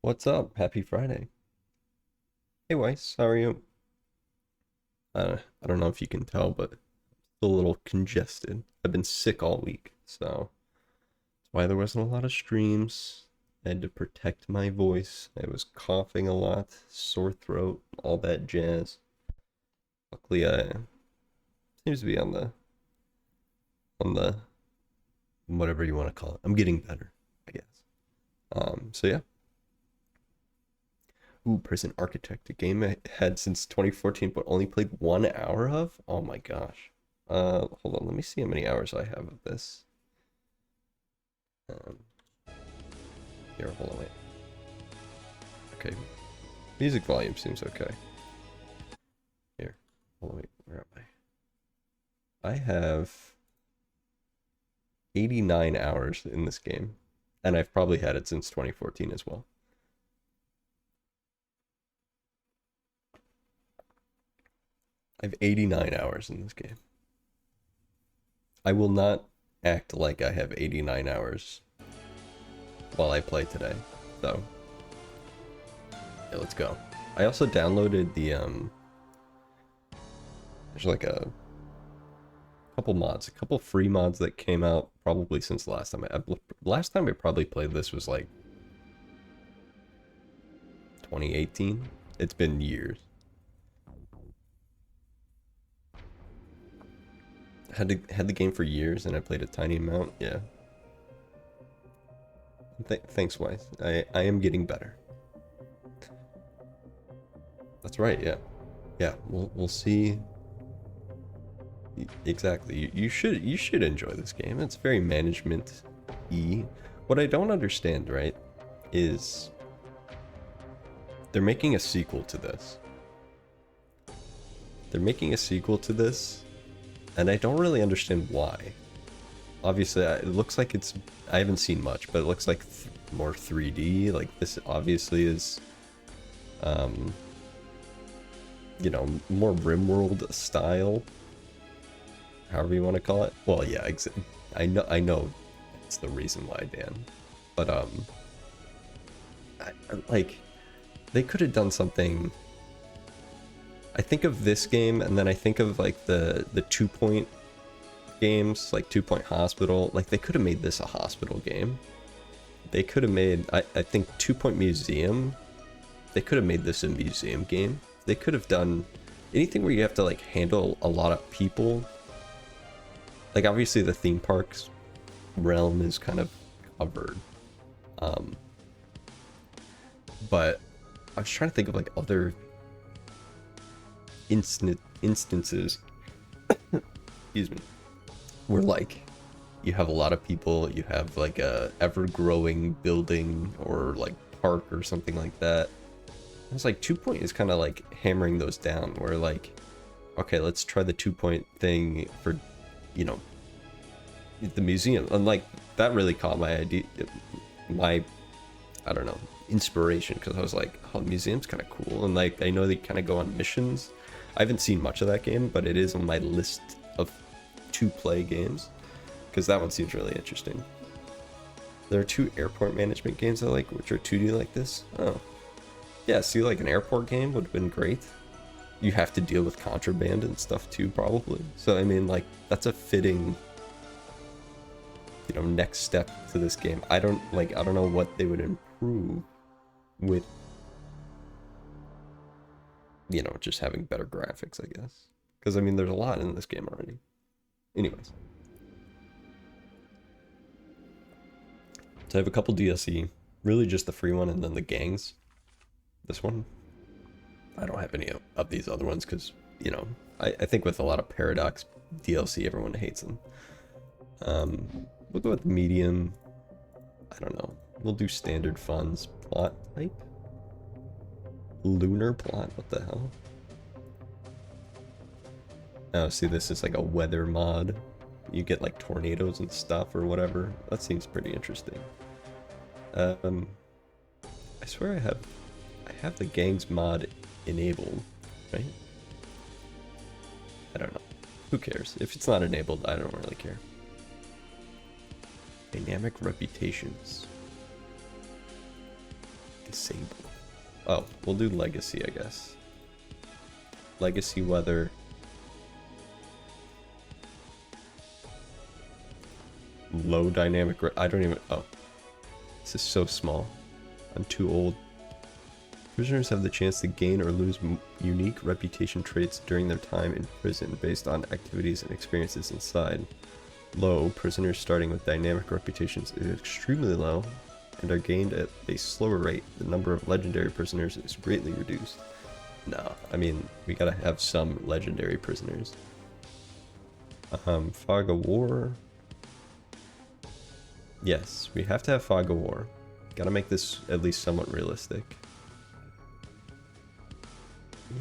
What's up? Happy Friday. Hey Weiss, how are you? I don't know if you can tell, but still a little congested. I've been sick all week, so that's why there wasn't a lot of streams. I had to protect my voice. I was coughing a lot, sore throat, all that jazz. Luckily, I seems to be on the whatever you want to call it. I'm getting better, I guess. So yeah. Ooh, Prison Architect, a game I had since 2014 but only played 1 hour of? Oh my gosh. Hold on, let me see how many hours I have of this. Um, Here, hold on, wait. Okay, music volume seems okay. Here, hold on, wait, where am I? I have 89 hours in this game, and I've probably had it since 2014 as well. I have 89 hours in this game. I will not act like I have 89 hours while I play today. So, yeah, let's go. I also downloaded the, there's like a couple mods, a couple free mods that came out probably since the last time. Last time I probably played this was like 2018. It's been years. Had the game for years and I played a tiny amount. Yeah. Thanks, Wise. I am getting better. That's right. Yeah. Yeah. We'll see. Exactly. You should enjoy this game. It's very management-y. What I don't understand, right, is they're making a sequel to this. They're making a sequel to this, and I don't really understand why. Obviously, it looks like it's... I haven't seen much, but it looks like more 3D. Like, this obviously is, you know, more RimWorld style. However you want to call it. Well, yeah, I know it's the reason why, Dan. But, like, they could have done something... I think of this game, and then I think of, like, the 2-point games, like 2-Point Hospital. Like, they could have made this a hospital game. They could have made, I think, 2-Point Museum. They could have made this a museum game. They could have done anything where you have to, like, handle a lot of people. Like, obviously the theme parks realm is kind of covered. But I was trying to think of, like, other instances, excuse me, where, like, you have a lot of people, you have, like, a ever-growing building or, like, park or something like that. It's like 2-Point is kind of, like, hammering those down, where, like, okay, let's try the 2-Point thing for, you know, the museum. And, like, that really caught my idea, I don't know, inspiration, because I was like, oh, the museum's kind of cool. And, like, I know they kind of go on missions. I haven't seen much of that game, but it is on my list of to-play games, because that one seems really interesting. There are 2 airport management games I like, which are 2D like this. Oh. Yeah, see, like, an airport game would have been great. You have to deal with contraband and stuff too, probably. So, I mean, like, that's a fitting, you know, next step to this game. I don't know what they would improve with, you know, just having better graphics, I guess. Because, I mean, there's a lot in this game already. Anyways. So I have a couple DLC. Really just the free one and then the gangs. This one. I don't have any of these other ones because, you know, I think with a lot of Paradox DLC, everyone hates them. We'll go with medium. I don't know. We'll do standard funds. Plot type? Lunar plot? What the hell? Oh, see, this is like a weather mod. You get like tornadoes and stuff or whatever. That seems pretty interesting. I swear I have the gangs mod enabled, right? I don't know. Who cares? If it's not enabled, I don't really care. Dynamic reputations. Disable. Oh, we'll do legacy, I guess. Legacy weather. Low dynamic. I don't even. Oh. This is so small. I'm too old. Prisoners have the chance to gain or lose unique reputation traits during their time in prison based on activities and experiences inside. Low, prisoners starting with dynamic reputations is extremely low and are gained at a slower rate. The number of legendary prisoners is greatly reduced. No, I mean, we gotta have some legendary prisoners. Fog of War. Yes, we have to have Fog of War. Gotta make this at least somewhat realistic.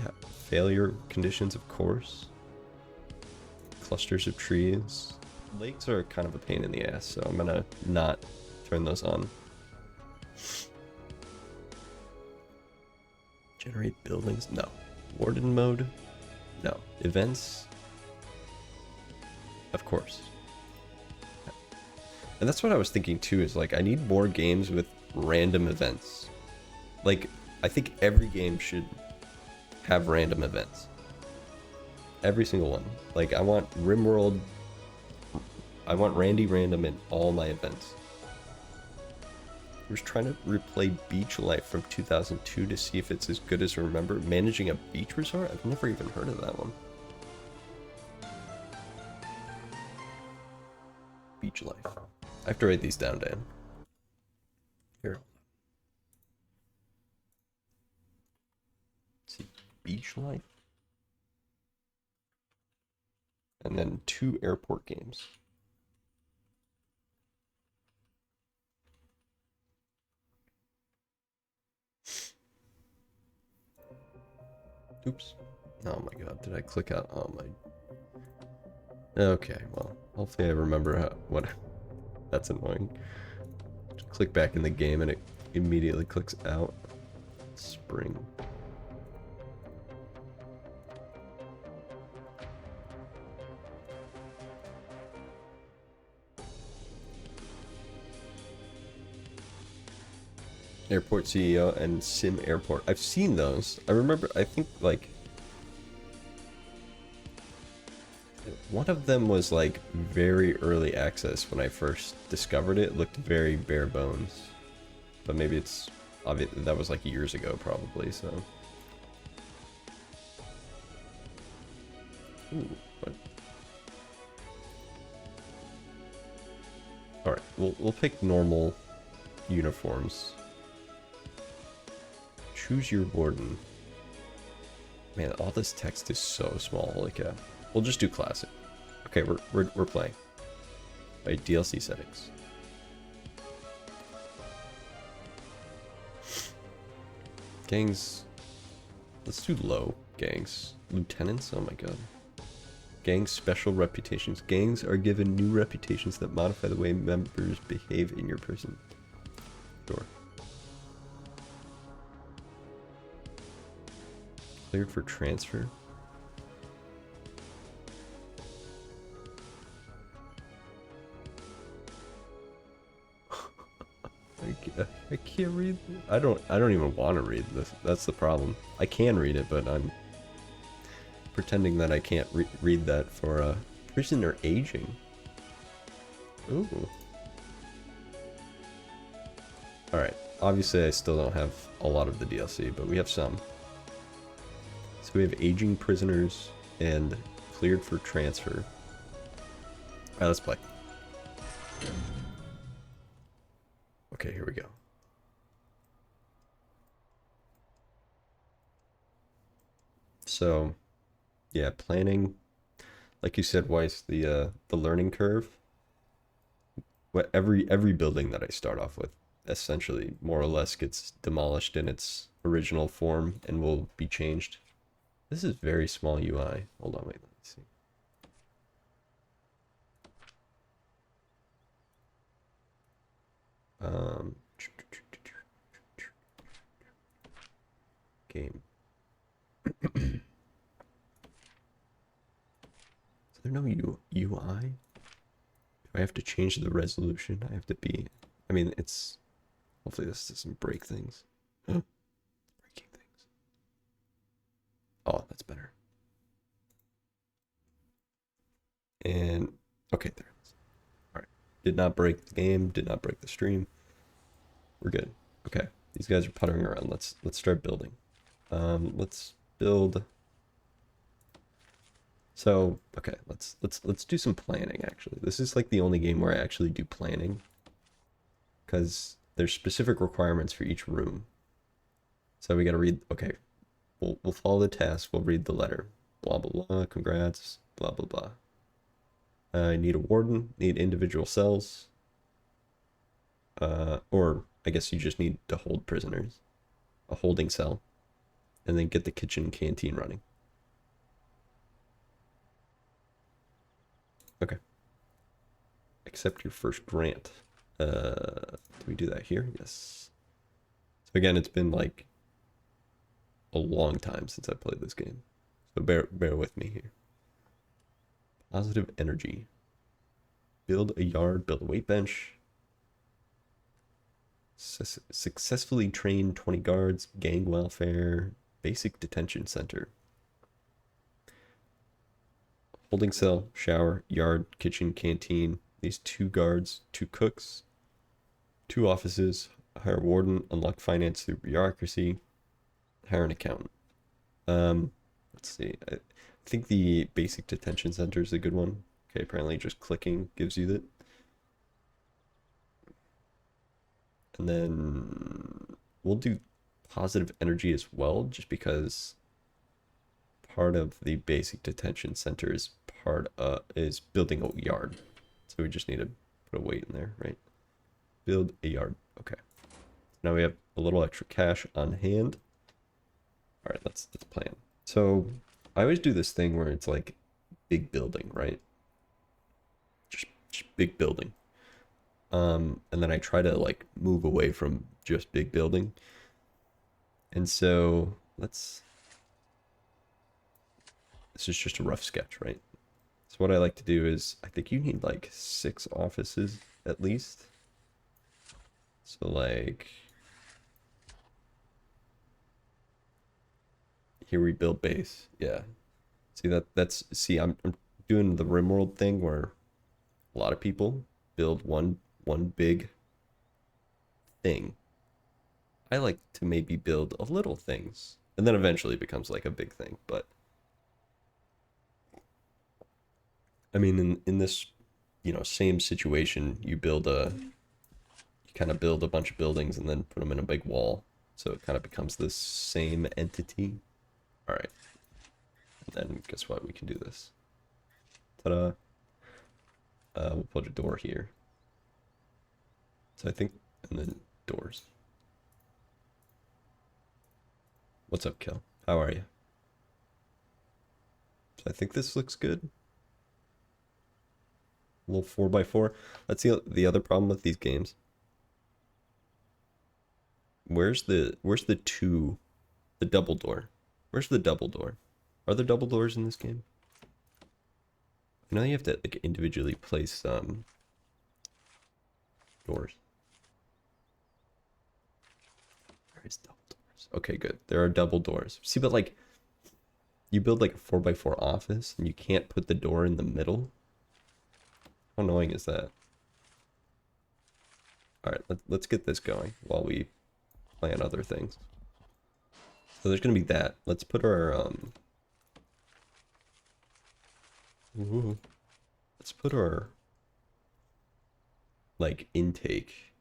Yeah, failure conditions, of course. Clusters of trees. Lakes are kind of a pain in the ass, so I'm gonna not turn those on. Generate buildings? No. Warden mode? No. Events? Of course. And that's what I was thinking too, is like, I need more games with random events. Like, I think every game should have random events. Every single one. Like, I want RimWorld, I want Randy Random in all my events. I was trying to replay Beach Life from 2002 to see if it's as good as I remember. Managing a beach resort? I've never even heard of that one. Beach Life. I have to write these down, Dan. Here. Let's see. Beach Life. And then 2 airport games. Oops. Oh my god, did I click out? Oh my. Okay, well, hopefully I remember what. That's annoying. Just click back in the game and it immediately clicks out. Spring. Airport CEO and Sim Airport. I've seen those. I remember, I think, like, one of them was, like, very early access when I first discovered it. It looked very bare bones. But maybe it's, obviously, that was, like, years ago, probably, so. Ooh, what? Alright, we'll pick normal uniforms. Choose your warden. Man, all this text is so small. Holy cow. We'll just do classic. Okay, we're playing. By DLC settings. Gangs. Let's do low gangs. Lieutenants. Oh my god. Gangs special reputations. Gangs are given new reputations that modify the way members behave in your prison. Sure. Cleared for transfer. I can't read. I don't even want to read this. That's the problem. I can read it, but I'm pretending that I can't read that for prisoner aging. Ooh. All right. Obviously, I still don't have a lot of the DLC, but we have some. So we have aging prisoners and cleared for transfer. Alright, let's play. Okay, here we go. So, yeah, planning, like you said, Weiss, the learning curve. What every building that I start off with essentially more or less gets demolished in its original form and will be changed. This is very small UI. Hold on, wait, let me see. Game. Is there no UI? Do I have to change the resolution? I have to be... I mean, it's... Hopefully this doesn't break things. Breaking things. Oh, that's better. And okay, there it is. All right. Did not break the game. Did not break the stream. We're good. Okay. These guys are puttering around. Let's start building. Let's build. So okay, let's do some planning. Actually, this is like the only game where I actually do planning, because there's specific requirements for each room. So we got to read. Okay, we'll follow the task. We'll read the letter. Blah blah blah. Congrats. Blah blah blah. I need a warden. Need individual cells. Or I guess you just need to hold prisoners. A holding cell, and then get the kitchen canteen running. Okay. Accept your first grant. Do we do that here? Yes. So again, it's been like a long time since I played this game, so bear with me here. Positive energy. Build a yard. Build a weight bench. Successfully train 20 guards. Gang welfare. Basic detention center. Holding cell, shower, yard, kitchen, canteen. These 2 guards, 2 cooks, 2 offices. Hire a warden. Unlock finance through bureaucracy. Hire an accountant. Let's see. I think the basic detention center is a good one. Okay, apparently just clicking gives you that. And then we'll do positive energy as well, just because part of the basic detention center is building a yard. So we just need to put a weight in there, right? Build a yard. Okay. Now we have a little extra cash on hand. All right, let's plan. So I always do this thing where it's like big building, right? Just big building. And then I try to like move away from just big building. And so this is just a rough sketch, right? So what I like to do is, I think you need like 6 offices at least. So like, here we build base. Yeah. See, I'm doing the RimWorld thing where a lot of people build one big thing. I like to maybe build a little things, and then eventually it becomes like a big thing. But I mean, in this, same situation, you kind of build a bunch of buildings and then put them in a big wall, so it kind of becomes this same entity. All right, and then guess what? We can do this. Ta-da! We'll put a door here. So I think, and then doors. What's up, Kel? How are you? So I think this looks good. A little 4x4. That's the other problem with these games. Where's the double door? Where's the double door? Are there double doors in this game? I know you have to like individually place doors. There is double doors. Okay, good. There are double doors. See, but like you build like a 4x4 office and you can't put the door in the middle. How annoying is that? All right, let's get this going while we plan other things. So there's gonna be that. Let's put our let's put our like intake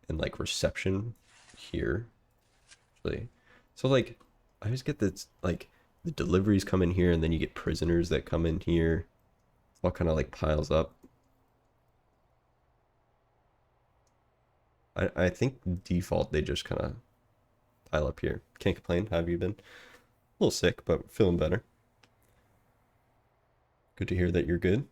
and like reception here. Actually, so like I always get this like the deliveries come in here and then you get prisoners that come in here. It all kind of like piles up. I think default they just kind of pile up here. Can't complain. How have you been? A little sick, but feeling better. Good to hear that you're good.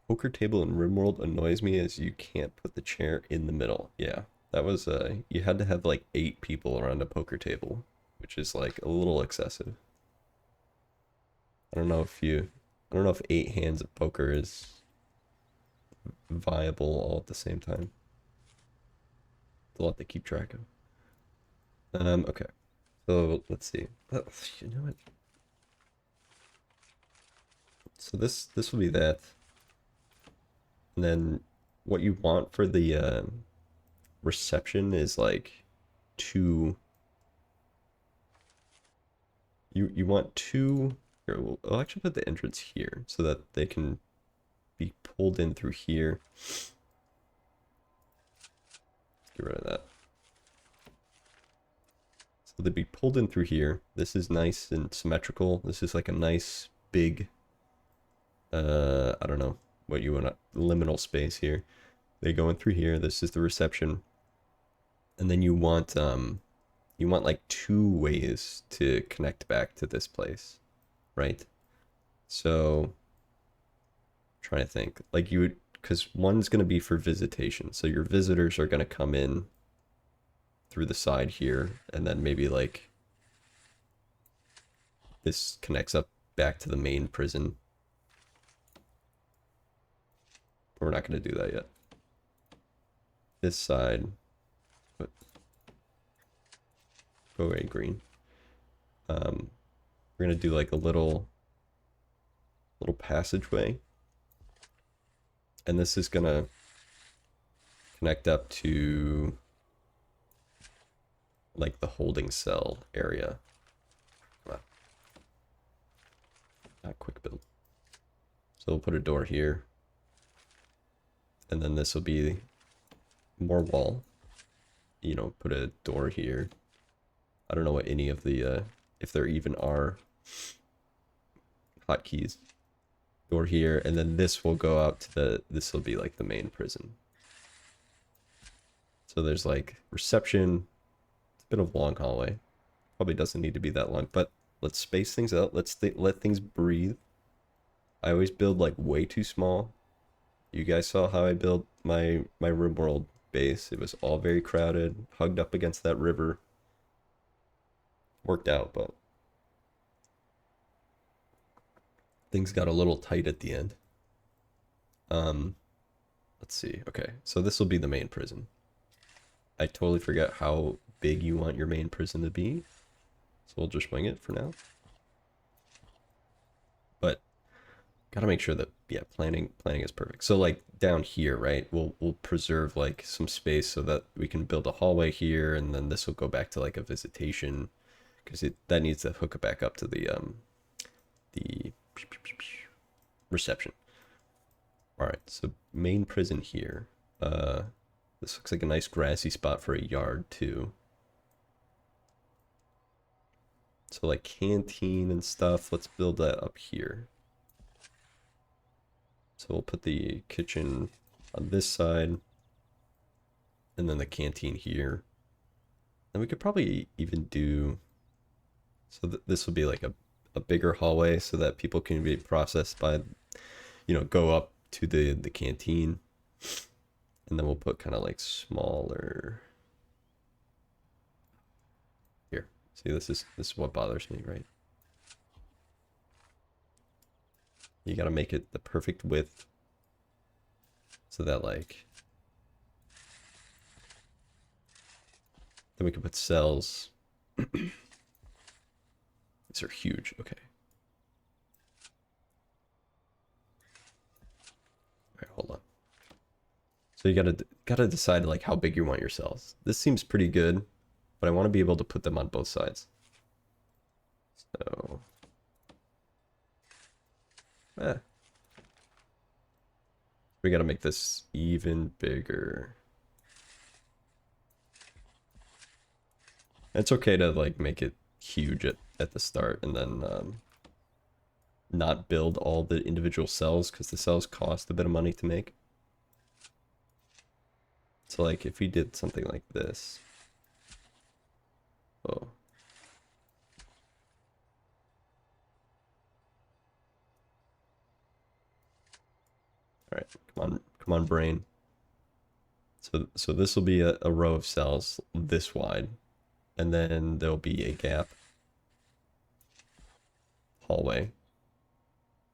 Poker table in RimWorld annoys me as you can't put the chair in the middle. Yeah, that was you had to have like 8 people around a poker table, which is like a little excessive. I don't know if 8 hands of poker is viable all at the same time. It's a lot to keep track of. Okay. So let's see. You know what? So this will be that. And then what you want for the reception is like two. You want two. Here, I'll actually put the entrance here so that they can be pulled in through here. Get rid of that. So they'd be pulled in through here. This is nice and symmetrical. This is like a nice big, I don't know what you want, liminal space here. They go in through here. This is the reception. And then you want like two ways to connect back to this place, right? So I'm trying to think, like you would, because one's going to be for visitation. So your visitors are going to come in through the side here, and then maybe like this connects up back to the main prison. We're not going to do that yet. This side, but go away green. We're going to do like a little passageway, and this is going to connect up to like the holding cell area. Come on. Not quick build. So we'll put a door here. And then this will be more wall. You know, put a door here. I don't know what any of the, if there even are hotkeys. Door here, and then this will go out to the, this will be like the main prison. So there's like reception. It's a bit of a long hallway. Probably doesn't need to be that long, but let's space things out. Let's let things breathe. I always build like way too small. You guys saw how I built my RimWorld base. It was all very crowded, hugged up against that river. Worked out, but things got a little tight at the end. Let's see. Okay, so this will be the main prison. I totally forget how big you want your main prison to be, so we'll just wing it for now. But gotta make sure that, yeah, planning is perfect. So like down here, right, we'll preserve like some space so that we can build a hallway here, and then this will go back to like a visitation, because that needs to hook it back up to the reception. All right, so main prison here. This looks like a nice grassy spot for a yard too. So like canteen and stuff, let's build that up here. So we'll put the kitchen on this side, and then the canteen here. And we could probably even do, so this will be like a bigger hallway so that people can be processed by, you know, go up to the canteen. And then we'll put kind of like smaller here. See, this is what bothers me, right? You got to make it the perfect width so that like then we can put cells. These are huge. Okay. All right, hold on. So you gotta decide like how big you want your cells. This seems pretty good, but I want to be able to put them on both sides. So, we gotta make this even bigger. It's okay to like make it huge at the start, and then not build all the individual cells, because the cells cost a bit of money to make. So like if we did something like this. Oh. All right, come on brain. So this will be a row of cells this wide, and then there'll be a gap. Hallway.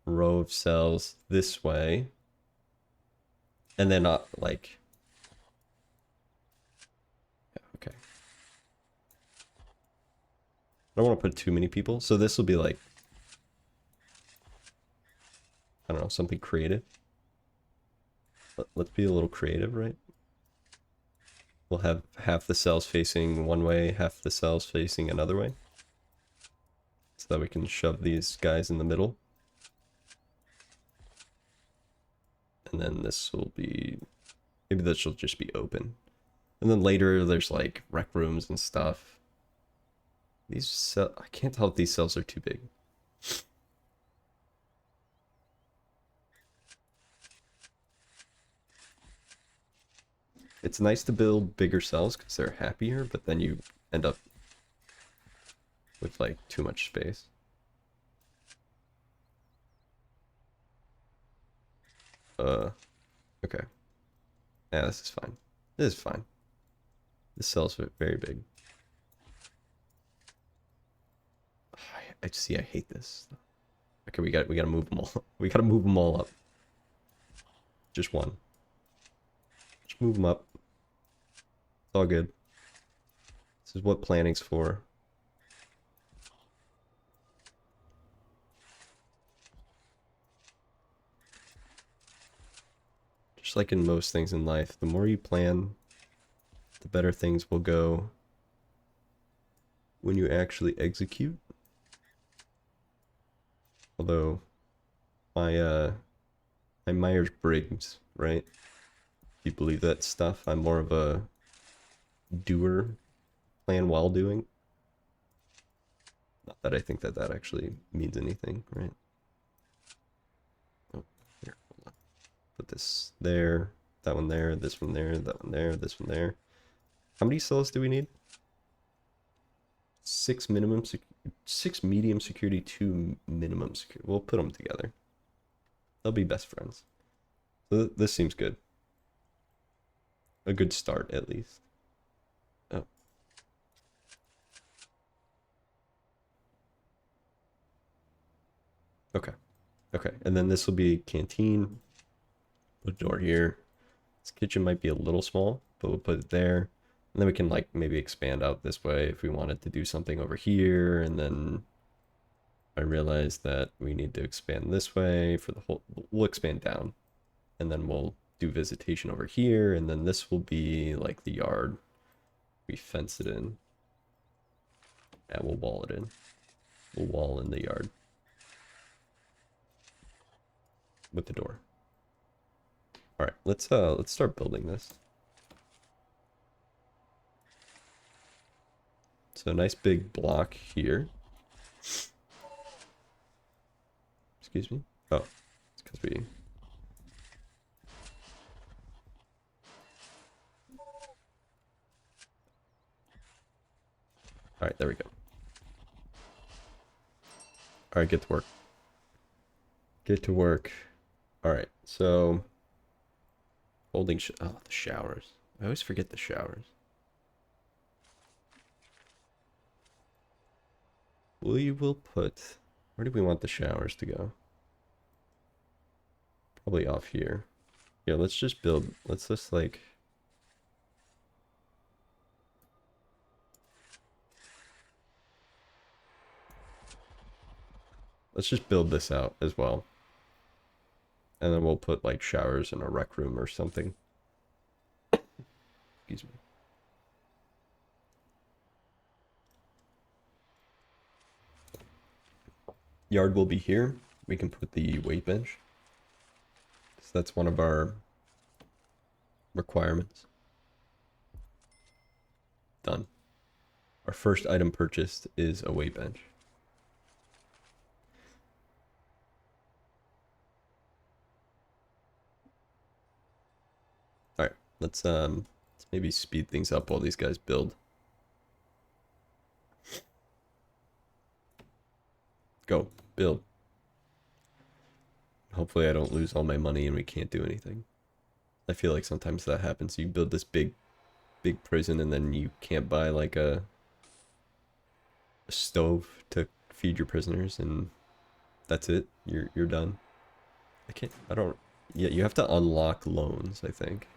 Row of cells this way. And then not like, yeah, okay. I don't want to put too many people. So this will be like, I don't know, something creative. Let's be a little creative, right? We'll have half the cells facing one way, half the cells facing another way. So that we can shove these guys in the middle. And then this will be, maybe this will just be open. And then later there's like rec rooms and stuff. These cells, I can't tell if these cells are too big. It's nice to build bigger cells because they're happier, but then you end up with like too much space. Okay. Yeah, this is fine. This is fine. This cell's very big. I see. I hate this. Okay, we gotta move them all. We gotta move them all up. Just one. Just move them up. It's all good. This is what planning's for. Just like in most things in life, the more you plan, the better things will go when you actually execute. Although my Myers-Briggs, right? If you believe that stuff, I'm more of a doer, plan while doing. Not that I think that that actually means anything, right? Oh, here, hold on. Put this there, that one there, this one there, that one there, this one there. How many cells do we need? 6 minimum, 6 medium security, 2 minimum security. We'll put them together. They'll be best friends. So this seems good. A good start, at least. Oh. Okay. Okay, and then this will be canteen. Put a door here. This kitchen might be a little small, but we'll put it there. And then we can like maybe expand out this way if we wanted to do something over here. And then I realized that we need to expand this way for the whole, we'll expand down. And then we'll do visitation over here. And then this will be like the yard. We fence it in. Yeah, we'll wall it in. We'll wall in the yard. With the door. Alright, let's start building this. So a nice big block here. Excuse me. Oh, it's because we... Alright, there we go. Alright, get to work. Get to work. Alright, so... Holding... oh, the showers. I always forget the showers. We will put... Where do we want the showers to go? Probably off here. Yeah, let's just build... Let's just, like... Let's just build this out as well. And then we'll put, like, showers in a rec room or something. Excuse me. Yard will be here. We can put the weight bench. So that's one of our requirements. Done. Our first item purchased is a weight bench. Alright, let's maybe speed things up while these guys build. Go, build. Hopefully I don't lose all my money and we can't do anything. I feel like sometimes that happens. You build this big prison and then you can't buy like a stove to feed your prisoners and that's it. You're done. I don't yeah, you have to unlock loans, I think.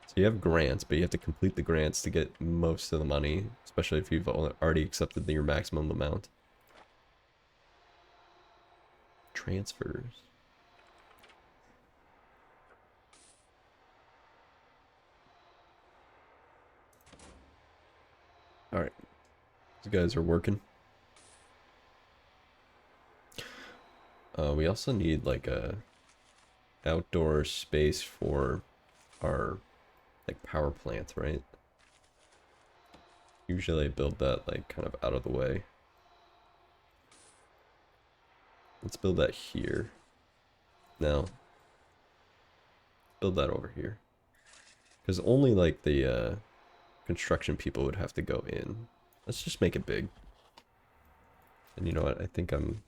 So you have grants, but you have to complete the grants to get most of the money, especially if you've already accepted your maximum amount. Transfers. Alright. These guys are working. We also need like a outdoor space for our like power plant, right? Usually I build that like kind of out of the way. Let's build that here. No. Build that over here. Because only like the construction people would have to go in. Let's just make it big. And you know what? I think I'm...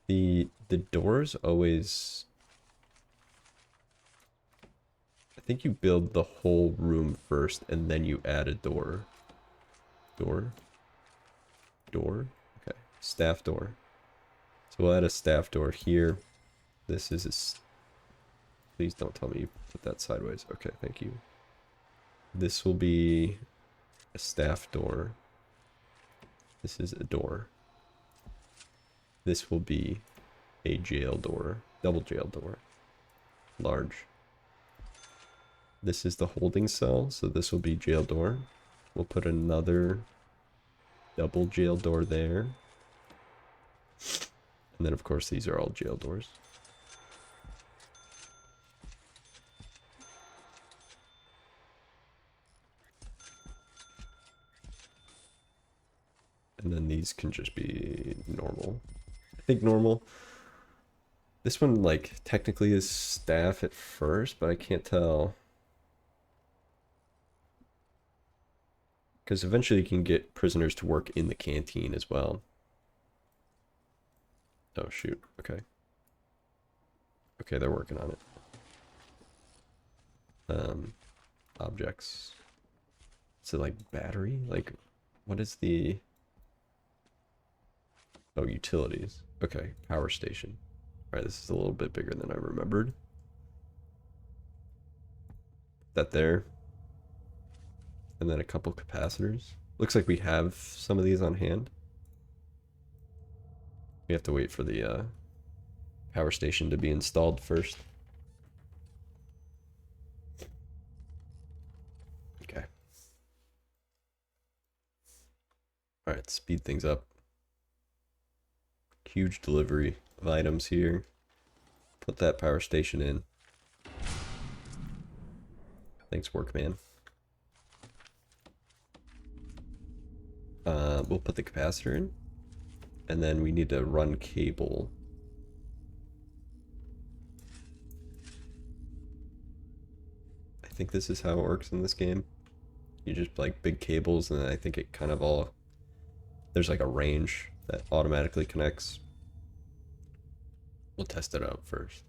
The doors always... I think you build the whole room first and then you add a door. Door? Door? Okay. Staff door. So we'll add a staff door here. This is a... Please don't tell me you put that sideways. Okay, thank you. This will be a staff door. This is a door. This will be a jail door. Double jail door. Large. This is the holding cell, so this will be jail door. We'll put another double jail door there. And then of course these are all jail doors. And then these can just be normal. I think normal. This one, like, technically is staff at first, but I can't tell. Because eventually you can get prisoners to work in the canteen as well. Oh, shoot. Okay. Okay, they're working on it. Objects. So, like, battery? Like, what is the... Oh, utilities. Okay, power station. Alright, this is a little bit bigger than I remembered. That there. And then a couple capacitors. Looks like we have some of these on hand. We have to wait for the power station to be installed first. Okay. Alright, speed things up. Huge delivery of items here. Put that power station in. Thanks, workman. We'll put the capacitor in. And then we need to run cable. I think this is how it works in this game. You just like big cables, and then I think it kind of all... There's like a range that automatically connects. We'll test it out first.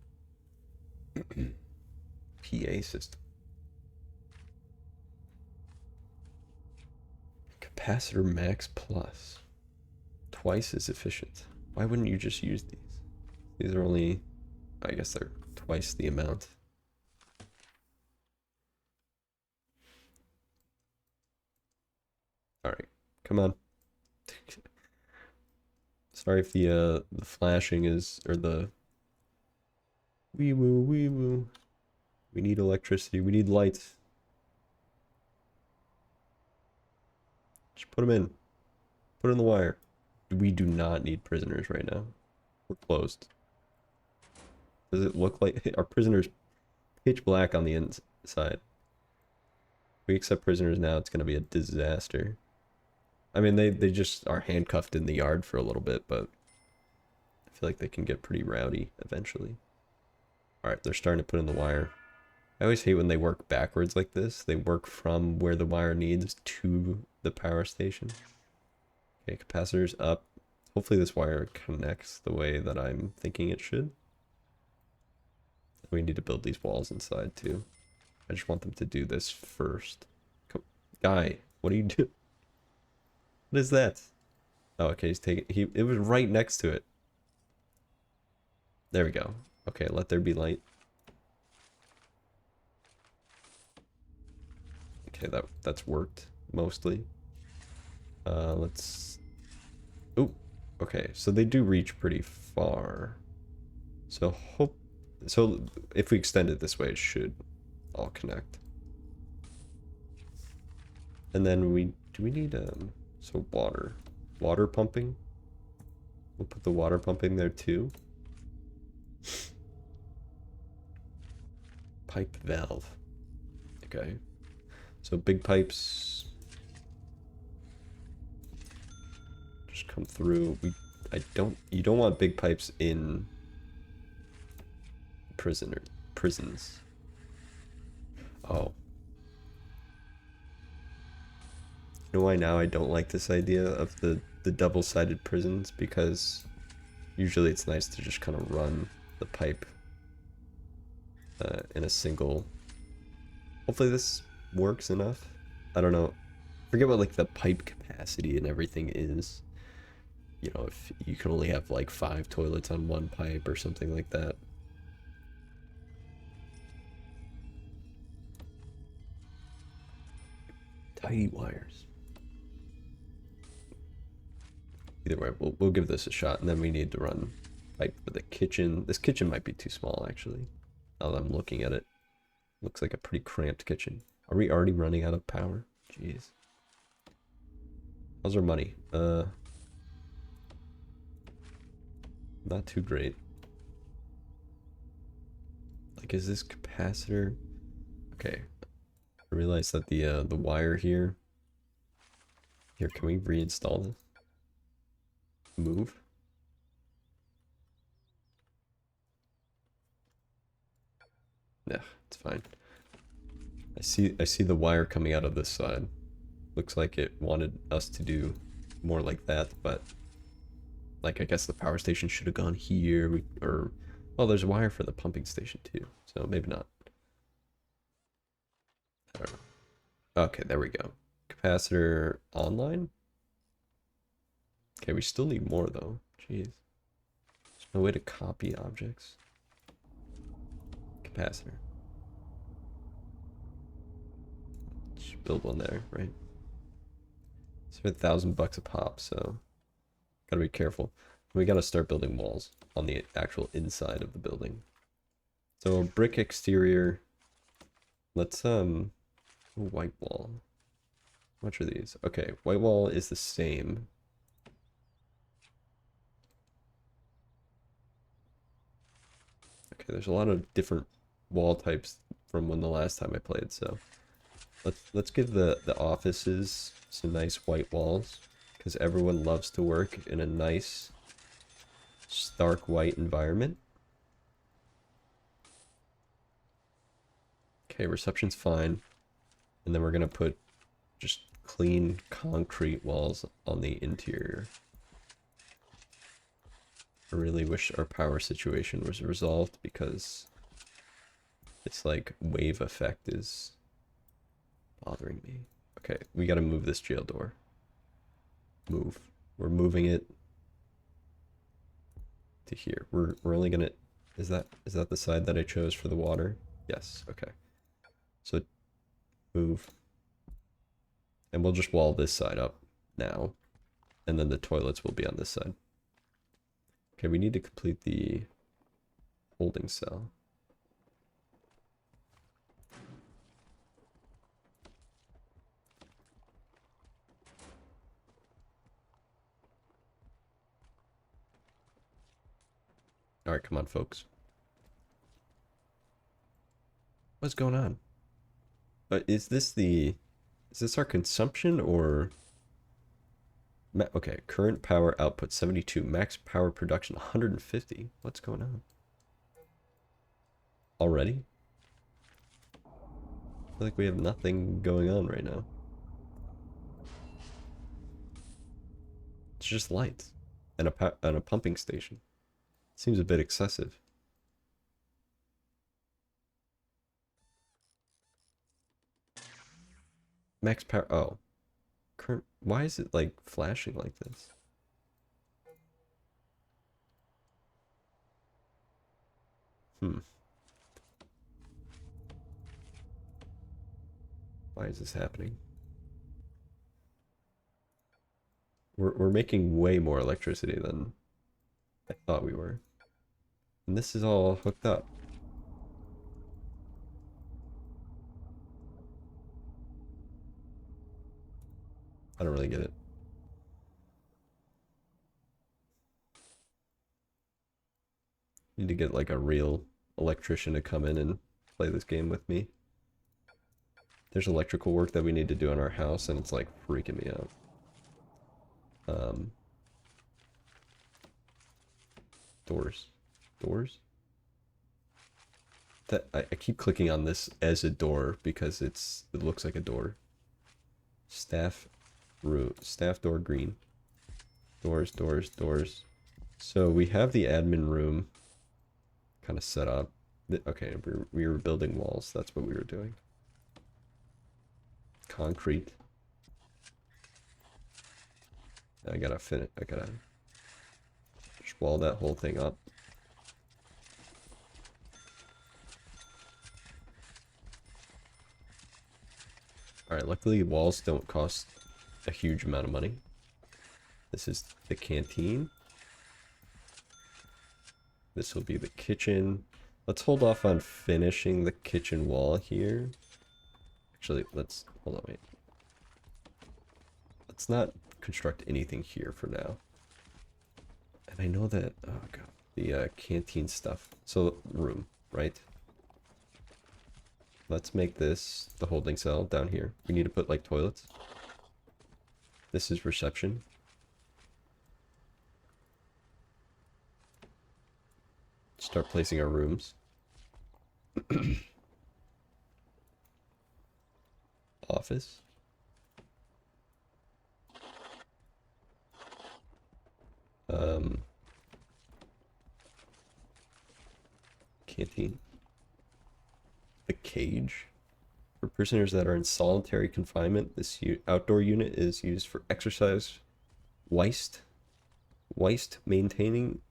PA system. Capacitor max plus. Twice as efficient. Why wouldn't you just use these? These are only... I guess they're twice the amount. Alright, come on. Sorry if the flashing is, or the wee woo wee woo. We need electricity, we need lights. Just put them in. Put in the wire. We do not need prisoners right now. We're closed. Does it look like our prisoners pitch black on the inside? If we accept prisoners now, it's going to be a disaster. I mean, they just are handcuffed in the yard for a little bit, but I feel like they can get pretty rowdy eventually. Alright, they're starting to put in the wire. I always hate when they work backwards like this. They work from where the wire needs to the power station. Okay, capacitor's up. Hopefully this wire connects the way that I'm thinking it should. We need to build these walls inside too. I just want them to do this first. Come, guy, what are you doing? What is that? Oh, okay, he's taking... It was right next to it. There we go. Okay, let there be light. Okay, that's worked mostly. Let's... Oh, okay, so they do reach pretty far. So if we extend it this way, it should all connect. And then do we need so water pumping? We'll put the water pumping there too. Pipe valve. Okay. So big pipes just come through. You don't want big pipes in prisons. Oh. You know why now I don't like this idea of the double-sided prisons? Because usually it's nice to just kind of run the pipe in a single... Hopefully this works enough. I don't know. Forget what like the pipe capacity and everything is. You know, if you can only have like 5 toilets on one pipe or something like that. Tidy wires. Either way, we'll give this a shot, and then we need to run pipe for the kitchen. This kitchen might be too small, actually. Now that I'm looking at it. Looks like a pretty cramped kitchen. Are we already running out of power? Jeez. How's our money? Not too great. Like, is this capacitor? Okay. I realized that the wire here. Here, can we reinstall this? Move. Nah, it's fine. I see the wire coming out of this side. Looks like it wanted us to do more like that, but like I guess the power station should have gone here. Well, there's a wire for the pumping station too, so maybe not. I don't know. Okay, there we go. Capacitor online. Okay, we still need more though. Jeez. There's no way to copy objects. Capacitor. Just build one there, right? It's for $1,000 a pop, so gotta be careful. We gotta start building walls on the actual inside of the building. So brick exterior. Let's white wall. How much are these? Okay, white wall is the same. Okay, there's a lot of different wall types from when the last time I played, so let's give the offices some nice white walls, because everyone loves to work in a nice stark white environment. Okay, reception's fine. And then we're gonna put just clean concrete walls on the interior. I really wish our power situation was resolved, because it's like wave effect is bothering me. Okay, we gotta move this jail door. Move. We're moving it to here. We're only gonna... Is that the side that I chose for the water? Yes, okay. So move. And we'll just wall this side up now. And then the toilets will be on this side. Okay, we need to complete the holding cell. Alright, come on, folks. What's going on? But is this our consumption or... Okay, current power output 72, max power production 150. What's going on? Already? I feel like we have nothing going on right now. It's just lights and a pumping station. Seems a bit excessive. Max power... Oh. Current... Why is it, like, flashing like this? Hmm. Why is this happening? We're making way more electricity than I thought we were. And this is all hooked up. I don't really get it. Need to get like a real electrician to come in and play this game with me. There's electrical work that we need to do in our house and it's like freaking me out. Doors. Doors? That I keep clicking on this as a door because it looks like a door. Staff room. Staff door green. Doors, doors, doors. So we have the admin room kind of set up. Okay, we were building walls. That's what we were doing. Concrete. I gotta just wall that whole thing up. Alright, luckily walls don't cost a huge amount of money. This is the canteen. This will be the kitchen. Let's hold off on finishing the kitchen wall here. Actually, hold on, wait. Let's not construct anything here for now. And I know that, oh god, the canteen stuff. So, room, right? Let's make this the holding cell down here. We need to put like toilets. This is reception. Start placing our rooms. Office. Canteen. The cage. For prisoners that are in solitary confinement, this outdoor unit is used for exercise, whilst maintaining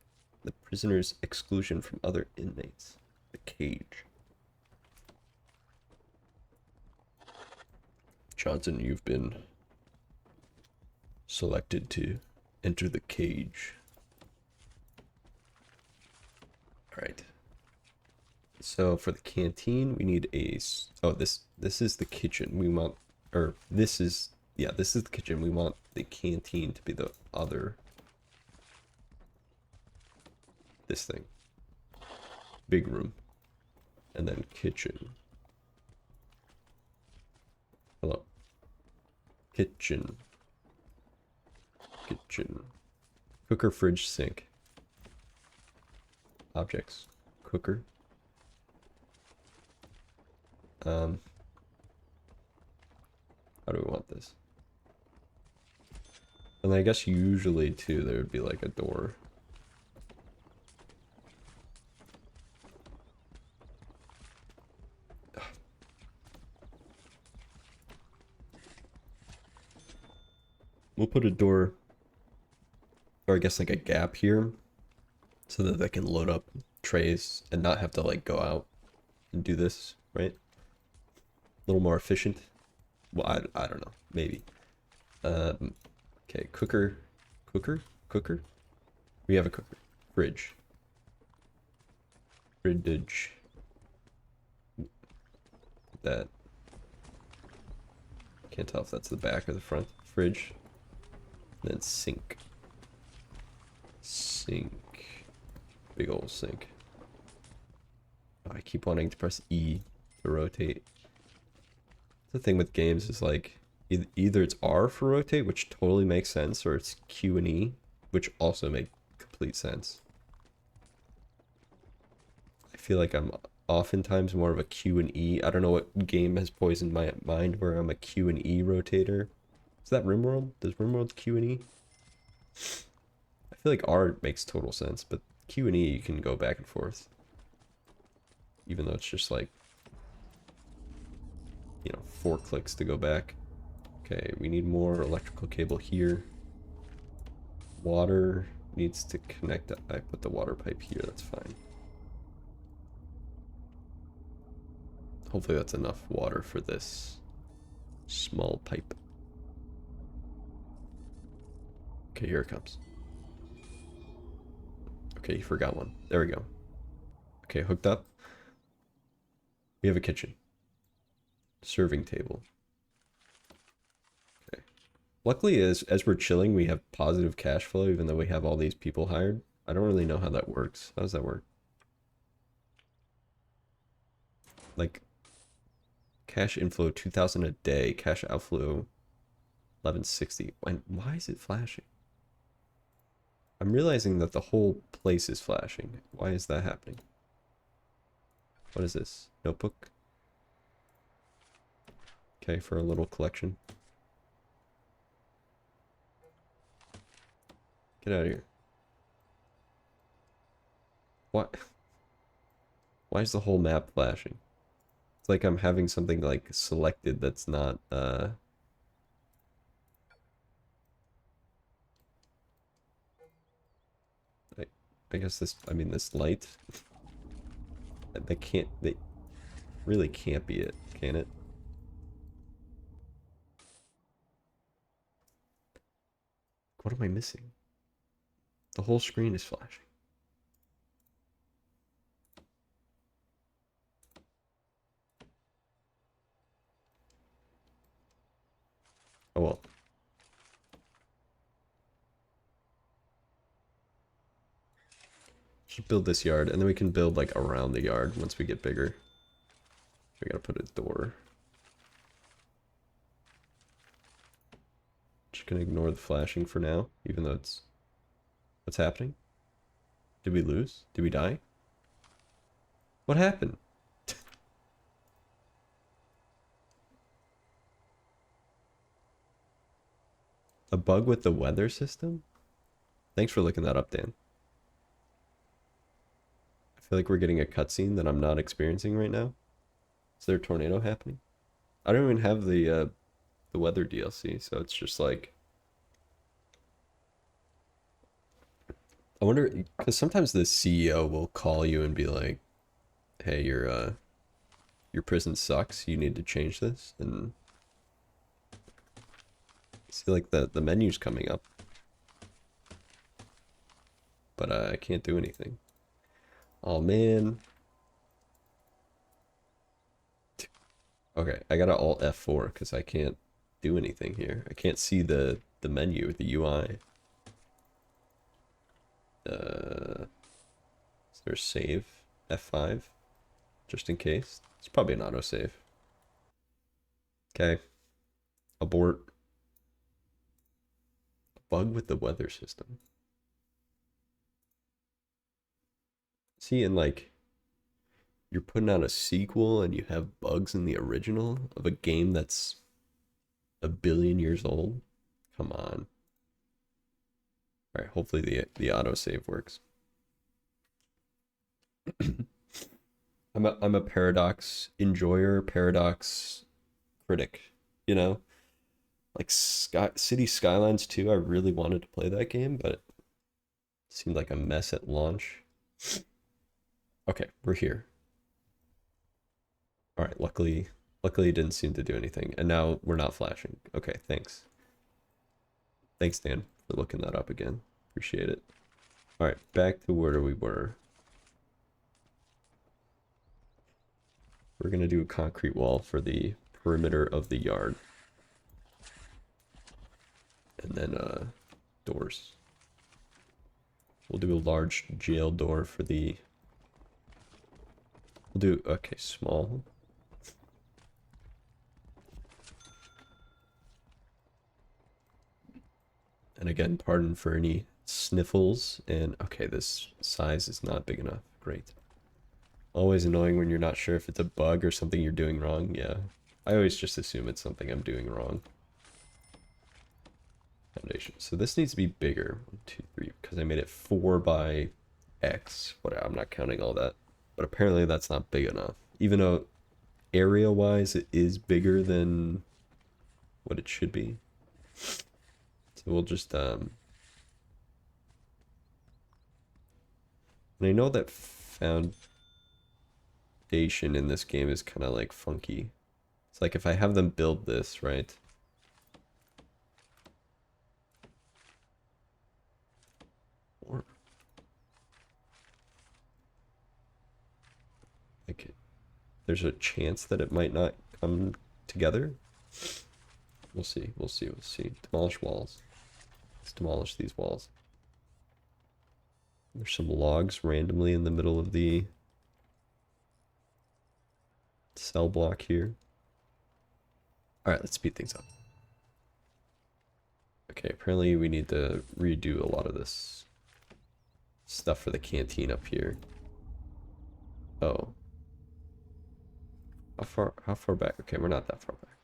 the prisoner's exclusion from other inmates. The cage. Johnson, you've been selected to enter the cage. Alright. So for the canteen, we need a... Oh, this is the kitchen. We want... Or this is... Yeah, this is the kitchen. We want the canteen to be the other... This thing. Big room. And then kitchen. Hello. Kitchen. Kitchen. Cooker, fridge, sink. Objects. Cooker. How do we want this? And I guess usually too there would be like a door. We'll put a door, or I guess like a gap here, so that they can load up trays and not have to like go out and do this, right? A little more efficient. Well, I don't know, maybe. Okay, cooker. We have a cooker. Fridge. Fridge. That. Can't tell if that's the back or the front. Fridge. And then sink. Sink. Big old sink. Oh, I keep wanting to press E to rotate. The thing with games is like either it's R for rotate, which totally makes sense, or it's Q and E, which also make complete sense. I feel like I'm oftentimes more of a Q and E. I don't know what game has poisoned my mind where I'm a Q and E rotator. Is that RimWorld? Does RimWorld's Q and E? I feel like R makes total sense, but Q and E you can go back and forth. Even though it's just like, you know, 4 clicks to go back. Okay, we need more electrical cable here. Water needs to connect. I put the water pipe here, that's fine. Hopefully that's enough water for this. Small pipe. Okay, here it comes. Okay, you forgot one. There we go. Okay, hooked up. We have a kitchen. Serving table. Okay. Luckily, as we're chilling, we have positive cash flow, even though we have all these people hired. I don't really know how that works. How does that work? Like, cash inflow 2,000 a day, cash outflow 1160. And why is it flashing? I'm realizing that the whole place is flashing. Why is that happening? What is this? Notebook? Okay, for a little collection. Get out of here. What? Why is the whole map flashing? It's like I'm having something like selected that's not I, I guess this, I mean this light. They really can't be it, can it? What am I missing? The whole screen is flashing. Oh well. Just build this yard, and then we can build like around the yard once we get bigger. We gotta put a door. Just gonna ignore the flashing for now, even though it's... What's happening? Did we lose? Did we die? What happened? A bug with the weather system? Thanks for looking that up, Dan. I feel like we're getting a cutscene that I'm not experiencing right now. Is there a tornado happening? I don't even have the weather DLC, so it's just like... I wonder, because sometimes the CEO will call you and be like, hey, your prison sucks, you need to change this, and... See, like, the menu's coming up. But I can't do anything. Oh, man. Okay, I gotta Alt F4 because I can't do anything here. I can't see the menu, the UI. Is there a save? F5? Just in case. It's probably an autosave. Okay. Abort. Bug with the weather system. See, and like, you're putting out a sequel and you have bugs in the original of a game that's a billion years old. Come on. All right, hopefully the autosave works. I'm a paradox enjoyer, paradox critic, you know? Like City Skylines 2, I really wanted to play that game, but it seemed like a mess at launch. Okay, we're here. All right, luckily it didn't seem to do anything, and now we're not flashing. Okay, thanks. Thanks, Dan, for looking that up again. Appreciate it. All right, back to where we were. We're gonna do a concrete wall for the perimeter of the yard. And then doors. We'll do a large jail door for the... We'll do, okay, small. And again, pardon for any sniffles. And okay, this size is not big enough. Great. Always annoying when you're not sure if it's a bug or something you're doing wrong. Yeah, I always just assume it's something I'm doing wrong. Foundation. So this needs to be bigger. 1, 2, 3, because I made it 4 by X. Whatever, I'm not counting all that. But apparently that's not big enough. Even though area-wise it is bigger than what it should be. So we'll just and I know that foundation in this game is kind of like funky. It's like if I have them build this, right? Or like there's a chance that it might not come together. We'll see. We'll see. We'll see. Demolish walls. Let's demolish these walls. There's some logs randomly in the middle of the cell block here. All right, let's speed things up. Okay, apparently we need to redo a lot of this stuff for the canteen up here. Oh. How far back? Okay, we're not that far back.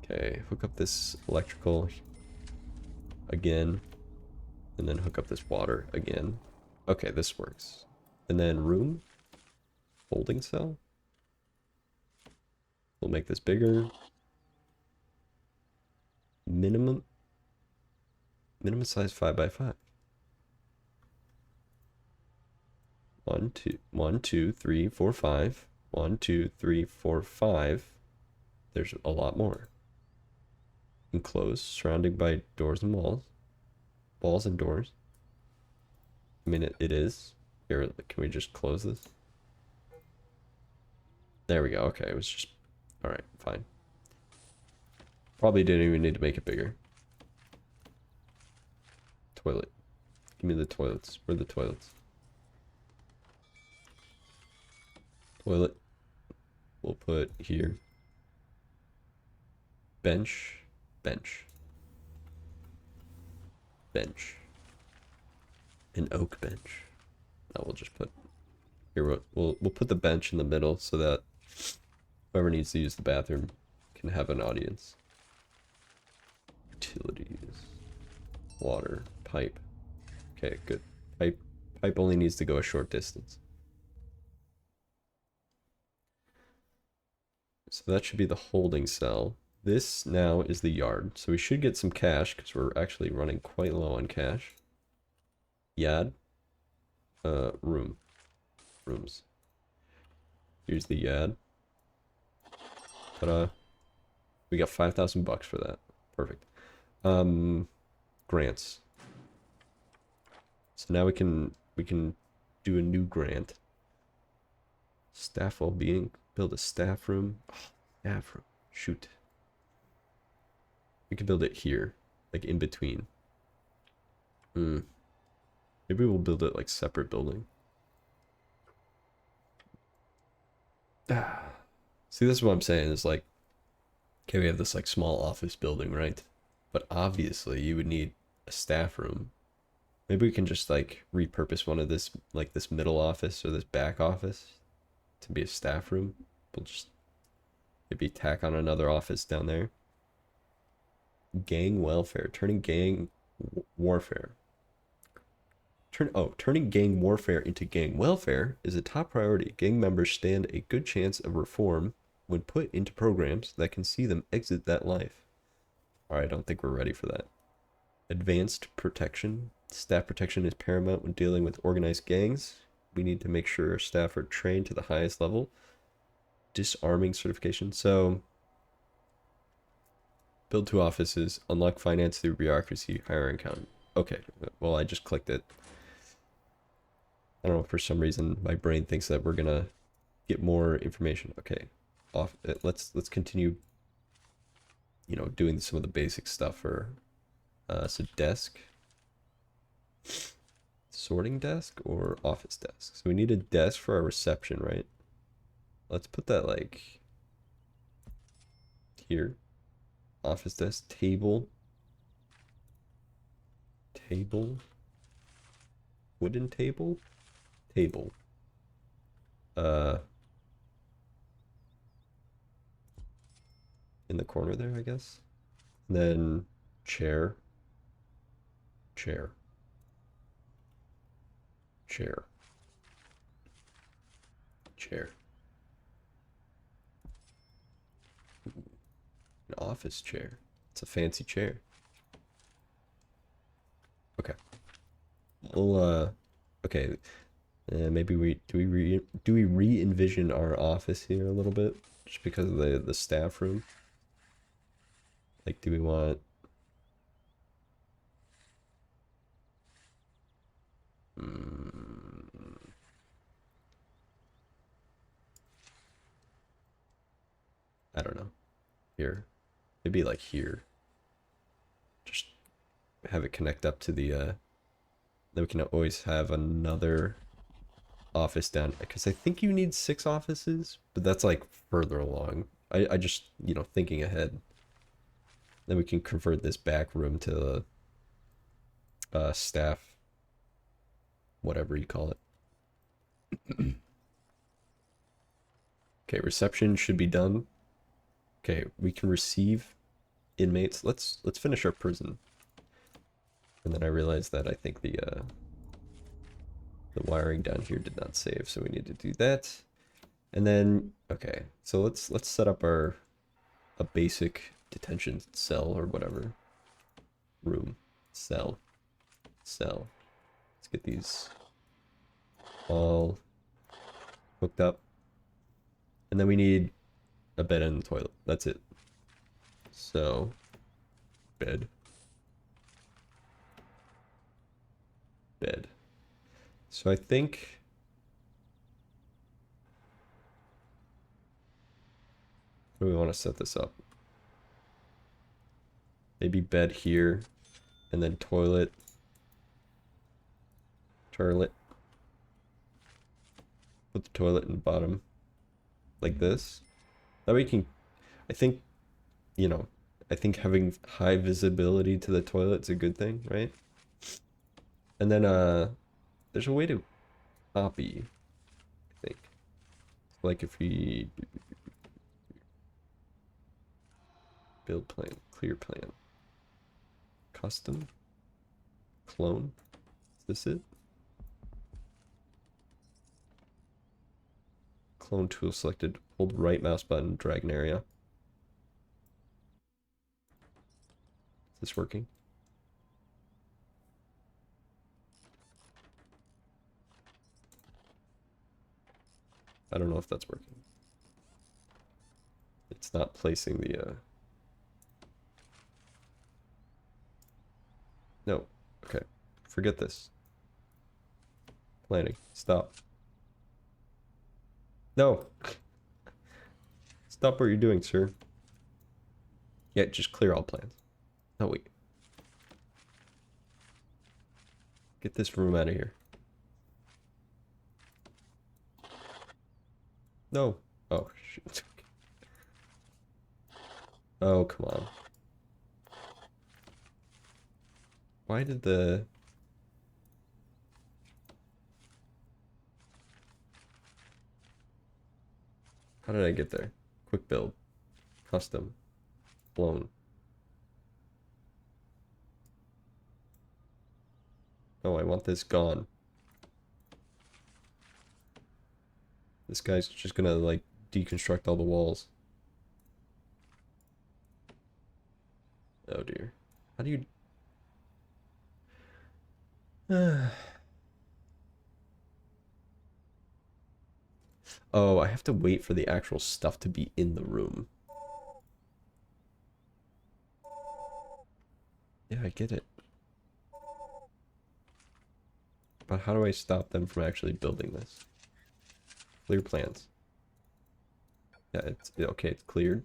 Okay, hook up this electrical again, and then hook up this water again. Okay, this works. And then room, holding cell. We'll make this bigger. Minimum size 5x5. 1, 2, 1, 2, 3, 4, 5. 1, 2, 3, 4, 5. There's a lot more. Enclosed, surrounded by doors and walls. Walls and doors. I mean, it is. Here, can we just close this? There we go. Okay, it was just... Alright, fine. Probably didn't even need to make it bigger. Toilet. Give me the toilets. Where are the toilets? Toilet. We'll put here. Bench. Bench. Bench. An oak bench. No, we'll just put... Here, we'll put the bench in the middle so that whoever needs to use the bathroom can have an audience. Utilities. Water. Pipe. Okay, good. Pipe only needs to go a short distance. So that should be the holding cell. This now is the yard. So we should get some cash because we're actually running quite low on cash. Yard. Rooms. Here's the yard. Ta-da. We got 5,000 bucks for that. Perfect. Grants. So now we can do a new grant. Staff well-being. Build a staff room. Oh, staff room. Shoot. We can build it here, like in between. Maybe we'll build it like separate building. See, this is what I'm saying. Is like, okay, we have this like small office building, right? But obviously, you would need a staff room. Maybe we can just like repurpose one of this, like this middle office or this back office, to be a staff room. We'll just maybe tack on another office down there. Gang welfare, turning gang warfare. Turning gang warfare into gang welfare is a top priority. Gang members stand a good chance of reform when put into programs that can see them exit that life. Alright, I don't think we're ready for that. Advanced protection. Staff protection is paramount when dealing with organized gangs. We need to make sure our staff are trained to the highest level. Disarming certification. So, build 2 offices, unlock finance through bureaucracy, hire an accountant. Okay, well, I just clicked it. I don't know, for some reason my brain thinks that we're gonna get more information. Okay, let's continue, you know, doing some of the basic stuff for so desk, sorting desk, or office desk. So we need a desk for our reception, right? Let's put that like here. Office desk, table, wooden table, in the corner there, I guess. And then chair. An office chair. It's a fancy chair. Okay. Well, okay. Maybe do we re-envision our office here a little bit just because of the staff room? Like, do we want? Mm, I don't know. Here, maybe like here. Just have it connect up to the. Then we can always have another office down because I think you need 6 offices, but that's like further along. I just thinking ahead. Then we can convert this back room to staff, whatever you call it. Okay, reception should be done. Okay, we can receive inmates. Let's finish our prison. And then I realized that I think the wiring down here did not save, so we need to do that. And then okay, so let's set up a basic detention cell or whatever. Room, cell, cell. Let's get these all hooked up. And then we need a bed and a toilet. That's it. So, bed. Bed. So I think... How do we want to set this up? Maybe bed here. And then toilet. Toilet. Put the toilet in the bottom. Like this. That way you can... I think, I think having high visibility to the toilet's a good thing, right? And then, there's a way to copy, I think. Like if we build plan, clear plan, custom, clone, is this it? Clone tool selected, hold right mouse button, drag an area. Is this working? I don't know if that's working. It's not placing the, No, okay, forget this. Planning, stop. No! Stop what you're doing, sir. Yeah, just clear all plans. No, wait. Get this room out of here. No. Oh, shoot. Oh, come on. Why did the... How did I get there? Quick build. Custom. Blown. Oh, I want this gone. This guy's just gonna, like, deconstruct all the walls. Oh, dear. How do you... Oh, I have to wait for the actual stuff to be in the room. Yeah, I get it. But how do I stop them from actually building this? Clear plans. Yeah, it's... Okay, it's cleared.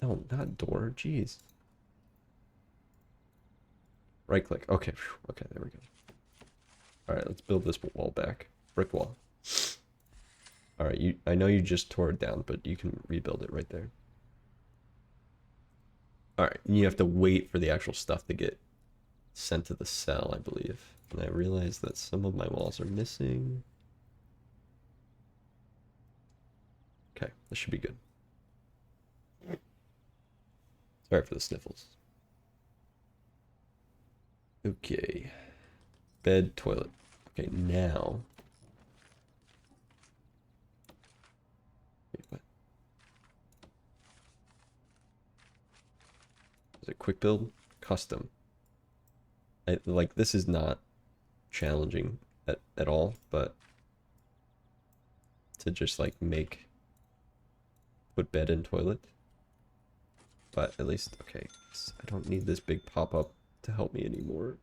No, not door. Jeez. Right click. Okay. Phew. Okay, there we go. Alright, let's build this wall back. Brick wall. Alright, I know you just tore it down, but you can rebuild it right there. Alright, you have to wait for the actual stuff to get sent to the cell, I believe. And I realize that some of my walls are missing. Okay, this should be good. Sorry for the sniffles. Okay. Bed, toilet. Okay, now... Wait, what? Is it quick build? Custom. Like, this is not challenging. at all, but to just like put bed in toilet. But at least, okay, I don't need this big pop-up to help me anymore.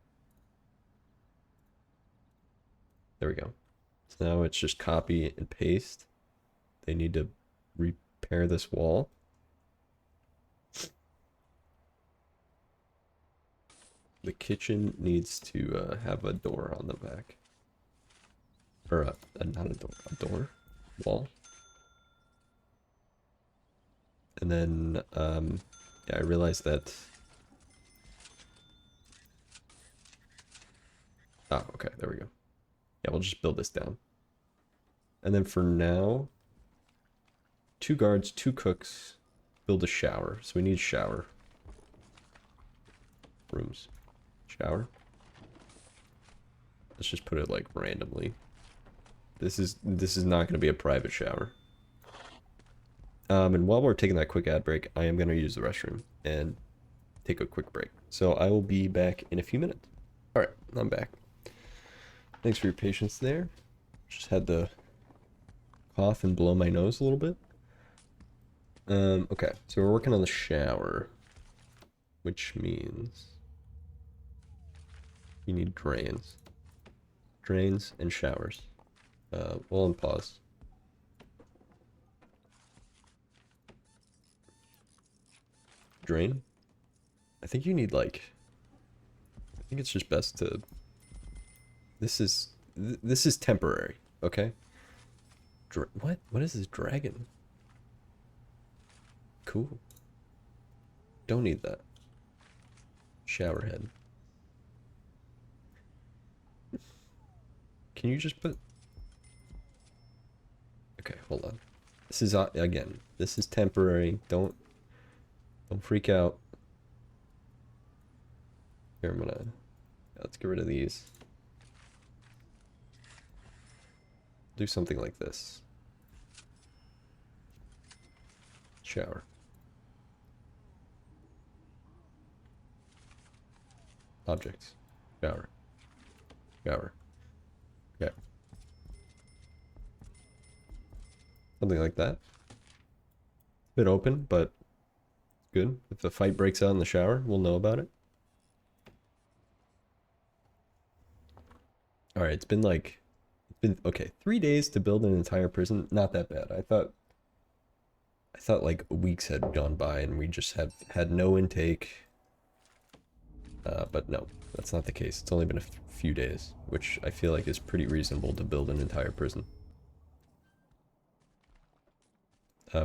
There we go. So now it's just copy and paste. They need to repair this wall. The kitchen needs to have a door on the back. Or not a door, a door? Wall. And then, yeah, I realized that... Ah, okay, there we go. Yeah, we'll just build this down. And then for now, 2 guards, 2 cooks, build a shower. So we need shower. Rooms. Shower. Let's just put it like randomly. This is not going to be a private shower. And while we're taking that quick ad break, I am going to use the restroom and take a quick break. So I will be back in a few minutes. All right, I'm back. Thanks for your patience there. Just had to cough and blow my nose a little bit. Okay, so we're working on the shower, which means you need drains. Drains and showers. We'll unpause. Drain? I think you need like... I think it's just best to... This is temporary, okay? What? What is this dragon? Cool. Don't need that. Shower head. Can you just put... Okay, hold on. This is, again, this is temporary. Don't freak out. Here, I'm gonna... Let's get rid of these. Do something like this. Shower. Objects. Shower. Shower. Okay. Something like that. A bit open, but good. If the fight breaks out in the shower, we'll know about it. Alright, it's been okay, 3 days to build an entire prison. Not that bad. I thought like weeks had gone by and we just had no intake. But no, that's not the case. It's only been a few days, which I feel like is pretty reasonable to build an entire prison.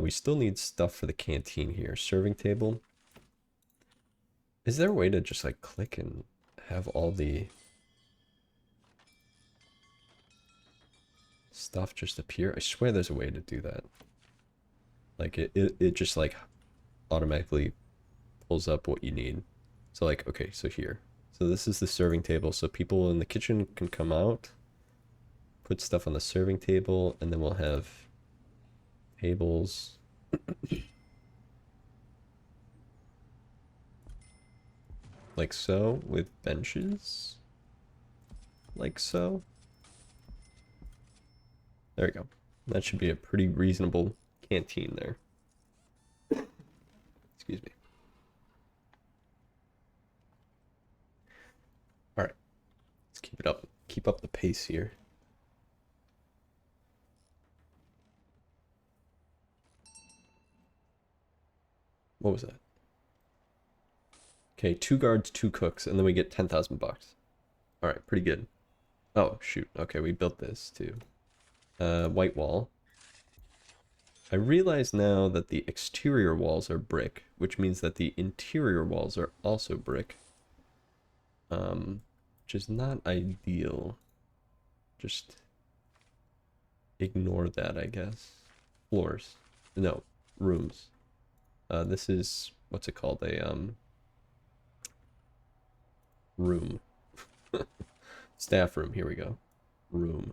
We still need stuff for the canteen here. Serving table. Is there a way to just like click and have all the stuff just appear? I swear there's a way to do that. Like it just like automatically pulls up what you need. So like, okay, so here. So this is the serving table. So people in the kitchen can come out, put stuff on the serving table, and then we'll have tables. Like so, with benches. Like so. There we go. That should be a pretty reasonable canteen there. Excuse me. Alright. Let's keep it up. Keep up the pace here. What was that? Okay, 2 guards, 2 cooks, and then we get 10,000 bucks. Alright, pretty good. Oh, shoot. Okay, we built this too. White wall. I realize now that the exterior walls are brick, which means that the interior walls are also brick. Which is not ideal. Just ignore that, I guess. Floors. No, rooms. This is, what's it called? A, room. Staff room, here we go. Room.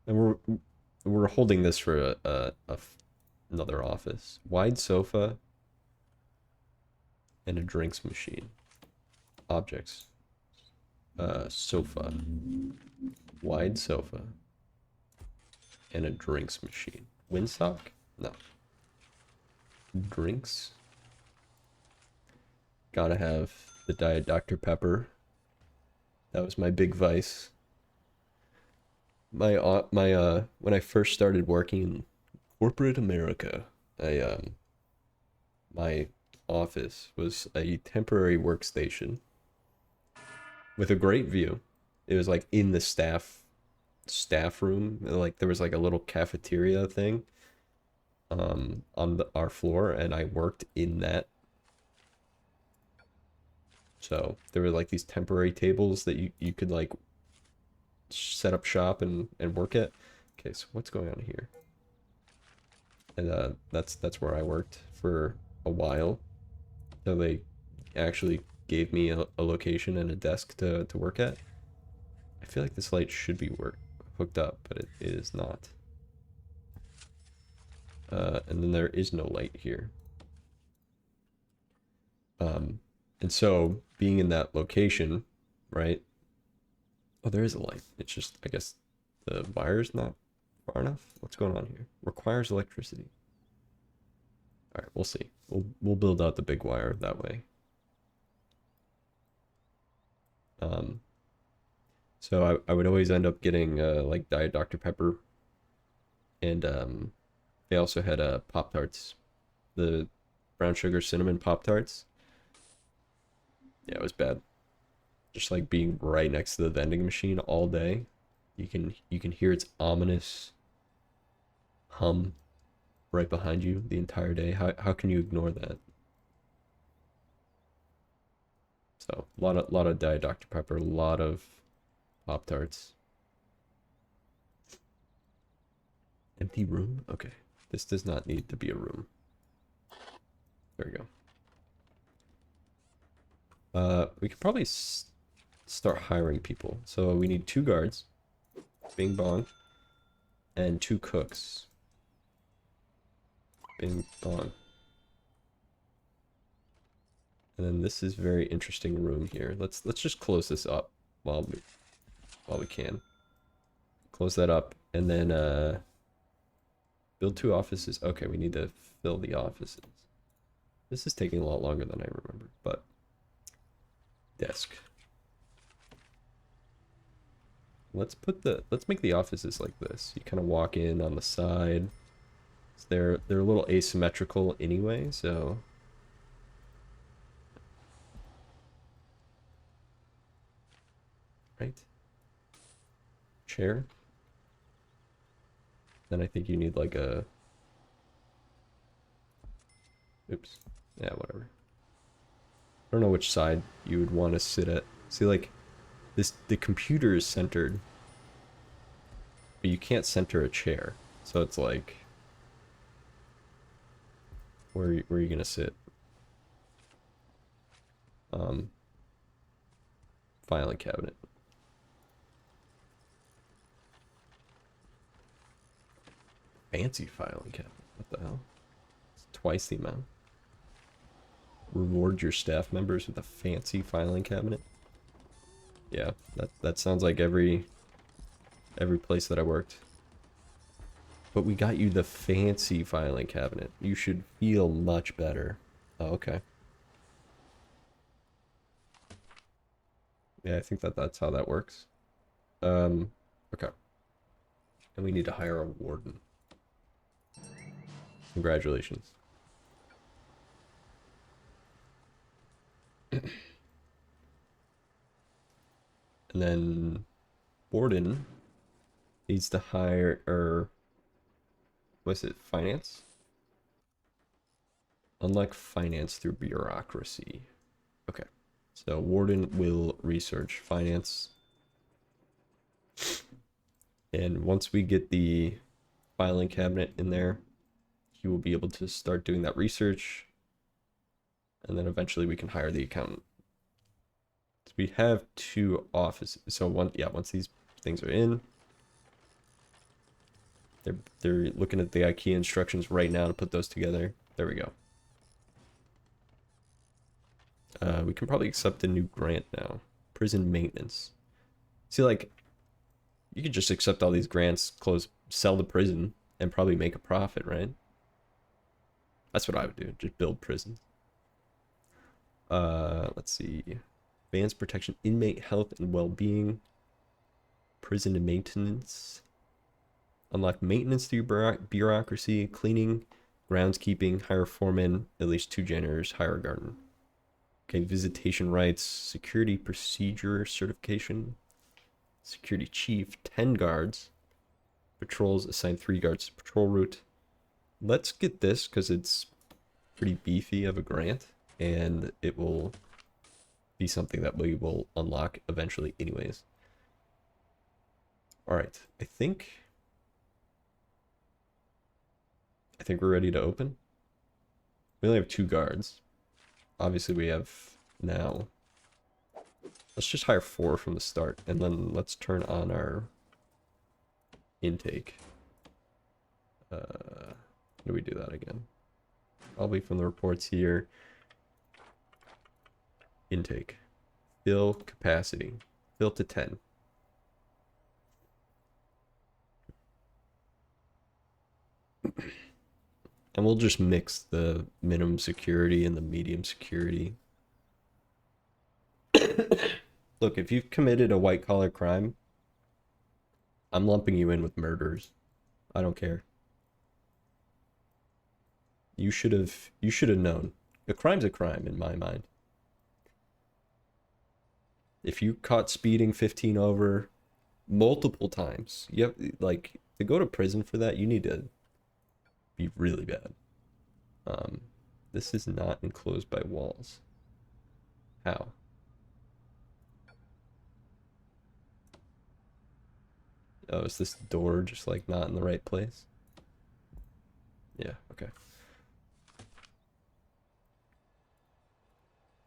And we're holding this for another office. Wide sofa and a drinks machine. Objects. Sofa. Wide sofa. And a drinks machine. Windsock? No. Drinks. Gotta have the Diet Dr. Pepper. That was my big vice. When I first started working in corporate America, my office was a temporary workstation with a great view. It was like in the staff room. Like there was like a little cafeteria thing on our floor, and I worked in that. So there were like these temporary tables that you could like set up shop and work at. Okay, so what's going on here? And that's where I worked for a while. So they actually gave me a location and a desk to work at. I feel like this light should be hooked up, but it is not. And then there is no light here. And so being in that location, right? Oh, there is a light. It's just, I guess, the wire's not far enough. What's going on here? Requires electricity. All right, we'll see. We'll build out the big wire that way. So I would always end up getting like Diet Dr. Pepper, and they also had Pop-Tarts, the brown sugar cinnamon Pop-Tarts. Yeah, it was bad. Just like being right next to the vending machine all day. You can hear its ominous hum right behind you the entire day. How can you ignore that? So a lot of Diet Dr. Pepper, a lot of Pop-Tarts. Empty room? Okay. This does not need to be a room. There we go. We could probably start hiring people. So we need 2 guards, bing bong, and 2 cooks. Bing bong. And then this is very interesting room here. Let's just close this up while we can. Close that up, and then build 2 offices. Okay, we need to fill the offices. This is taking a lot longer than I remember, but desk. Let's make the offices like this. You kind of walk in on the side. So they're a little asymmetrical anyway, so right. Chair. Then I think you need like a oops. Yeah, whatever. I don't know which side you would want to sit at. See, like the computer is centered, but you can't center a chair. So it's like, where are you gonna sit? Filing cabinet. Fancy filing cabinet. What the hell? It's twice the amount. Reward your staff members with a fancy filing cabinet. Yeah, that sounds like every place that I worked. But we got you the fancy filing cabinet. You should feel much better. Oh, okay. Yeah, I think that's how that works. Okay. And we need to hire a warden. Congratulations. And then Borden needs to hire, or was it finance? Unlock finance through bureaucracy. Okay. So Warden will research finance. And once we get the filing cabinet in there, he will be able to start doing that research. And then eventually we can hire the accountant. So we have 2 offices. So once these things are in, they're looking at the IKEA instructions right now to put those together. There we go. We can probably accept a new grant now. prison maintenance. See, like, you could just accept all these grants, sell the prison, and probably make a profit, right? That's what I would do. Just build prisons. Let's see. Advanced protection, inmate health and well-being, prison and maintenance. Unlock maintenance through bureaucracy, cleaning, groundskeeping, hire foremen, at least 2 janitors, hire a garden. Okay, visitation rights, security procedure certification, security chief, 10 guards, patrols, assign 3 guards to patrol route. Let's get this because it's pretty beefy of a grant, and it will be something that we will unlock eventually anyways. All right, I think we're ready to open. We only have 2 guards. Obviously we have now. Let's just hire 4 from the start, and then let's turn on our intake. How do we do that again? Probably from the reports here. Intake. Fill capacity. Fill to 10. And we'll just mix the minimum security and the medium security. Look, if you've committed a white collar crime, I'm lumping you in with murderers. I don't care. You should have known. A crime's a crime in my mind. If you caught speeding 15 over multiple times, you have, like, to go to prison for that, you need to be really bad. This is not enclosed by walls. How? Oh, is this door just like not in the right place? Yeah, okay.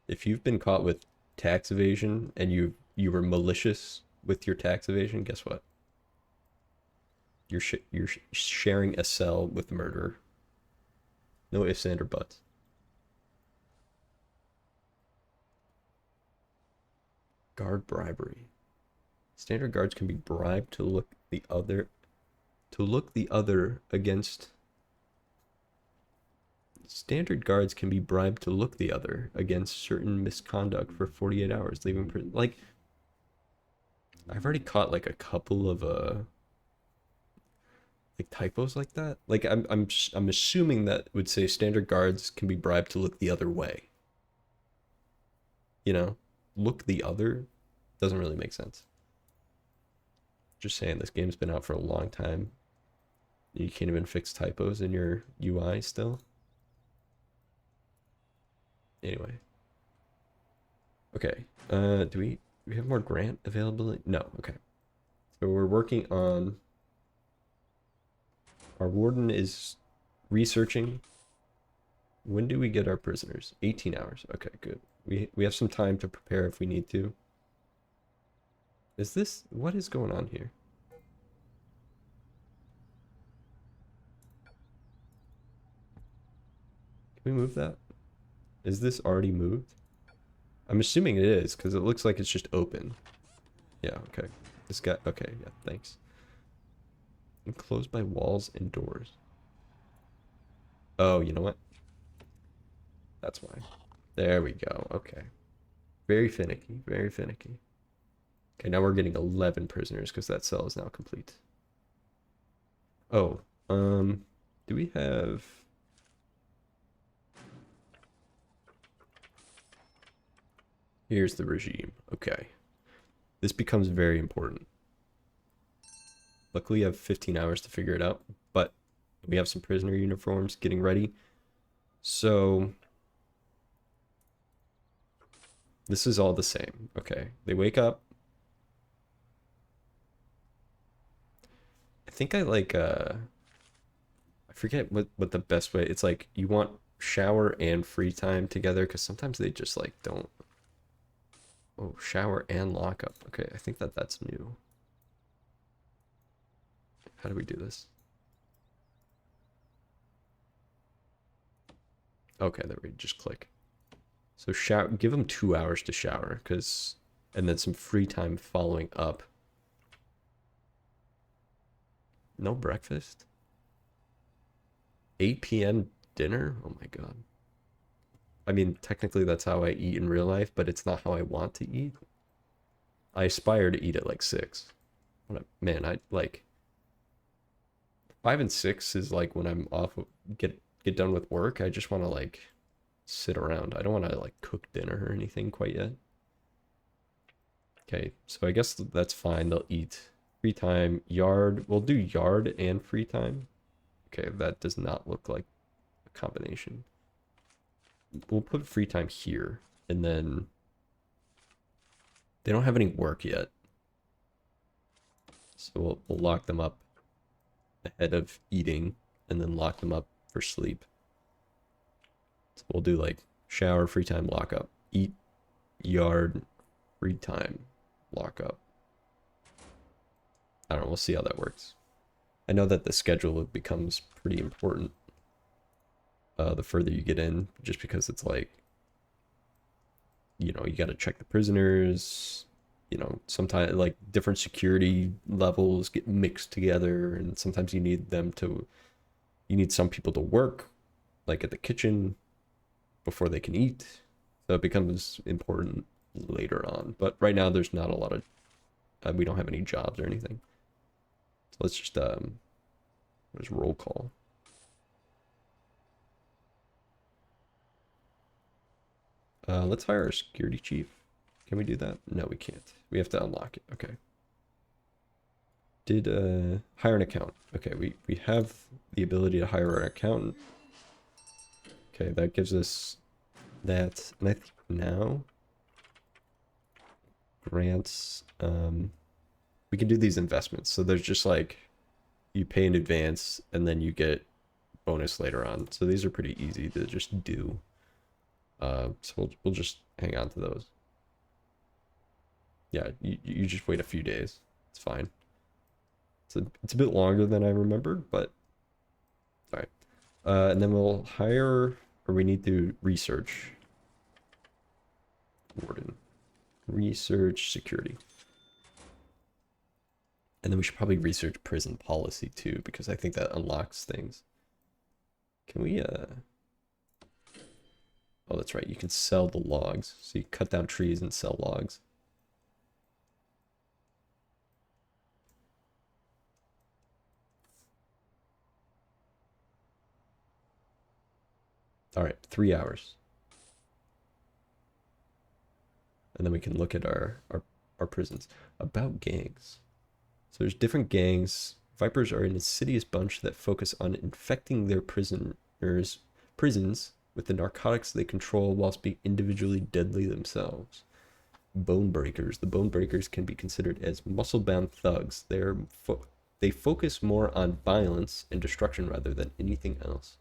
If you've been caught with tax evasion and you were malicious with your tax evasion, guess what? You're sharing a cell with the murderer. No ifs, and, or buts. Guard bribery. Standard guards can be bribed to look the other against. Standard guards can be bribed to look the other against certain misconduct for 48 hours, leaving prison. Like, I've already caught like a couple of like typos like that. Like I'm assuming that would say standard guards can be bribed to look the other way. You know, look the other doesn't really make sense. Just saying, this game's been out for a long time. You can't even fix typos in your UI still. Anyway. Okay. Do we have more grant availability? No. Okay. So we're working on. Our warden is researching. When do we get our prisoners? 18 hours. Okay, good. We have some time to prepare if we need to. Is this... What is going on here? Can we move that? Is this already moved? I'm assuming it is, because it looks like it's just open. Yeah, okay. This guy... Okay, yeah, thanks. Enclosed by walls and doors. Oh, you know what? That's why. There we go. Okay. Very finicky. Very finicky. Okay, now we're getting 11 prisoners because that cell is now complete. Oh, do we have... Here's the regime. Okay. This becomes very important. Luckily, I have 15 hours to figure it out, but we have some prisoner uniforms getting ready. So, this is all the same. Okay, they wake up. I think I like, I forget what the best way, it's like you want shower and free time together because sometimes they just like don't. Oh, shower and lockup. Okay, I think that's new. How do we do this? Okay, there we just click. So shower, give them 2 hours to shower because and then some free time following up. No breakfast? 8 p.m. dinner? Oh my god. I mean, technically that's how I eat in real life, but it's not how I want to eat. I aspire to eat at like 6. Man, I like 5 and 6 is like when I'm off get done with work. I just want to like sit around. I don't want to like cook dinner or anything quite yet. Okay, so I guess that's fine. They'll eat. Free time, yard. We'll do yard and free time. Okay, that does not look like a combination. We'll put free time here, and then they don't have any work yet. So we'll lock them up ahead of eating, and then lock them up for sleep. So we'll do like shower, free time, lock up, eat, yard, free time, lock up. I don't know, we'll see how that works. I know that the schedule becomes pretty important the further you get in, just because it's like, you know, you got to check the prisoners, you know, sometimes like different security levels get mixed together, and sometimes you need some people to work, like at the kitchen, before they can eat. So it becomes important later on. But right now, there's not a lot of, we don't have any jobs or anything. So let's just, roll call. Let's hire a security chief. Can we do that? No, we can't. We have to unlock it. Okay. Did hire an account. Okay, we have the ability to hire an accountant. Okay, that gives us that. And I think now grants, we can do these investments. So there's just like, you pay in advance and then you get bonus later on. So these are pretty easy to just do. So we'll just hang on to those. Yeah, you just wait a few days. It's fine. It's a bit longer than I remembered, but all right. And then we'll hire, or we need to research. Warden. Research security. And then we should probably research prison policy too, because I think that unlocks things. Can we, oh, that's right. You can sell the logs. So you cut down trees and sell logs. All right, 3 hours. And then we can look at our prisons. About gangs. So there's different gangs. Vipers are an insidious bunch that focus on infecting their prisons with the narcotics they control whilst being individually deadly themselves. Bone breakers. The bone breakers can be considered as muscle-bound thugs. They focus more on violence and destruction rather than anything else.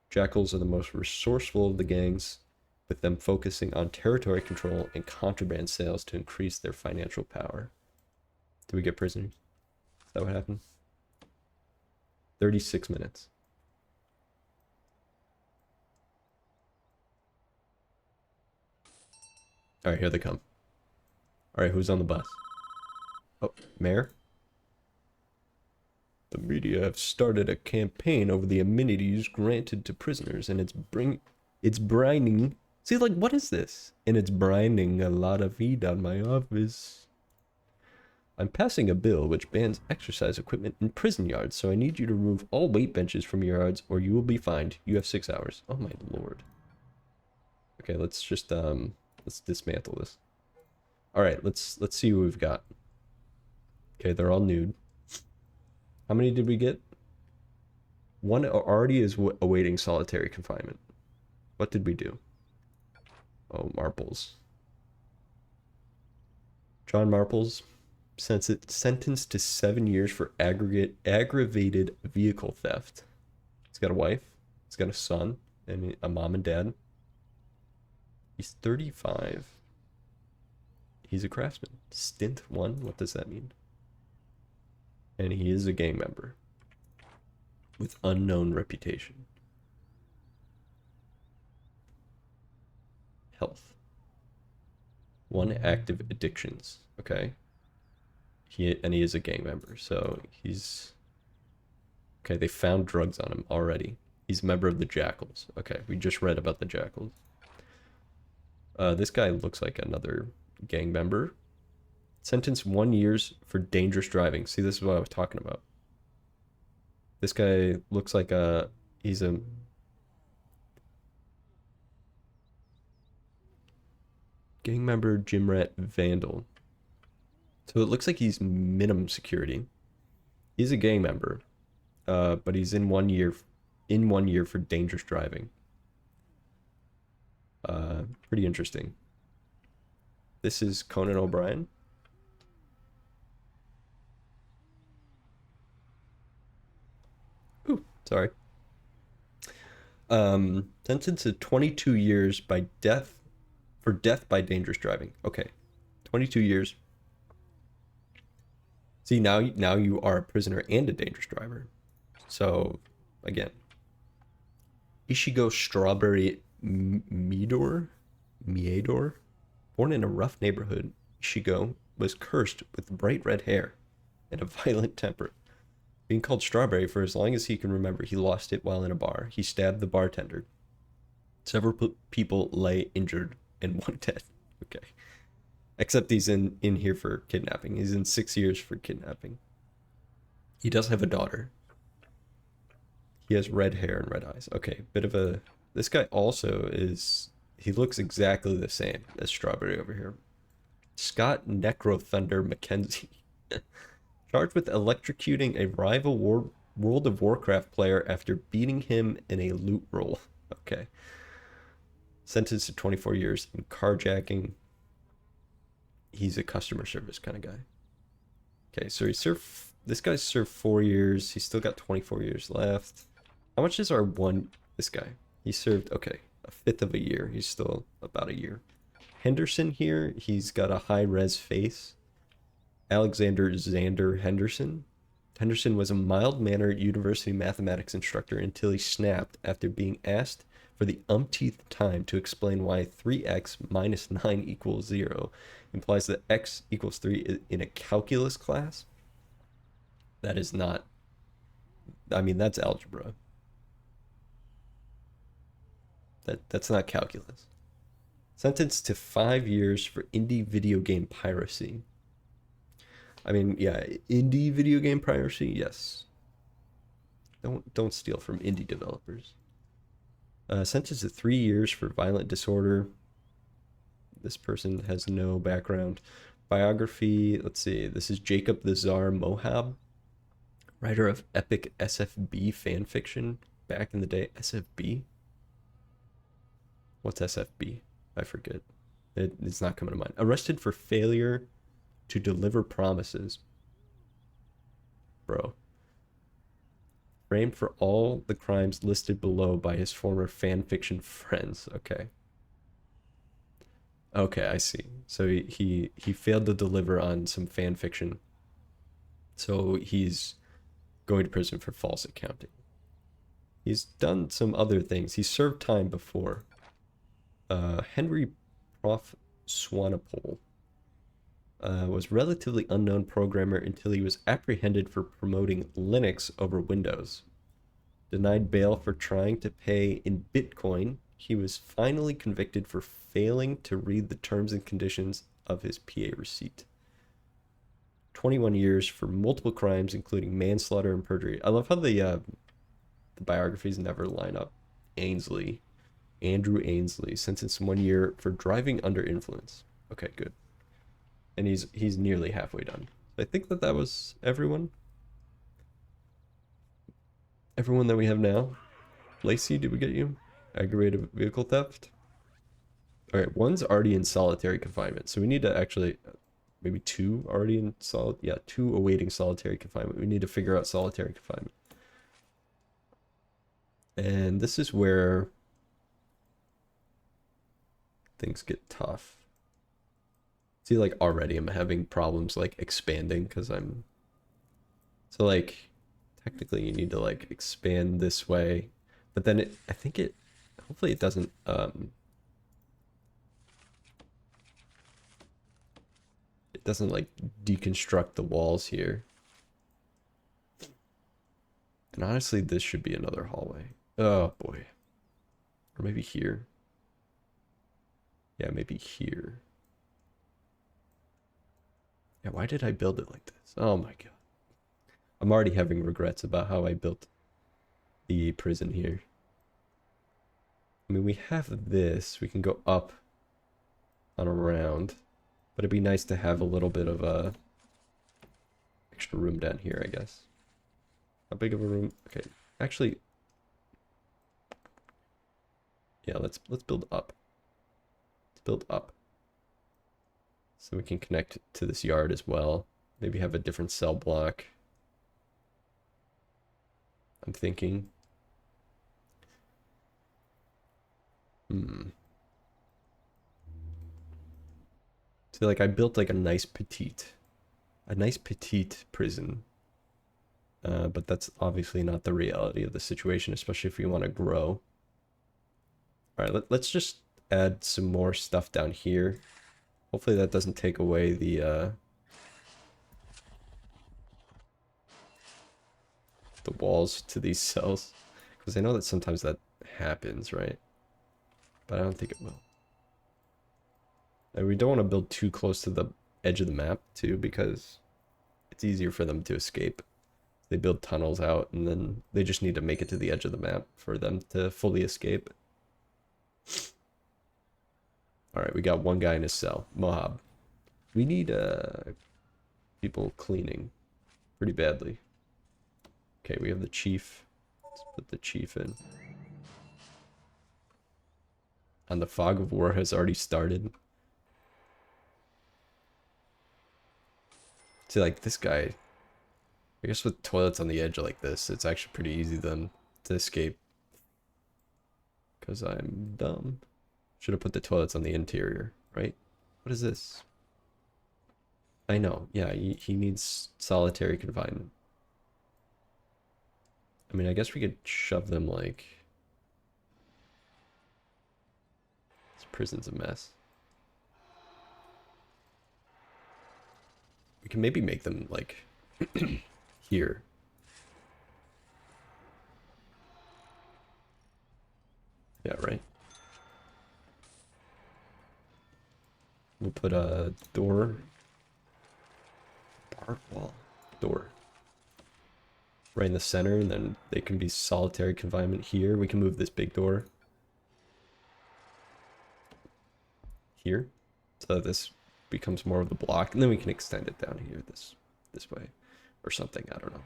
Jackals are the most resourceful of the gangs, with them focusing on territory control and contraband sales to increase their financial power. Do we get prisoners? Is that what happened? 36 minutes. All right, here they come. All right, who's on the bus? Oh, Mayor? The media have started a campaign over the amenities granted to prisoners, and it's brining. See, like, what is this? And it's brining a lot of heat on my office. I'm passing a bill which bans exercise equipment in prison yards, so I need you to remove all weight benches from your yards, or you will be fined. You have 6 hours. Oh my lord. Okay, let's just let's dismantle this. All right, let's see what we've got. Okay, they're all nude. How many did we get? One already is awaiting solitary confinement. What did we do? Oh, Marples. John Marples, sentenced to 7 years for aggravated vehicle theft. He's got a wife. He's got a son and a mom and dad. He's 35. He's a craftsman. Stint 1, what does that mean? And he is a gang member with unknown reputation. Health. 1 active addictions. Okay. He is a gang member, so he's okay. They found drugs on him already. He's a member of the Jackals. Okay, we just read about the Jackals. This guy looks like another gang member. Sentenced 1 year for dangerous driving. See, this is what I was talking about. This guy looks like he's a gang member, gym rat, vandal. So it looks like he's minimum security. He's a gang member, but he's in 1 year, for dangerous driving. Pretty interesting. This is Conan O'Brien. Ooh, sorry. Sentenced to 22 years by death for death by dangerous driving. Okay, 22 years. See, now you are a prisoner and a dangerous driver. So, again, Ishigo Strawberry Miedor, born in a rough neighborhood, Ishigo was cursed with bright red hair and a violent temper. Being called Strawberry for as long as he can remember, he lost it while in a bar. He stabbed the bartender. Several people lay injured and one dead. Okay. Except he's in here for kidnapping. He's in 6 years for kidnapping. He does have a daughter. He has red hair and red eyes. Okay, bit of a... This guy also is... He looks exactly the same as Strawberry over here. Scott Necro Thunder McKenzie. Charged with electrocuting a rival World of Warcraft player after beating him in a loot roll. Okay. Sentenced to 24 years in carjacking. He's a customer service kind of guy. Okay, so this guy's served 4 years. He's still got 24 years left. How much is this guy? He served, okay, a fifth of a year. He's still about a year. Henderson here, he's got a high-res face. Alexander Xander Henderson. Henderson was a mild-mannered university mathematics instructor until he snapped after being asked for the umpteenth time to explain why 3x minus 9 equals 0 implies that x equals 3 in a calculus class. That is not... I mean, that's algebra. That's not calculus. Sentenced to 5 years for indie video game piracy. I mean, yeah, indie video game piracy, yes. Don't steal from indie developers. Sentenced to 3 years for violent disorder. This person has no background. Biography, let's see. This is Jacob the Czar Mohab, writer of epic SFB fan fiction back in the day. SFB? What's SFB? I forget. It's not coming to mind. Arrested for failure to deliver promises. Bro. Framed for all the crimes listed below by his former fanfiction friends. Okay. Okay, I see. So he failed to deliver on some fanfiction. So he's going to prison for false accounting. He's done some other things. He served time before. Henry Prof. Swanepoel was relatively unknown programmer until he was apprehended for promoting Linux over Windows. Denied bail for trying to pay in Bitcoin, he was finally convicted for failing to read the terms and conditions of his PA receipt. 21 years for multiple crimes, including manslaughter and perjury. I love how the biographies never line up. Andrew Ainsley, sentenced 1 year for driving under influence. Okay, good. And he's nearly halfway done. I think that was everyone. Everyone that we have now. Lacey, did we get you? Aggravated vehicle theft. All right, one's already in solitary confinement, so we need to actually maybe 2 already in 2 awaiting solitary confinement. We need to figure out solitary confinement. And this is where things get tough. See, like, already I'm having problems, like, expanding because I'm... So, like, technically you need to, like, expand this way. But then I think hopefully it doesn't, doesn't like deconstruct the walls here. And honestly, this should be another hallway. Oh boy. Or maybe here. Yeah, maybe here. Yeah, why did I build it like this? Oh my god. I'm already having regrets about how I built the prison here. I mean, we have this. We can go up on around. But it'd be nice to have a little bit of a extra room down here, I guess. How big of a room? Okay, actually, yeah, let's build up. Let's build up. So we can connect to this yard as well. Maybe have a different cell block. I'm thinking. So like I built like a nice petite prison. But that's obviously not the reality of the situation, especially if you want to grow. All right, let's just add some more stuff down here. Hopefully that doesn't take away the walls to these cells, because I know that sometimes that happens, right? But I don't think it will. And we don't want to build too close to the edge of the map too, because it's easier for them to escape. They build tunnels out, and then they just need to make it to the edge of the map for them to fully escape. Alright, we got one guy in his cell. Mohab. We need people cleaning pretty badly. Okay, we have the chief. Let's put the chief in. And the fog of war has already started. See, like, this guy... I guess with toilets on the edge like this, it's actually pretty easy then to escape. Because I'm dumb. Should have put the toilets on the interior, right? What is this? I know, yeah, he needs solitary confinement. I mean, I guess we could shove them like... This prison's a mess. We can maybe make them like... here. Yeah, right. We'll put a door. Barred wall. Door. Right in the center, and then they can be solitary confinement here. We can move this big door here, so that this becomes more of the block, and then we can extend it down here this way, or something. I don't know.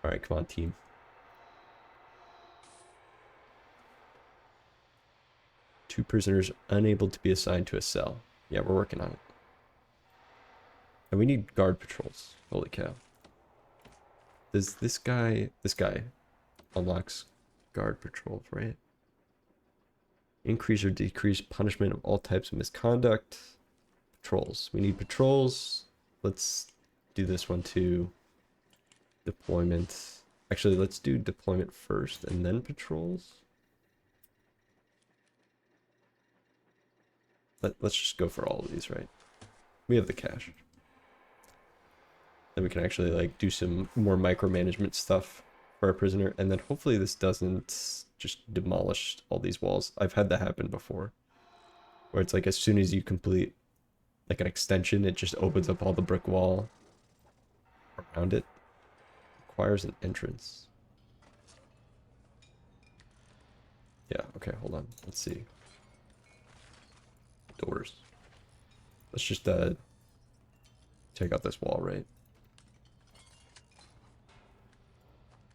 All right, come on, team. Two prisoners unable to be assigned to a cell. Yeah, we're working on it. And we need guard patrols. Holy cow. Does this guy unlocks guard patrols, right? Increase or decrease punishment of all types of misconduct. Patrols. We need patrols. Let's do this one too. Deployment. Actually, let's do deployment first and then patrols. Let's just go for all of these, right? We have the cash. Then we can actually like do some more micromanagement stuff for our prisoner, and then hopefully this doesn't just demolish all these walls. I've had that happen before, where it's like as soon as you complete like an extension, it just opens up all the brick wall around it. Requires an entrance. Yeah, okay, hold on. Let's see. Doors. Let's just check out this wall, right?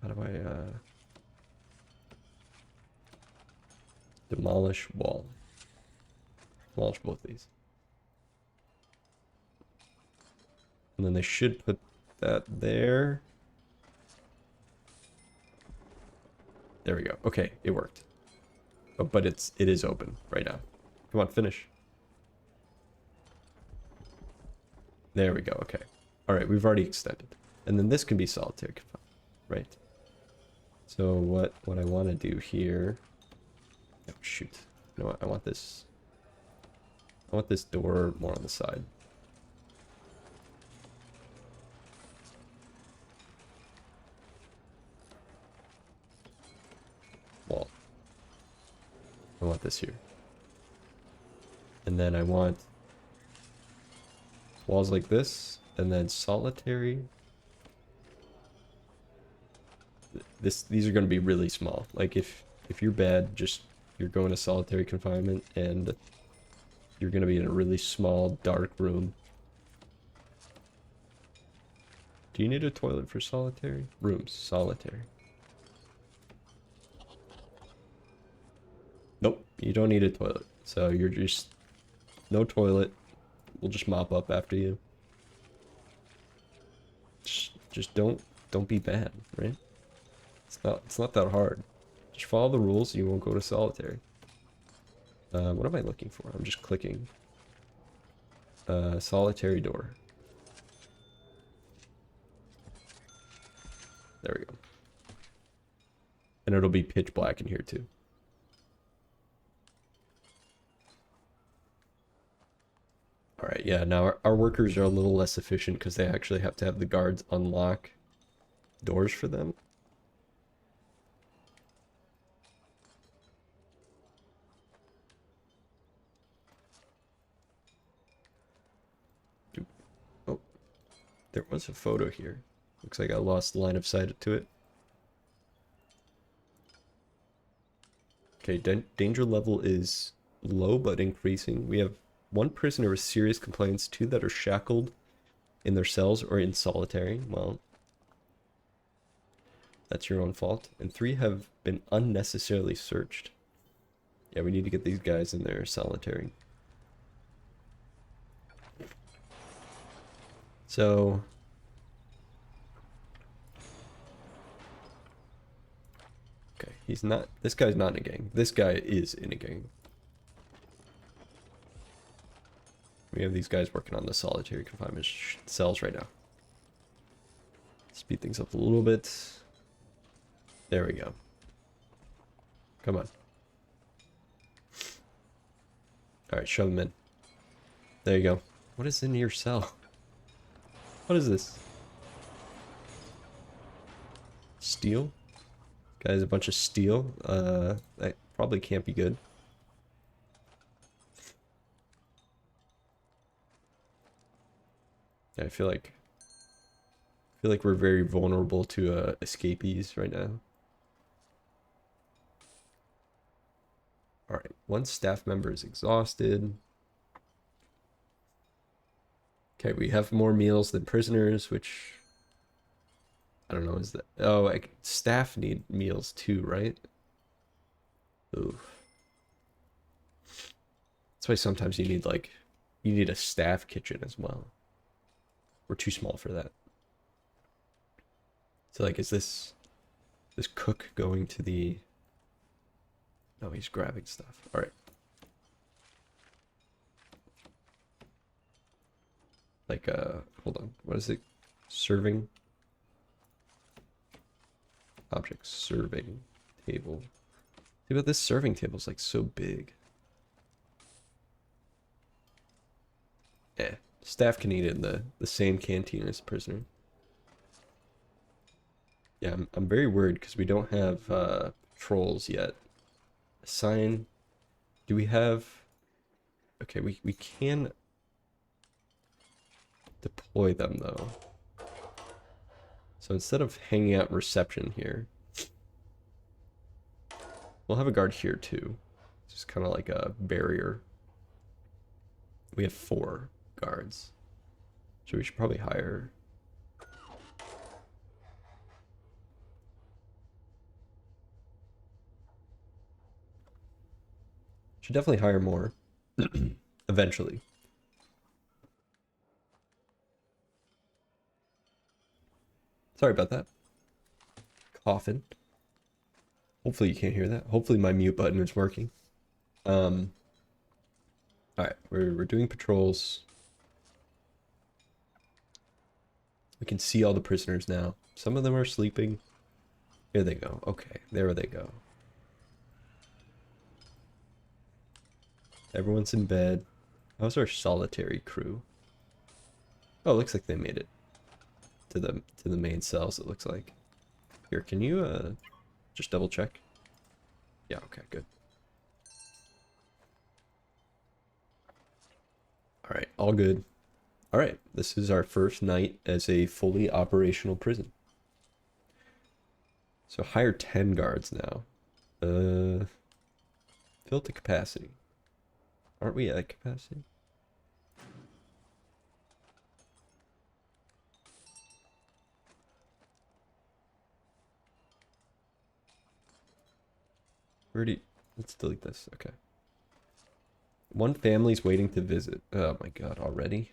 How do I demolish wall? Demolish both these. And then they should put that there. There we go. Okay, it worked. Oh, but it is open right now. Come on, finish. There we go. Okay. All right, we've already extended. And then this can be solitary confinement, right? So what I want to do here... Oh, shoot. You know what? I want this door more on the side. wall. I want this here. And then I want walls like this, and then solitary. These are going to be really small. Like if you're bad, just you're going to solitary confinement, and you're going to be in a really small, dark room. Do you need a toilet for solitary? Rooms, solitary. Nope, you don't need a toilet. So you're just no toilet. We'll just mop up after you. Just don't be bad, right? It's not that hard. Just follow the rules, you won't go to solitary. What am I looking for? I'm just clicking. Solitary door. There we go. And it'll be pitch black in here too. Alright, yeah, now our workers are a little less efficient because they actually have to have the guards unlock doors for them. Oh, there was a photo here. Looks like I lost line of sight to it. Okay, danger level is low but increasing. We have 1 prisoner with serious complaints, 2 that are shackled in their cells or in solitary. Well, that's your own fault. And 3 have been unnecessarily searched. Yeah, we need to get these guys in their solitary. So okay, this guy's not in a gang. This guy is in a gang. We have these guys working on the solitary confinement cells right now. Speed things up a little bit. There we go. Come on. Alright, shove them in. There you go. What is in your cell? What is this? Steel? Guys, a bunch of steel. That probably can't be good. Yeah, I feel like we're very vulnerable to escapees right now. Alright, 1 staff member is exhausted. Okay, we have more meals than prisoners, which I don't know, is that... Oh, staff need meals too, right? Ooh. That's why sometimes you need a staff kitchen as well. We're too small for that. So like, is this cook going to the... No, he's grabbing stuff. All right. Like, hold on. What is it? Serving. Object. Serving table. See, but this serving table is like so big. Staff can eat in the same canteen as prisoner. Yeah, I'm very worried because we don't have patrols yet. Assign. Do we have... Okay, we can deploy them though. So instead of hanging out in reception here, we'll have a guard here too. It's just kind of like a barrier. We have 4 guards. So we should probably hire... Should definitely hire more. Eventually. Sorry about that. Coughing. Hopefully you can't hear that. Hopefully my mute button is working. Alright, we're doing patrols. We can see all the prisoners now. Some of them are sleeping. Here they go. Okay, there they go. Everyone's in bed. How's our solitary crew? Oh, it looks like they made it to the main cells, it looks like. Here, can you just double check? Yeah, okay, good. All right, all good. All right, this is our first night as a fully operational prison. So hire 10 guards now. Fill to capacity. Aren't we at capacity? Already, let's delete this. Okay. One family's waiting to visit. Oh my god, already?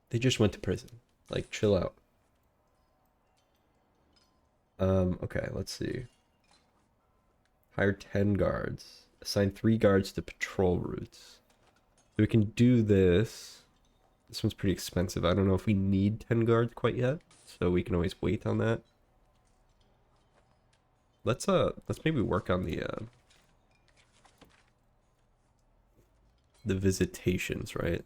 They just went to prison. Like, chill out. Okay, let's see. Hire 10 guards. Assign 3 guards to patrol routes. So we can do this. This one's pretty expensive. I don't know if we need 10 guards quite yet, so we can always wait on that. Let's maybe work on the visitations, right?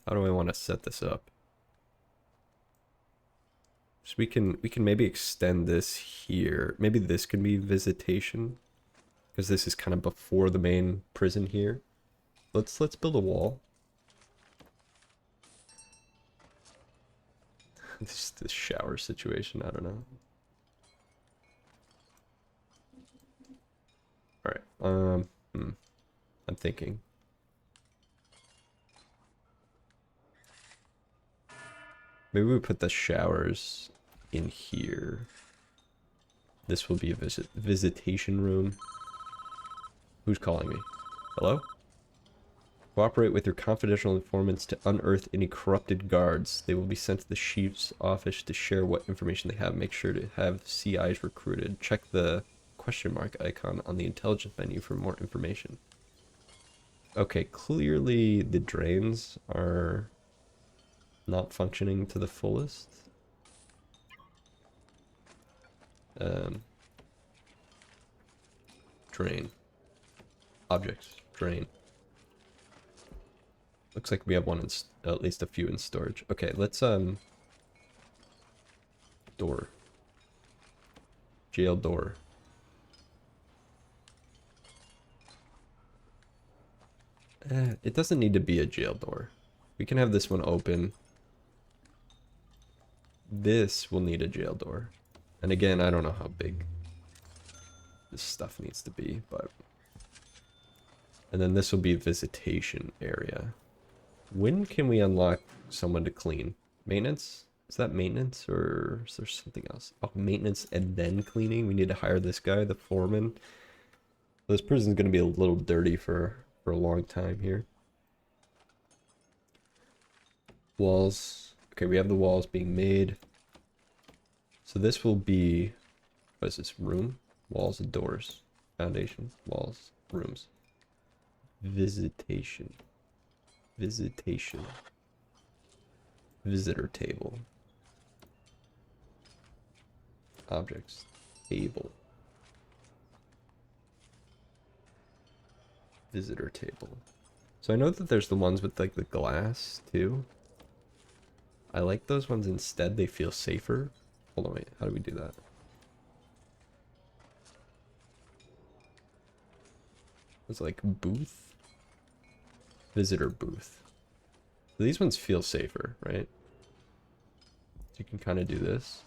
How do I want to set this up? So we can maybe extend this here. Maybe this can be visitation, because this is kind of before the main prison here. Let's build a wall. This shower situation, I don't know. All right. I'm thinking. Maybe we put the showers in here. This will be a visitation room. Who's calling me? Hello? Cooperate with your confidential informants to unearth any corrupted guards. They will be sent to the chief's office to share what information they have. Make sure to have CIs recruited. Check the question mark icon on the intelligence menu for more information. Okay, clearly the drains are not functioning to the fullest. Drain. Objects. Drain. Looks like we have one in, at least a few in storage. Okay, let's, door. Jail door. It doesn't need to be a jail door. We can have this one open. This will need a jail door. And again, I don't know how big this stuff needs to be, but... And then this will be a visitation area. When can we unlock someone to clean? Maintenance? Is that maintenance, or is there something else? Oh, maintenance and then cleaning? We need to hire this guy, the foreman. This prison's going to be a little dirty for a long time here. Walls. Okay, we have the walls being made. So this will be... What is this? Room? Walls and doors. Foundation. Walls. Rooms. Visitation. Visitation. Visitor table. Objects. Table. Visitor table. So I know that there's the ones with like the glass too. I like those ones instead. They feel safer. Hold on, wait. How do we do that? It's like booth. Visitor booth. So these ones feel safer, right? So you can kind of do this.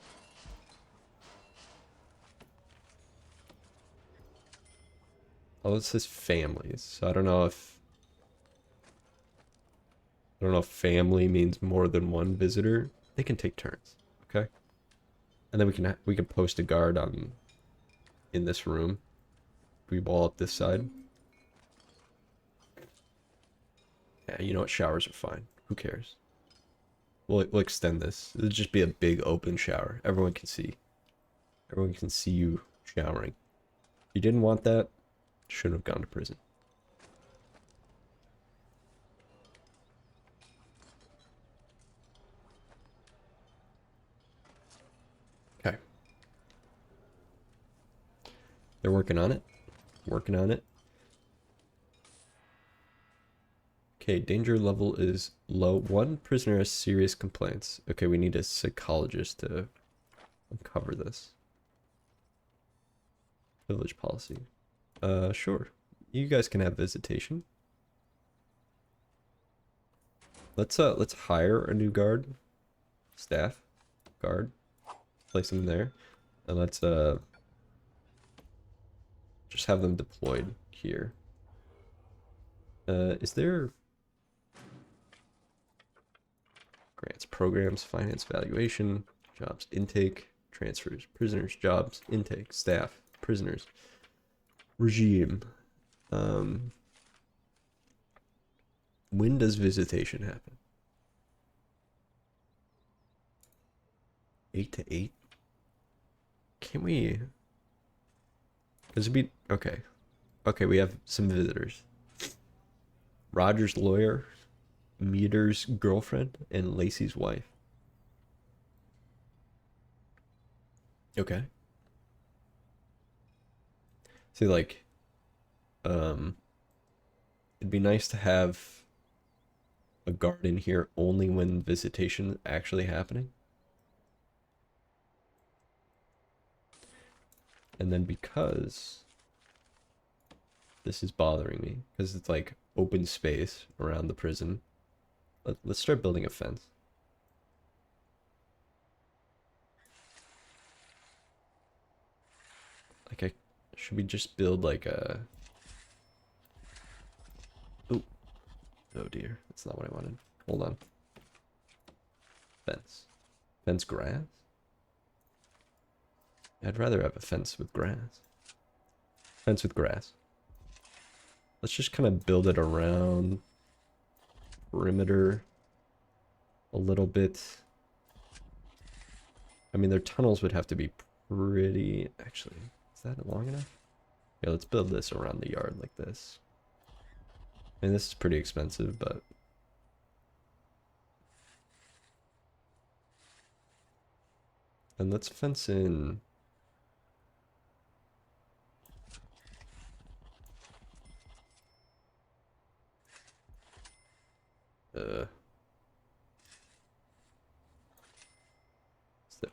Oh, it says families. So I don't know if family means more than one visitor. They can take turns, okay? And then we can post a guard on in this room. We wall up this side. Yeah, you know what? Showers are fine. Who cares? We'll extend this. It'll just be a big open shower. Everyone can see. Everyone can see you showering. If you didn't want that, shouldn't have gone to prison. Okay. They're working on it. Working on it. Okay, danger level is low. One prisoner has serious complaints. Okay, we need a psychologist to uncover this. Village policy. Sure. You guys can have visitation. Let's hire a new guard. Staff. Guard. Place them there. And let's just have them deployed here. Is there grants, programs, finance, valuation, jobs, intake, transfers, prisoners, jobs, intake, staff, prisoners, regime. When does visitation happen? 8 to 8? Can we? Because it'd be okay. Okay, we have some visitors. Roger's lawyer, Meter's girlfriend, and Lacey's wife. Okay. See, like, it'd be nice to have a guard in here only when visitation is actually happening. And then because this is bothering me, because it's like open space around the prison, let's start building a fence. Like, should we just build like a... Oh, oh dear, that's not what I wanted. Hold on. Fence. Fence grass? I'd rather have a fence with grass. Fence with grass. Let's just kind of build it around perimeter a little bit. I mean, their tunnels would have to be pretty... Actually, is that long enough? Yeah, let's build this around the yard like this. I mean, this is pretty expensive, but... And let's fence in...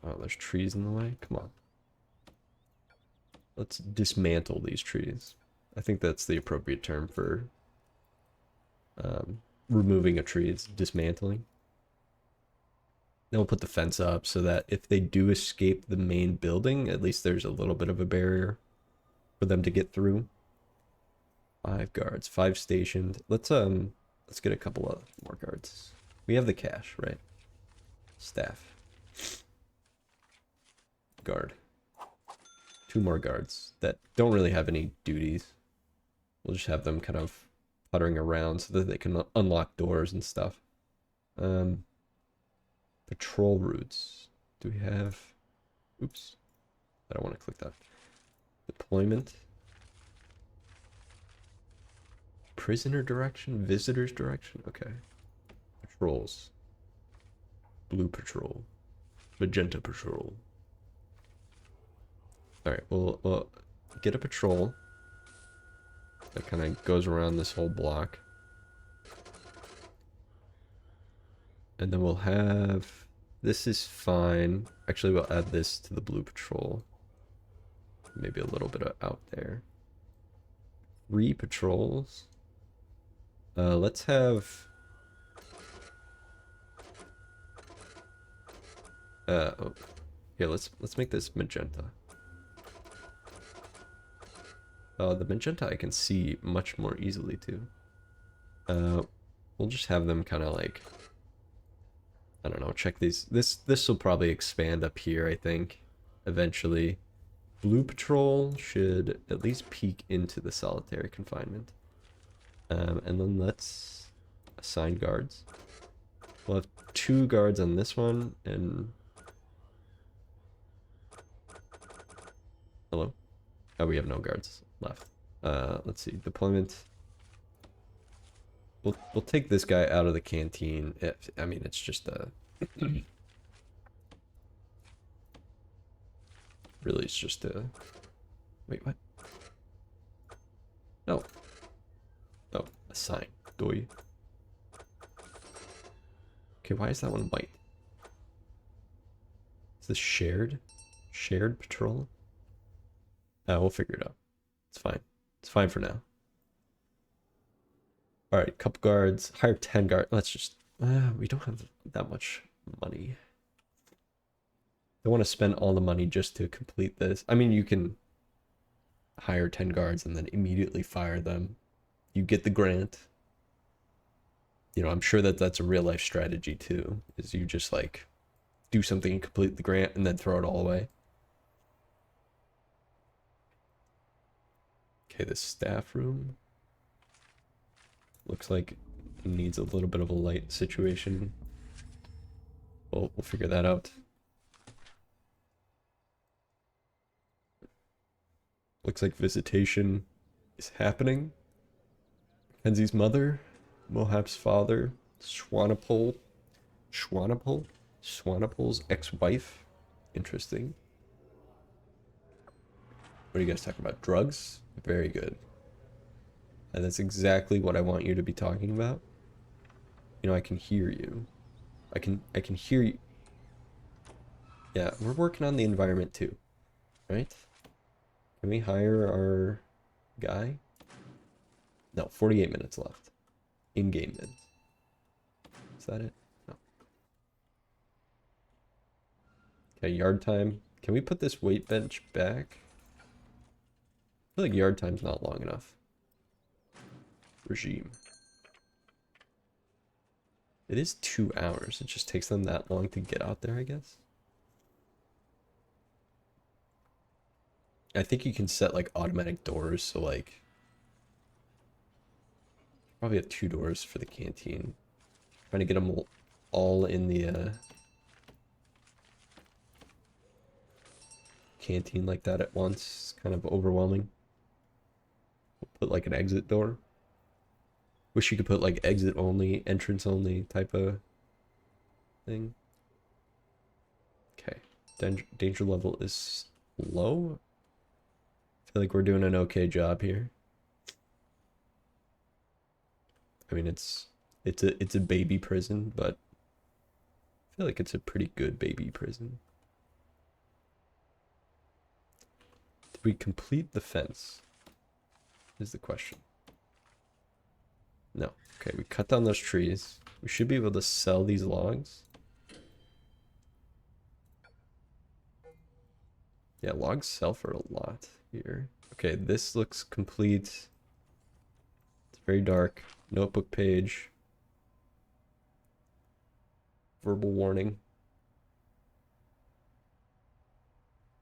Oh, there's trees in the way? Come on. Let's dismantle these trees. I think that's the appropriate term for removing a tree. It's dismantling. Then we'll put the fence up so that if they do escape the main building, at least there's a little bit of a barrier for them to get through. 5 guards, 5 stationed. Let's get a couple of more guards. We have the cash, right? Staff. Guard. 2 more guards that don't really have any duties. We'll just have them kind of puttering around so that they can unlock doors and stuff. Patrol routes. Do we have... Oops. I don't want to click that. Deployment. Prisoner direction? Visitors direction? Okay. Patrols. Blue patrol. Magenta patrol. Alright, we'll get a patrol that kind of goes around this whole block. And then we'll have... This is fine. Actually, we'll add this to the blue patrol. Maybe a little bit out there. 3 patrols. Let's have... oh. Yeah, let's make this magenta. The magenta I can see much more easily too. We'll just have them kind of like, I don't know, check these. This will probably expand up here, I think, eventually. Blue patrol should at least peek into the solitary confinement. And then let's assign guards. We'll have 2 guards on this one, and... Hello? Oh, we have no guards left. Let's see, deployment. We'll take this guy out of the canteen. I mean, it's just a... Really, it's just a... Wait, what? No. Oh, assign. Doi. Okay, why is that one white? Is this shared? Shared patrol? We'll figure it out. It's fine. It's fine for now. Alright, couple guards. Hire 10 guards. Let's just... we don't have that much money. Don't want to spend all the money just to complete this. I mean, you can hire 10 guards and then immediately fire them. You get the grant. You know, I'm sure that that's a real life strategy too, is you just like do something and complete the grant and then throw it all away. Okay, the staff room looks like it needs a little bit of a light situation. We'll figure that out. Looks like visitation is happening. Kenzie's mother, Mohab's father, Swanepoel's ex-wife. Interesting. What are you guys talking about? Drugs? Very good. And that's exactly what I want you to be talking about. You know, I can hear you. I can hear you. Yeah, we're working on the environment too, right? Can we hire our guy? No, 48 minutes left. In-game minutes. Is that it? No. Okay, yard time. Can we put this weight bench back? I feel like yard time's not long enough. Regime. It is 2 hours. It just takes them that long to get out there, I guess. I think you can set like automatic doors, so like probably have 2 doors for the canteen. Trying to get them all in the canteen like that at once. Kind of overwhelming. We'll put like an exit door. Wish you could put like exit only, entrance only type of thing. Okay. Danger level is low. I feel like we're doing an okay job here. I mean, it's a baby prison, but I feel like it's a pretty good baby prison. Did we complete the fence? Is the question. No. Okay, we cut down those trees. We should be able to sell these logs. Yeah, logs sell for a lot here. Okay, this looks complete. It's very dark. Notebook page. Verbal warning.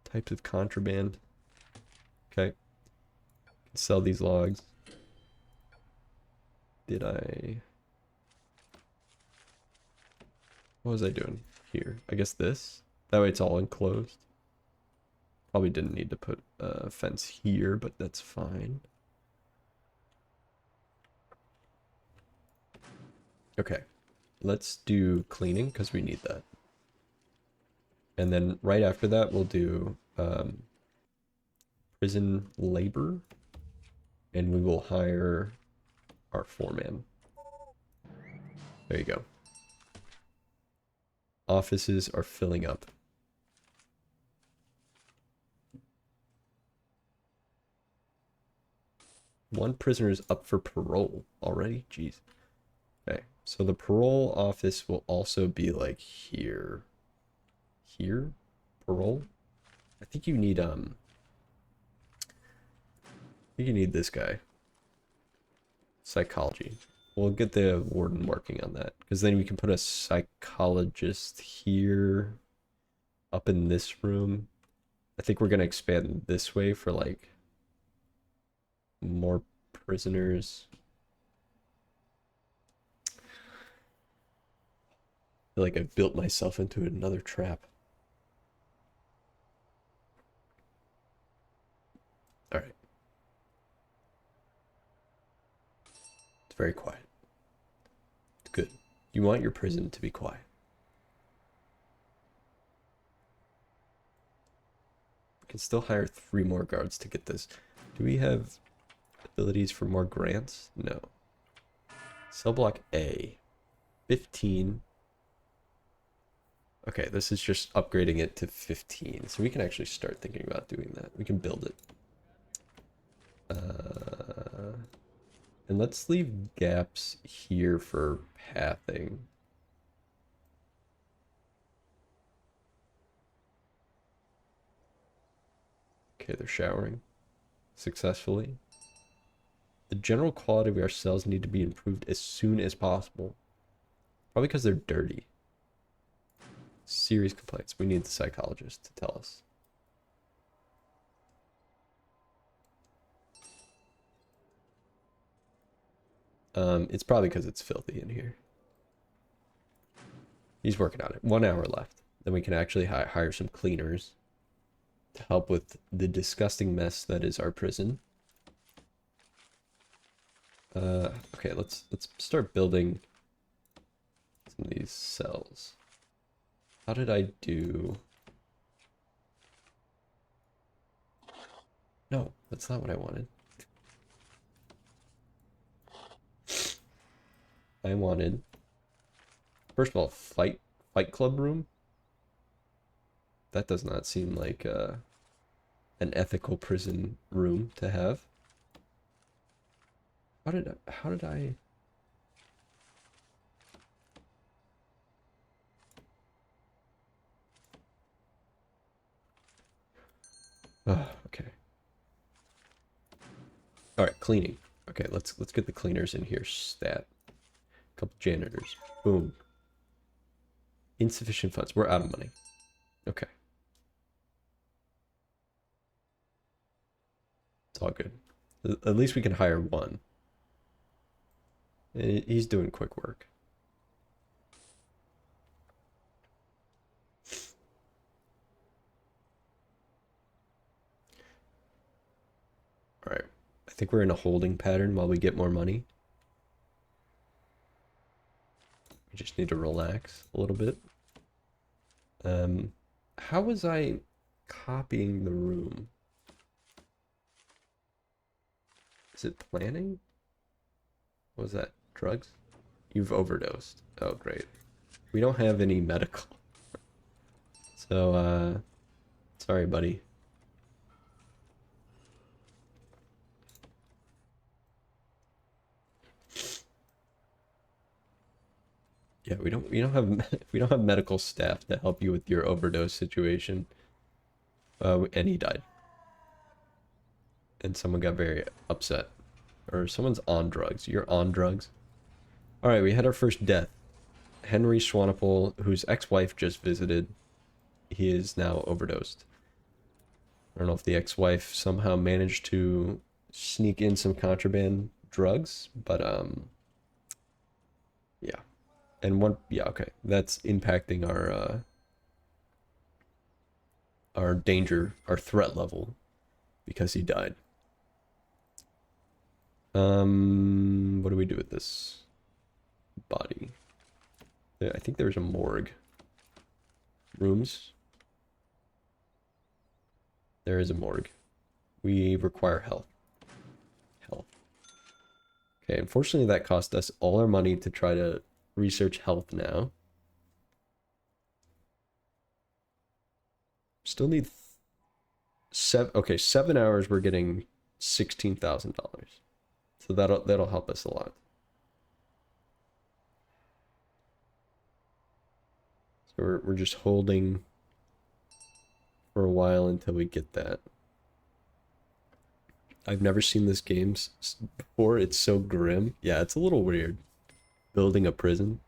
Types of contraband. Okay. Can sell these logs. Did I... What was I doing here? I guess this? That way it's all enclosed. Probably didn't need to put a fence here, but that's fine. Okay. Let's do cleaning, because we need that. And then right after that, we'll do prison labor. And we will hire our foreman. There you go. Offices are filling up. One prisoner is up for parole already? Jeez. Okay, so the parole office will also be like here. Here? Parole? I think you need this guy. Psychology. We'll get the warden working on that, because then we can put a psychologist here up in this room. I think we're gonna expand this way for like more prisoners. I feel like I've built myself into another trap. All right. It's very quiet. It's good. You want your prison to be quiet. We can still hire 3 more guards to get this. Do we have abilities for more grants? No. Cell block A. 15. Okay, this is just upgrading it to 15. So we can actually start thinking about doing that. We can build it. And let's leave gaps here for pathing. Okay, they're showering successfully. The general quality of our cells need to be improved as soon as possible. Probably because they're dirty. Serious complaints. We need the psychologist to tell us. It's probably because it's filthy in here. He's working on it. 1 hour left. Then we can actually hire some cleaners to help with the disgusting mess that is our prison. Okay, let's start building some of these cells. How did I do? No, that's not what I wanted. I wanted, first of all, fight club room. That does not seem like an ethical prison room to have. How did I? Oh, okay. All right, cleaning. Okay, let's get the cleaners in here. Stat. Couple janitors. Boom. Insufficient funds. We're out of money. Okay. It's all good. At least we can hire one. He's doing quick work. All right. I think we're in a holding pattern while we get more money. We just need to relax a little bit. How was I copying the room? Is it planning? What was that? Drugs? You've overdosed. Oh, great. We don't have any medical. So, sorry, buddy. Yeah, we don't have medical staff to help you with your overdose situation. And he died. And someone got very upset. Or someone's on drugs. You're on drugs. Alright, we had our first death. Henry Swanepoel, whose ex-wife just visited. He is now overdosed. I don't know if the ex-wife somehow managed to sneak in some contraband drugs, but yeah. And okay. That's impacting our danger, our threat level because he died. What do we do with this body? I think there's a morgue. Rooms. There is a morgue. We require health. Health. Okay, unfortunately that cost us all our money to try to research health now. Still need 7 hours we're getting $16,000. So that'll help us a lot. So we're just holding for a while until we get that. I've never seen this game before. It's so grim. Yeah, it's a little weird. Building a prison.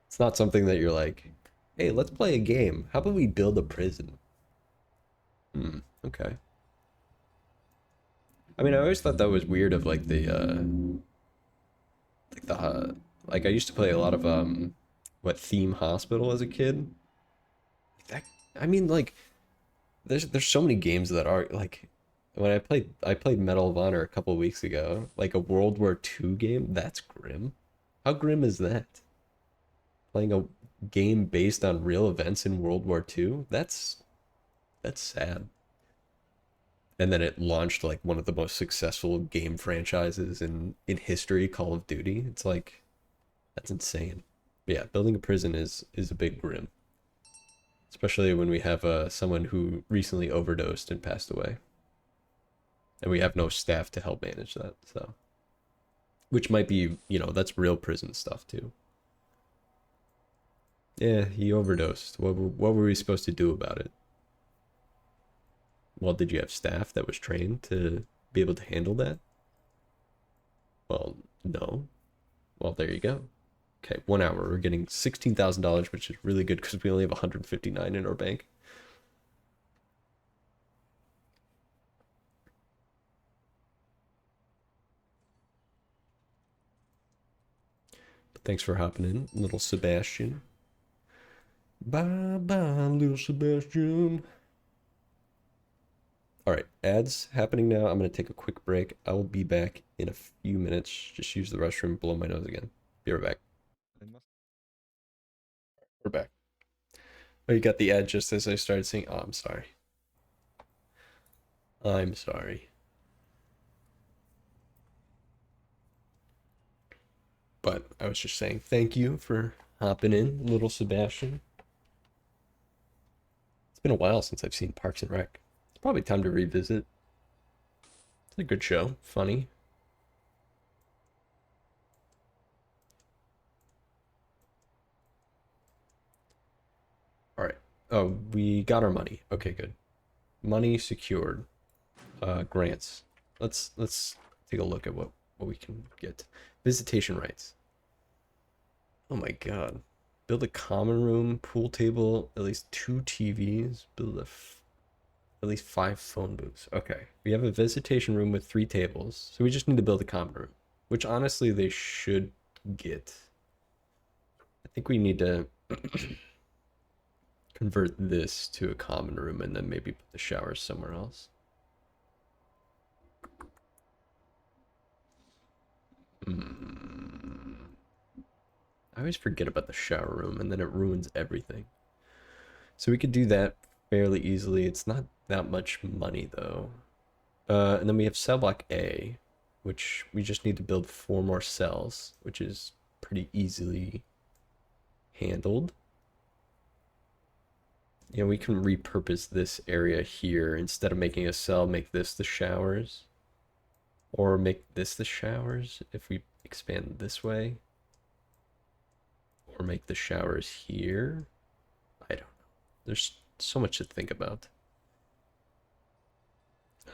It's not something that you're like, hey, let's play a game. How about we build a prison? Okay. I mean, I always thought that was weird of like like I used to play a lot of what Theme Hospital as a kid. That I mean, like there's so many games that are like when I played Medal of Honor a couple weeks ago, like a World War II game. That's grim. How grim is that? Playing a game based on real events in World War II? That's sad. And then it launched like one of the most successful game franchises in history, Call of Duty. It's like that's insane. Yeah, building a prison is a big grim, especially when we have someone who recently overdosed and passed away, and we have no staff to help manage that. So, which might be, that's real prison stuff too. Yeah, he overdosed. What were we supposed to do about it? Well, did you have staff that was trained to be able to handle that? Well, no. Well, there you go. Okay, 1 hour. We're getting $16,000, which is really good because we only have 159 in our bank. But thanks for hopping in, little Sebastian. Bye bye, little Sebastian. All right, ads happening now. I'm going to take a quick break. I will be back in a few minutes. Just use the restroom, blow my nose again. Be right back. We're back. Oh, you got the ad just as I started saying, oh, I'm sorry. I'm sorry. But I was just saying thank you for hopping in, little Sebastian. It's been a while since I've seen Parks and Rec. It's probably time to revisit. It's a good show, funny. All right. Oh, we got our money. Okay, good. Money secured. Grants. Let's take a look at what we can get. Visitation rights. Oh my god. Build a common room, pool table, at least 2 TVs. Build at least 5 phone booths. Okay. We have a visitation room with 3 tables, so we just need to build a common room, which honestly they should get. I think we need to convert this to a common room and then maybe put the showers somewhere else. I always forget about the shower room and then it ruins everything. So we could do that fairly easily. It's not that much money though. And then we have cell block A, which we just need to build 4 more cells, which is pretty easily handled. We can repurpose this area here. Instead of making a cell, make this the showers. Or make this the showers if we expand this way. Or make the showers here. I don't know. There's so much to think about.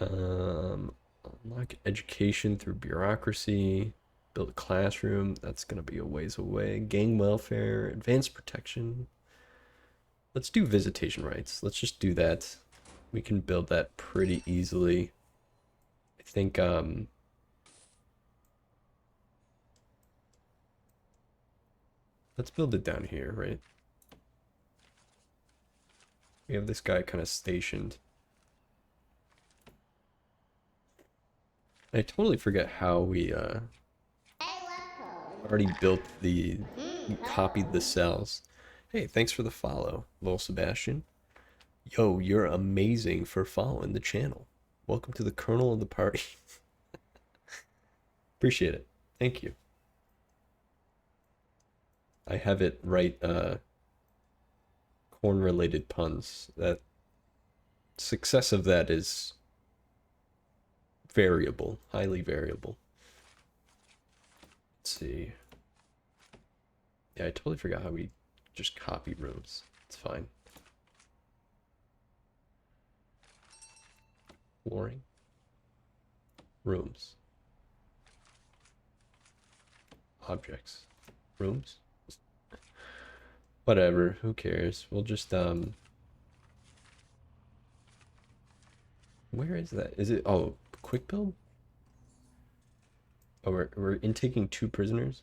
Unlock education through bureaucracy. Build a classroom. That's going to be a ways away. Gang welfare. Advanced protection. Let's do visitation rights. Let's just do that. We can build that pretty easily. I think, let's build it down here, right? We have this guy kind of stationed. I totally forget how we, already built copied the cells. Hey, thanks for the follow, little Sebastian. Yo, you're amazing for following the channel. Welcome to the kernel of the party. Appreciate it. Thank you. I have it write corn-related puns. That success of that is variable, highly variable. Let's see. Yeah, I totally forgot how we just copy rooms. It's fine. Flooring. Rooms. Objects. Rooms. Whatever, who cares? We'll just, where is that? Is it, oh, quick build? Oh, we're intaking 2 prisoners?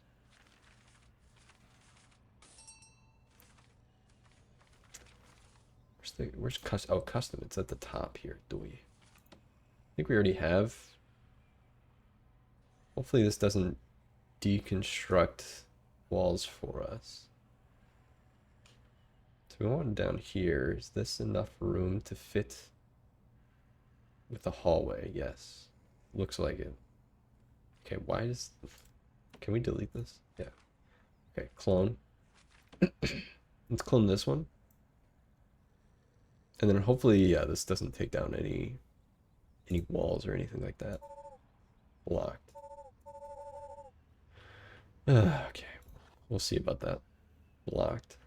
Where's custom? Oh, custom, it's at the top here, do we? I think we already have. Hopefully this doesn't deconstruct walls for us. So we want down here. Is this enough room to fit with the hallway? Yes. Looks like it. Okay, why does... Can we delete this? Yeah. Okay, clone. Let's clone this one. And then hopefully, yeah, this doesn't take down any walls or anything like that. Blocked. Okay. We'll see about that. Blocked.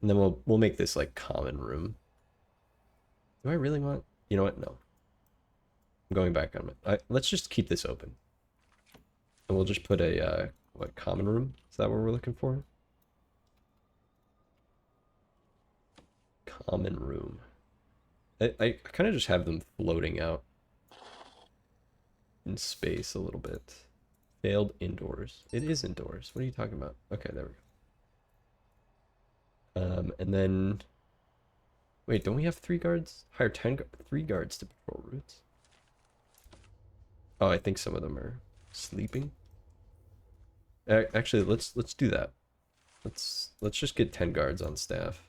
And then we'll make this like common room. Do I really want? You know what? No. I'm going back on it. Let's just keep this open. And we'll just put a what, common room? Is that what we're looking for? Common room. I kind of just have them floating out in space a little bit. Failed indoors. It is indoors. What are you talking about? Okay, there we go. And then wait, don't we have 3 guards? Hire 3 guards to patrol routes. Oh, I think some of them are sleeping. Actually, let's do that. Let's just get 10 guards on staff.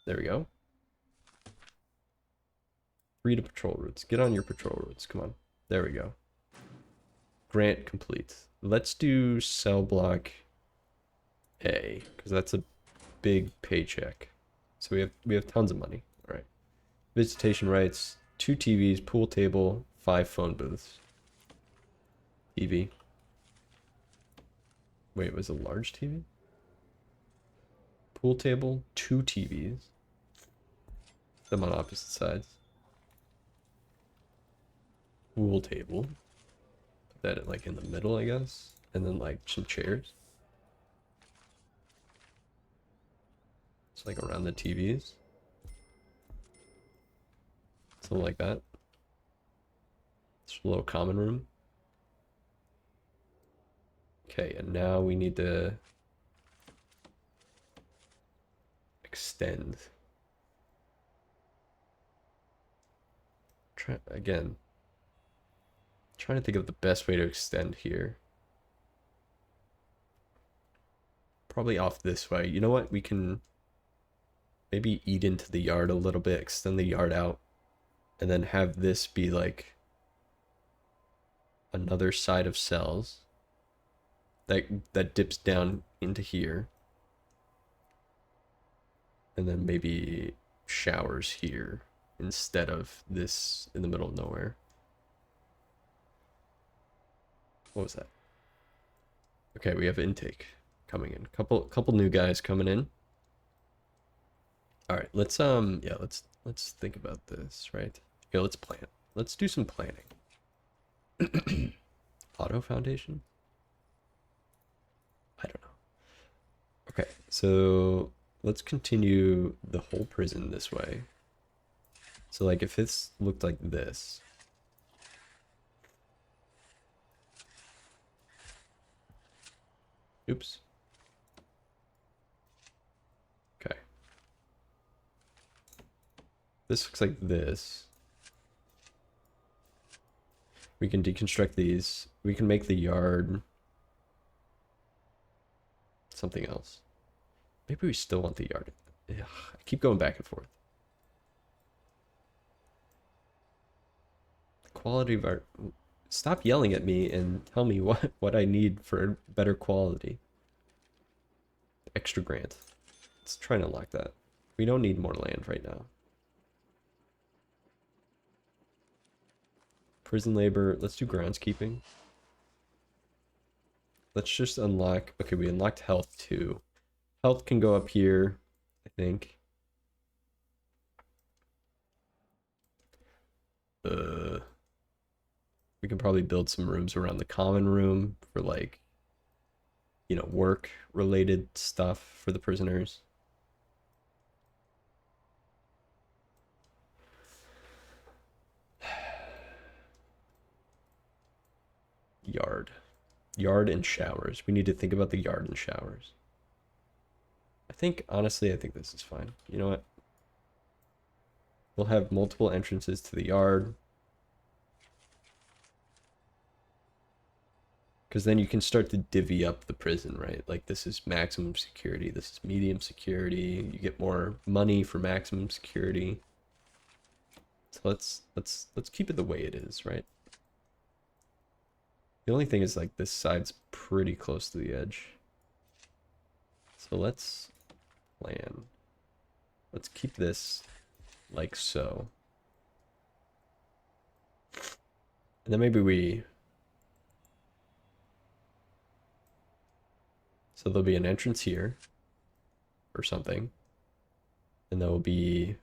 There we go. 3 to patrol routes. Get on your patrol routes. Come on. There we go. Grant complete. Let's do cell block A, because that's a big paycheck. So we have tons of money. All right. Visitation rights, 2 TVs, pool table, 5 phone booths. TV. Wait, was it a large TV? Pool table, 2 TVs. Them on opposite sides. Pool table. Put that like in the middle, I guess. And then like some chairs. It's like around the TVs. Something like that. It's a little common room. Okay, and now we need to extend. Again, trying to think of the best way to extend here. Probably off this way. You know what? We can maybe eat into the yard a little bit, extend the yard out, and then have this be like another side of cells that dips down into here. And then maybe showers here instead of this in the middle of nowhere. What was that? Okay, we have intake coming in. Couple new guys coming in. All right, let's think about this, right? Okay, let's plan. Let's do some planning. Auto foundation? I don't know. Okay, so let's continue the whole prison this way. So like if this looked like this. Oops. Okay. This looks like this. We can deconstruct these. We can make the yard something else. Maybe we still want the yard. Ugh, I keep going back and forth. Quality of art. Stop yelling at me and tell me what I need for better quality. Extra grant. Let's try and unlock that. We don't need more land right now. Prison labor. Let's do groundskeeping. Let's just unlock. Okay, we unlocked health too. Health can go up here, I think. We can probably build some rooms around the common room for like, you know, work related stuff for the prisoners. Yard and showers. We need to think about the yard and showers. Honestly, I think this is fine. You know what? We'll have multiple entrances to the yard. Because then you can start to divvy up the prison, right? Like this is maximum security, this is medium security. You get more money for maximum security. So let's keep it the way it is, right? The only thing is like this side's pretty close to the edge. So let's plan. Let's keep this like so. And then maybe so there'll be an entrance here or something. And there'll be,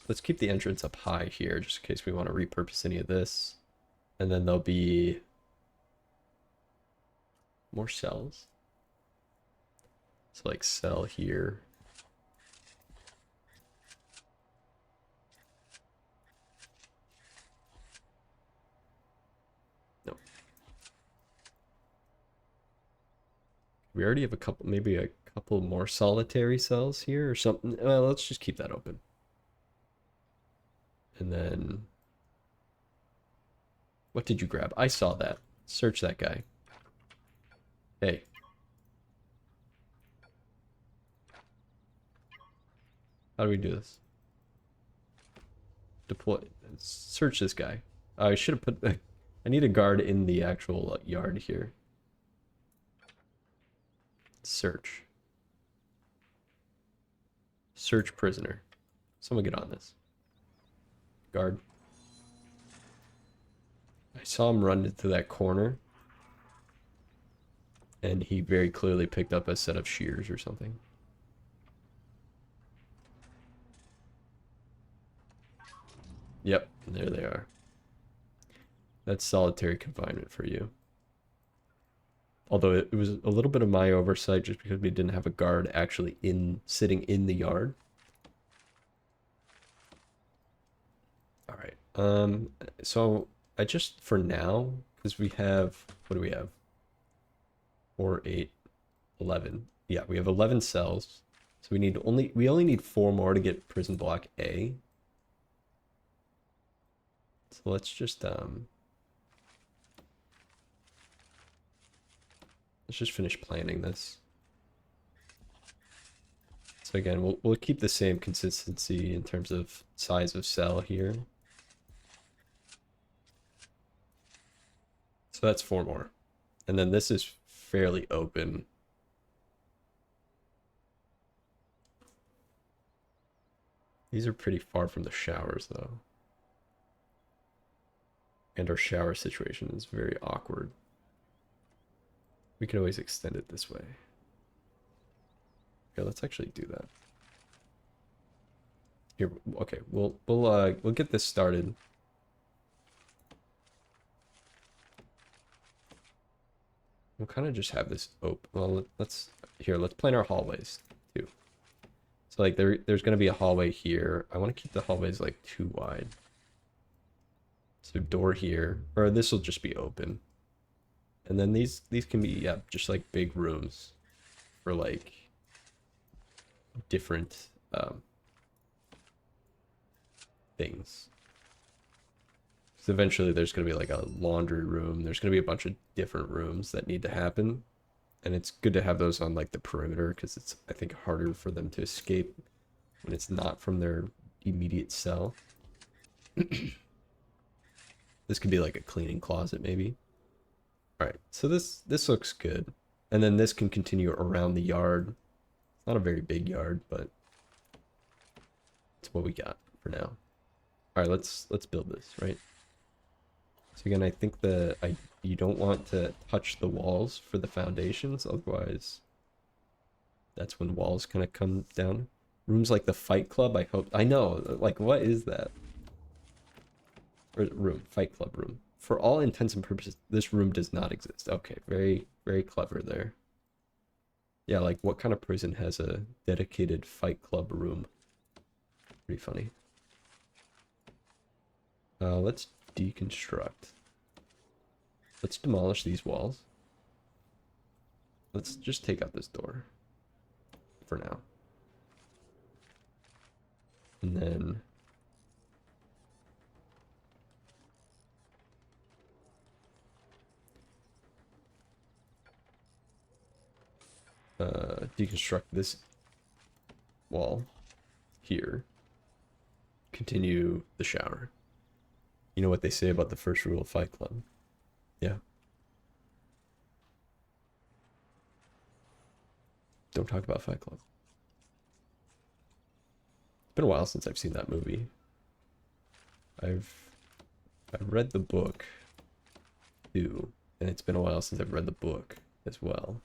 let's keep the entrance up high here just in case we want to repurpose any of this. And then there'll be more cells. So like cell here. No. We already have a couple, maybe a couple more solitary cells here or something. Well, let's just keep that open. And then, what did you grab? I saw that. Search that guy. Hey. How do we do this? Deploy. Search this guy. I should have put. I need a guard in the actual yard here. Search. Search prisoner. Someone get on this. Guard. I saw him run into that corner. And he very clearly picked up a set of shears or something. Yep, there they are. That's solitary confinement for you. Although it was a little bit of my oversight just because we didn't have a guard actually sitting in the yard. All right. So I just, for now, because we have, what do we have? 4, 8, 11. Yeah, we have 11 cells. So we only need 4 more to get prison block A. So let's just finish planning this. So again, we'll keep the same consistency in terms of size of cell here. So that's 4 more. And then this is fairly open. These are pretty far from the showers though. And our shower situation is very awkward. We can always extend it this way. Okay, let's actually do that. Here, okay, we'll get this started. We'll kind of just have this open. Well, let's plan our hallways too. So like there's gonna be a hallway here. I want to keep the hallways like too wide. So door here, or this will just be open. And then these can be, yeah, just like big rooms for like different things. So eventually there's going to be like a laundry room. There's going to be a bunch of different rooms that need to happen. And it's good to have those on like the perimeter because it's, I think, harder for them to escape when it's not from their immediate cell. This could be like a cleaning closet maybe. All right, so this looks good. And then this can continue around the yard. It's not a very big yard, but it's what we got for now. All right, let's build this, right? So again, I think you don't want to touch the walls for the foundations, otherwise that's when walls kind of come down. Rooms like the Fight Club, I know, like what is that? Or room, Fight Club room. For all intents and purposes, this room does not exist. Okay, very, very clever there. Yeah, like what kind of prison has a dedicated Fight Club room? Pretty funny. Let's deconstruct. Let's demolish these walls. Let's just take out this door for now. And then deconstruct this wall here. Continue the shower. You know what they say about the first rule of Fight Club? Yeah. Don't talk about Fight Club. It's been a while since I've seen that movie. I've read the book too, and it's been a while since I've read the book as well.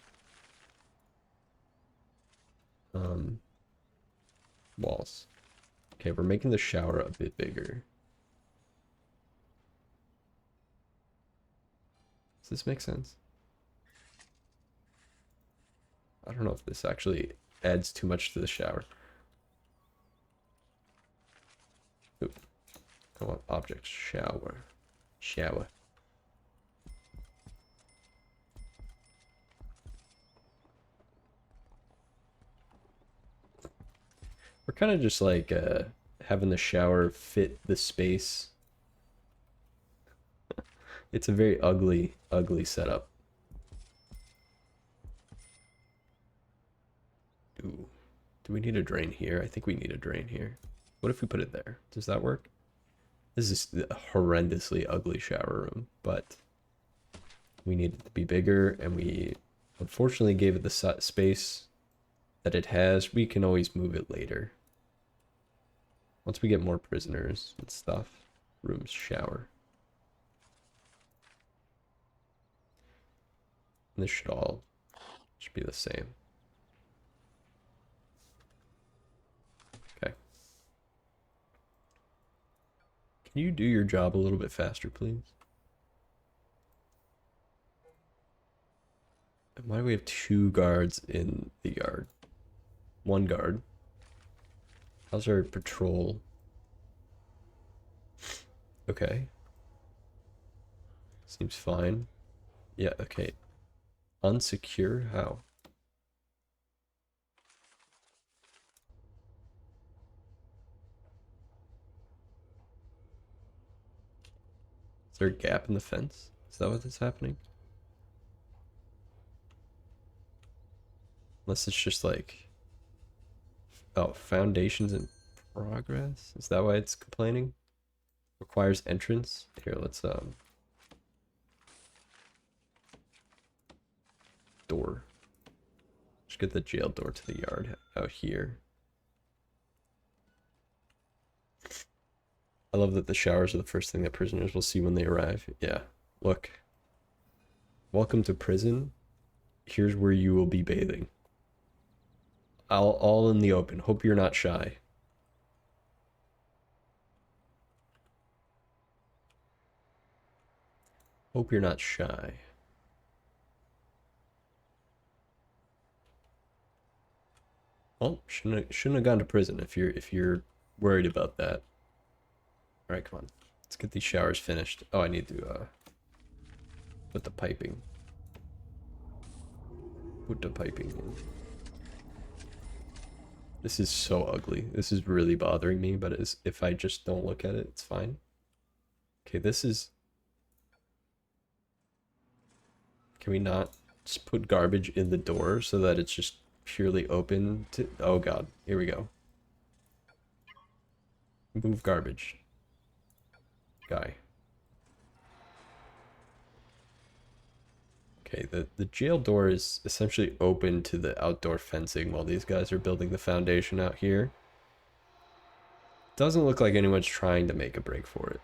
Walls. Okay, we're making the shower a bit bigger. Does this make sense? I don't know if this actually adds too much to the shower. Oop. I want object shower. Shower. We're kind of just like having the shower fit the space. It's a very ugly, ugly setup. Ooh. Do we need a drain here? I think we need a drain here. What if we put it there? Does that work? This is a horrendously ugly shower room, but we need it to be bigger, and we unfortunately gave it the space that it has. We can always move it later. Once we get more prisoners and stuff. Rooms, shower. And this should be the same. Okay. Can you do your job a little bit faster, please? And why do we have 2 guards in the yard? 1 guard. How's our patrol? Okay. Seems fine. Yeah, okay. Unsecure? How? Is there a gap in the fence? Is that what's happening? Unless it's just like... Oh, foundations in progress? Is that why it's complaining? Requires entrance? Here, let's, door. Just get the jail door to the yard out here. I love that the showers are the first thing that prisoners will see when they arrive. Yeah, look. Welcome to prison. Here's where you will be bathing. All in the open. Hope you're not shy. Hope you're not shy. Well, shouldn't have gone to prison if you're worried about that. All right, come on. Let's get these showers finished. Oh, I need to put the piping. Put the piping in. This is so ugly. This is really bothering me, but if I just don't look at it, it's fine. Okay, this is... Can we not just put garbage in the door so that it's just purely open to... Oh god, here we go. Move garbage. Guy. Okay, the jail door is essentially open to the outdoor fencing while these guys are building the foundation out here. Doesn't look like anyone's trying to make a break for it.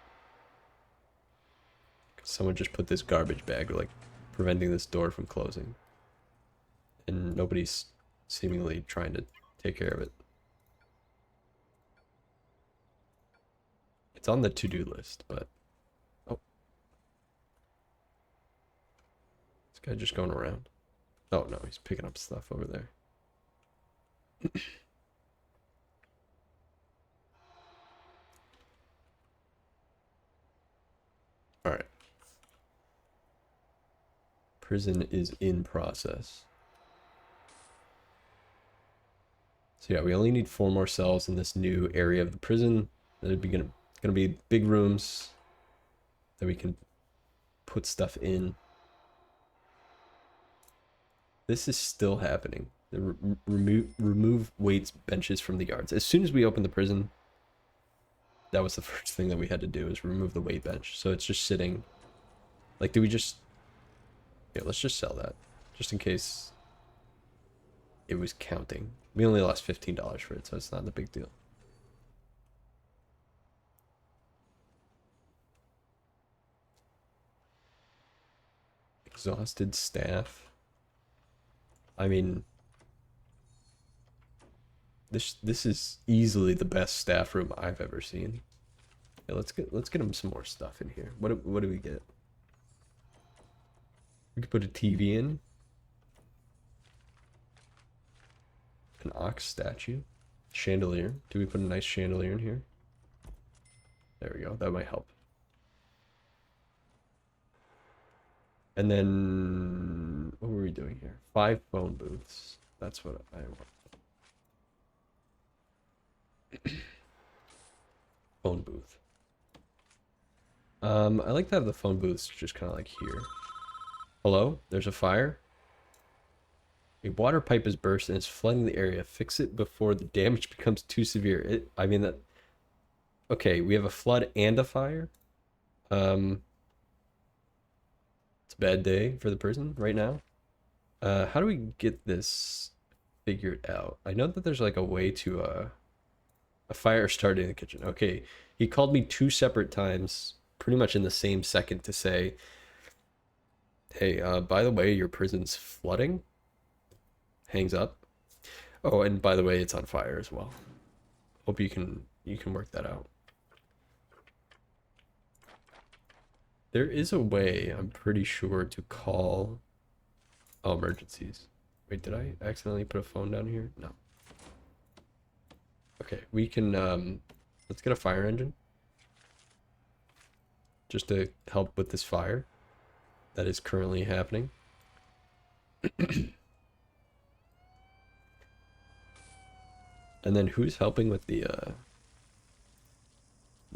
Someone just put this garbage bag, like, preventing this door from closing. And nobody's seemingly trying to take care of it. It's on the to-do list, but... Oh. This guy just going around. Oh, no, he's picking up stuff over there. Alright. Prison is in process. So yeah, we only need 4 more cells in this new area of the prison. There's gonna be big rooms that we can put stuff in. This is still happening. Remove weights benches from the yards. As soon as we opened the prison, that was the first thing that we had to do, is remove the weight bench. So it's just sitting. Like, do we just... Yeah, let's just sell that. Just in case. it was counting. We only lost $15 for it, so it's not a big deal. Exhausted staff. I mean, this is easily the best staff room I've ever seen. Yeah, let's get him some more stuff in here. What do we get? We could put a TV in. An ox statue. Chandelier. Do we put a nice chandelier in here? There we go. That might help. And then what were we doing here? 5 phone booths. That's what I want. Phone booth. I like to have the phone booths just kind of like here. Hello? There's a fire? A water pipe is burst and is flooding the area. Fix it before the damage becomes too severe. I mean that... Okay, we have a flood and a fire. It's a bad day for the person right now. How do we get this figured out? I know that there's like a way to a fire started in the kitchen. Okay, he called me 2 separate times, pretty much in the same second, to say, hey, by the way, your prison's flooding. Hangs up. Oh, and by the way, it's on fire as well. Hope you can work that out. There is a way, I'm pretty sure, to call emergencies. Wait, did I accidentally put a phone down here? No. Okay, we can let's get a fire engine. Just to help with this fire that is currently happening. And then who's helping with the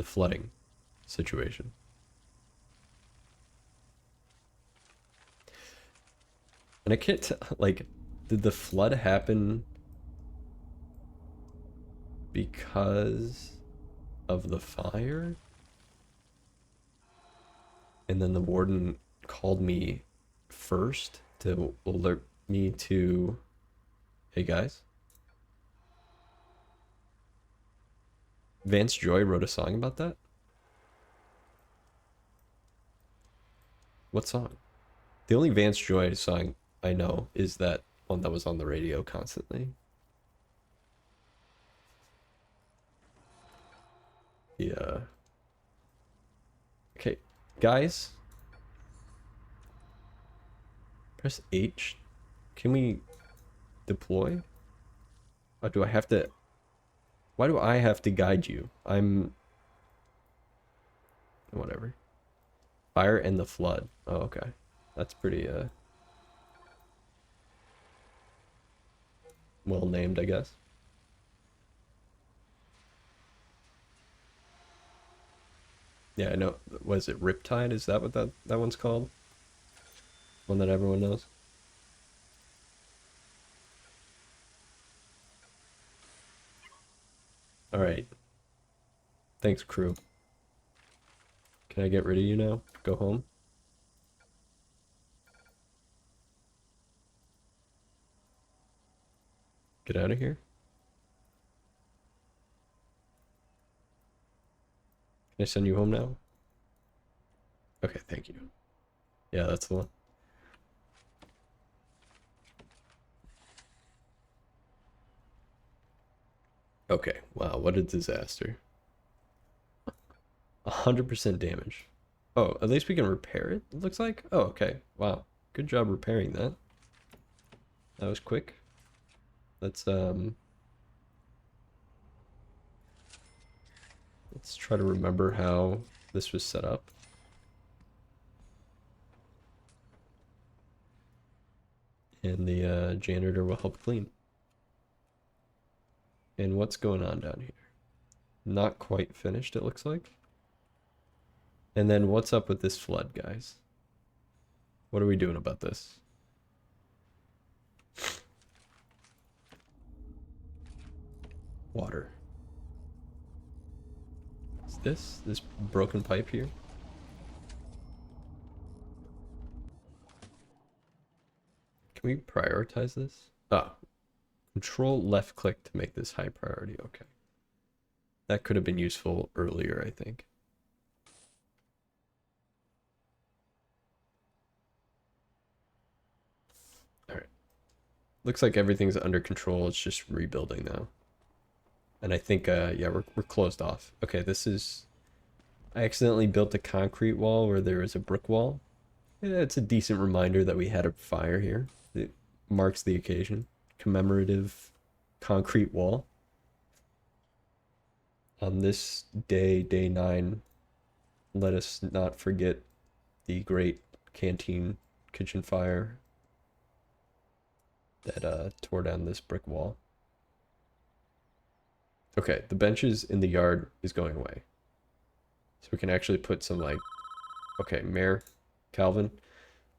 flooding situation? And I can't like, did the flood happen because of the fire? And then the warden called me first to alert me to, hey guys. Vance Joy wrote a song about that? What song? The only Vance Joy song I know is that one that was on the radio constantly. Yeah. Okay, guys. Press H. Can we deploy? Or do I have to... Why do I have to guide you? I'm... Whatever. Fire and the flood. Oh, okay. That's pretty, well named, I guess. Yeah, I know. Was it Riptide? Is that what that one's called? One that everyone knows? Alright. Thanks, crew. Can I get rid of you now? Go home? Get out of here? Can I send you home now? Okay, thank you. Yeah, that's the one. Okay, wow, what a disaster. 100% damage. Oh, at least we can repair it, it looks like? Oh, okay. Wow. Good job repairing that. That was quick. Let's try to remember how this was set up. And the janitor will help clean. And what's going on down here? Not quite finished, it looks like. And then what's up with this flood, guys? What are we doing about this? Water. Is this broken pipe here? Can we prioritize this? Oh, Control left click to make this high priority. Okay. That could have been useful earlier, I think. All right. Looks like everything's under control. It's just rebuilding now. And I think, yeah, we're closed off. Okay, this is... I accidentally built a concrete wall where there was a brick wall. Yeah, it's a decent reminder that we had a fire here. It marks the occasion. Commemorative concrete wall. On this day, day 9, let us not forget the great canteen kitchen fire that tore down this brick wall. Okay, the benches in the yard is going away. So we can actually put some like, okay, Mayor Calvin,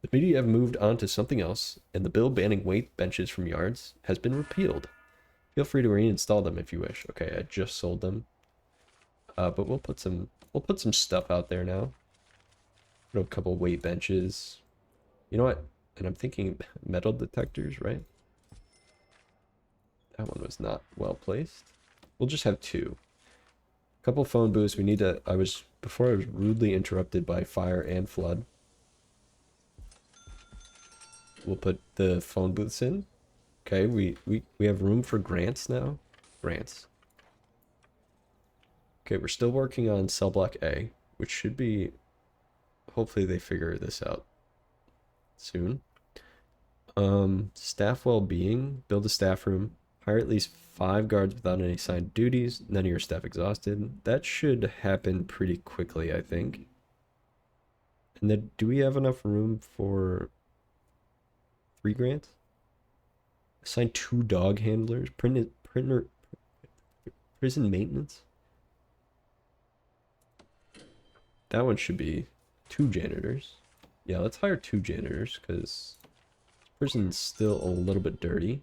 the media have moved on to something else, and the bill banning weight benches from yards has been repealed. Feel free to reinstall them if you wish. Okay, I just sold them. But we'll put some stuff out there now. Put a couple weight benches. You know what? And I'm thinking metal detectors, right? That one was not well placed. We'll just have 2. Couple phone booths. We need to... Before I was rudely interrupted by fire and flood. We'll put the phone booths in. Okay, we have room for grants now. Grants. Okay, we're still working on cell block A, which should be... Hopefully they figure this out soon. Staff well-being. Build a staff room. Hire at least 5 guards without any assigned duties. None of your staff exhausted. That should happen pretty quickly, I think. And then, do we have enough room for 3 grants? Assign 2 dog handlers. Prison maintenance. That one should be 2 janitors. Yeah, let's hire 2 janitors because prison's still a little bit dirty.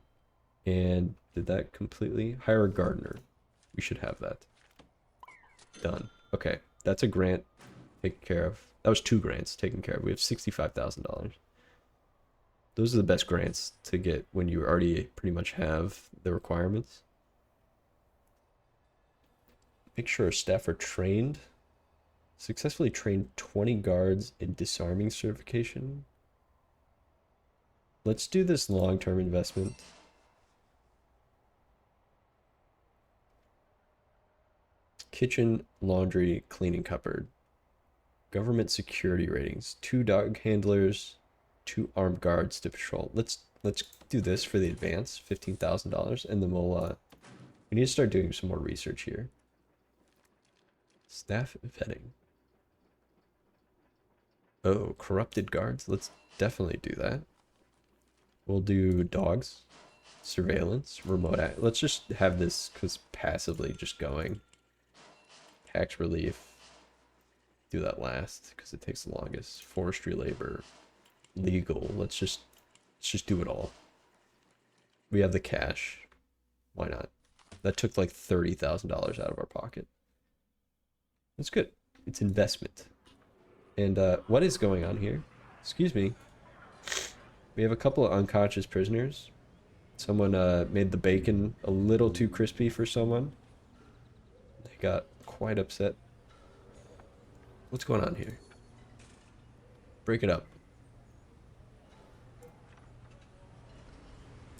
And did that completely? Hire a gardener. We should have that. Done. Okay, that's a grant taken care of. That was 2 grants taken care of. We have $65,000. Those are the best grants to get when you already pretty much have the requirements. Make sure our staff are trained. Successfully trained 20 guards in disarming certification. Let's do this long-term investment. Kitchen, laundry, cleaning cupboard. Government security ratings. 2 dog handlers, 2 armed guards to patrol. Let's do this for the advance, $15,000, and then we'll we need to start doing some more research here. Staff vetting. Oh, corrupted guards. Let's definitely do that. We'll do dogs, surveillance, remote act. Let's just have this because passively just going. Tax relief. Do that last because it takes the longest. Forestry labor, legal. Let's just do it all. We have the cash. Why not? That took like $30,000 out of our pocket. That's good. It's investment. And what is going on here? Excuse me. We have a couple of unconscious prisoners. Someone made the bacon a little too crispy for someone. They got quite upset. What's going on here? Break it up.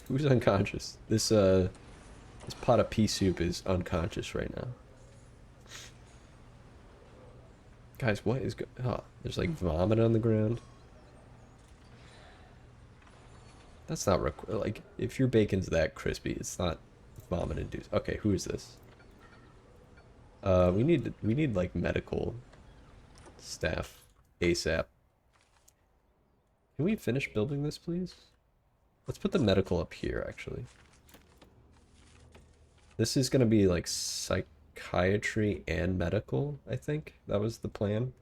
Who's unconscious? This pot of pea soup is unconscious right now. Guys, what is oh, there's like vomit on the ground. That's not like if your bacon's that crispy, it's not vomit induced. Okay, who is this? We need like medical staff ASAP. Can we finish building this, please? Let's put the medical up here, actually. This is gonna be like psychiatry and medical, I think. That was the plan.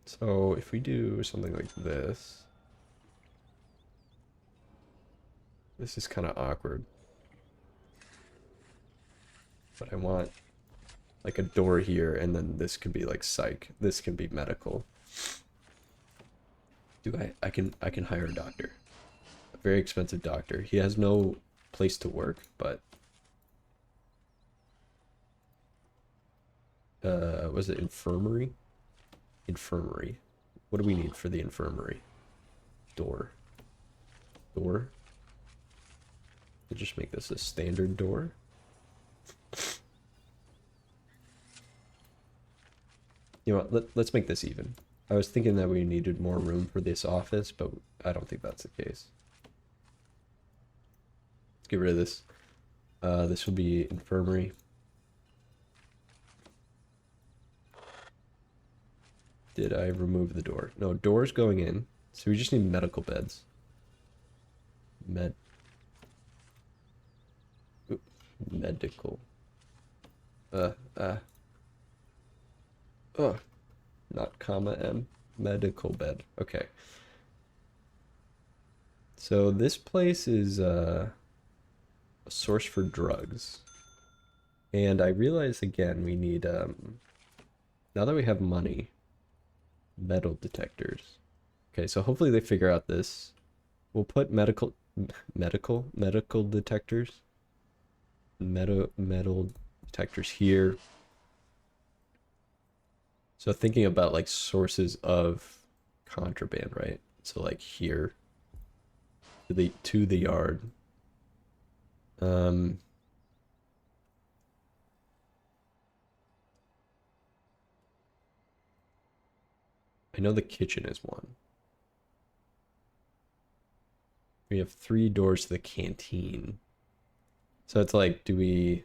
So if we do something like this, this is kind of awkward. But I want like a door here, and then this could be like psych. This can be medical. I can hire a doctor. A very expensive doctor. He has no place to work, but was it infirmary? Infirmary. What do we need for the infirmary? Door. Door. We'll just make this a standard door. You know what, let's make this even. I was thinking that we needed more room for this office, but I don't think that's the case. Let's get rid of this. This will be infirmary. Did I remove the door? No, door's going in. So we just need medical beds. Medical. Oh, not comma M. Medical bed. Okay. So this place is a source for drugs. And I realize again we need now that we have money, metal detectors. Okay, so hopefully they figure out this. We'll put medical detectors. Metal detectors here. So thinking about like sources of contraband, right? So like here to the yard. I know the kitchen is one. We have 3 doors to the canteen. So it's like, do we...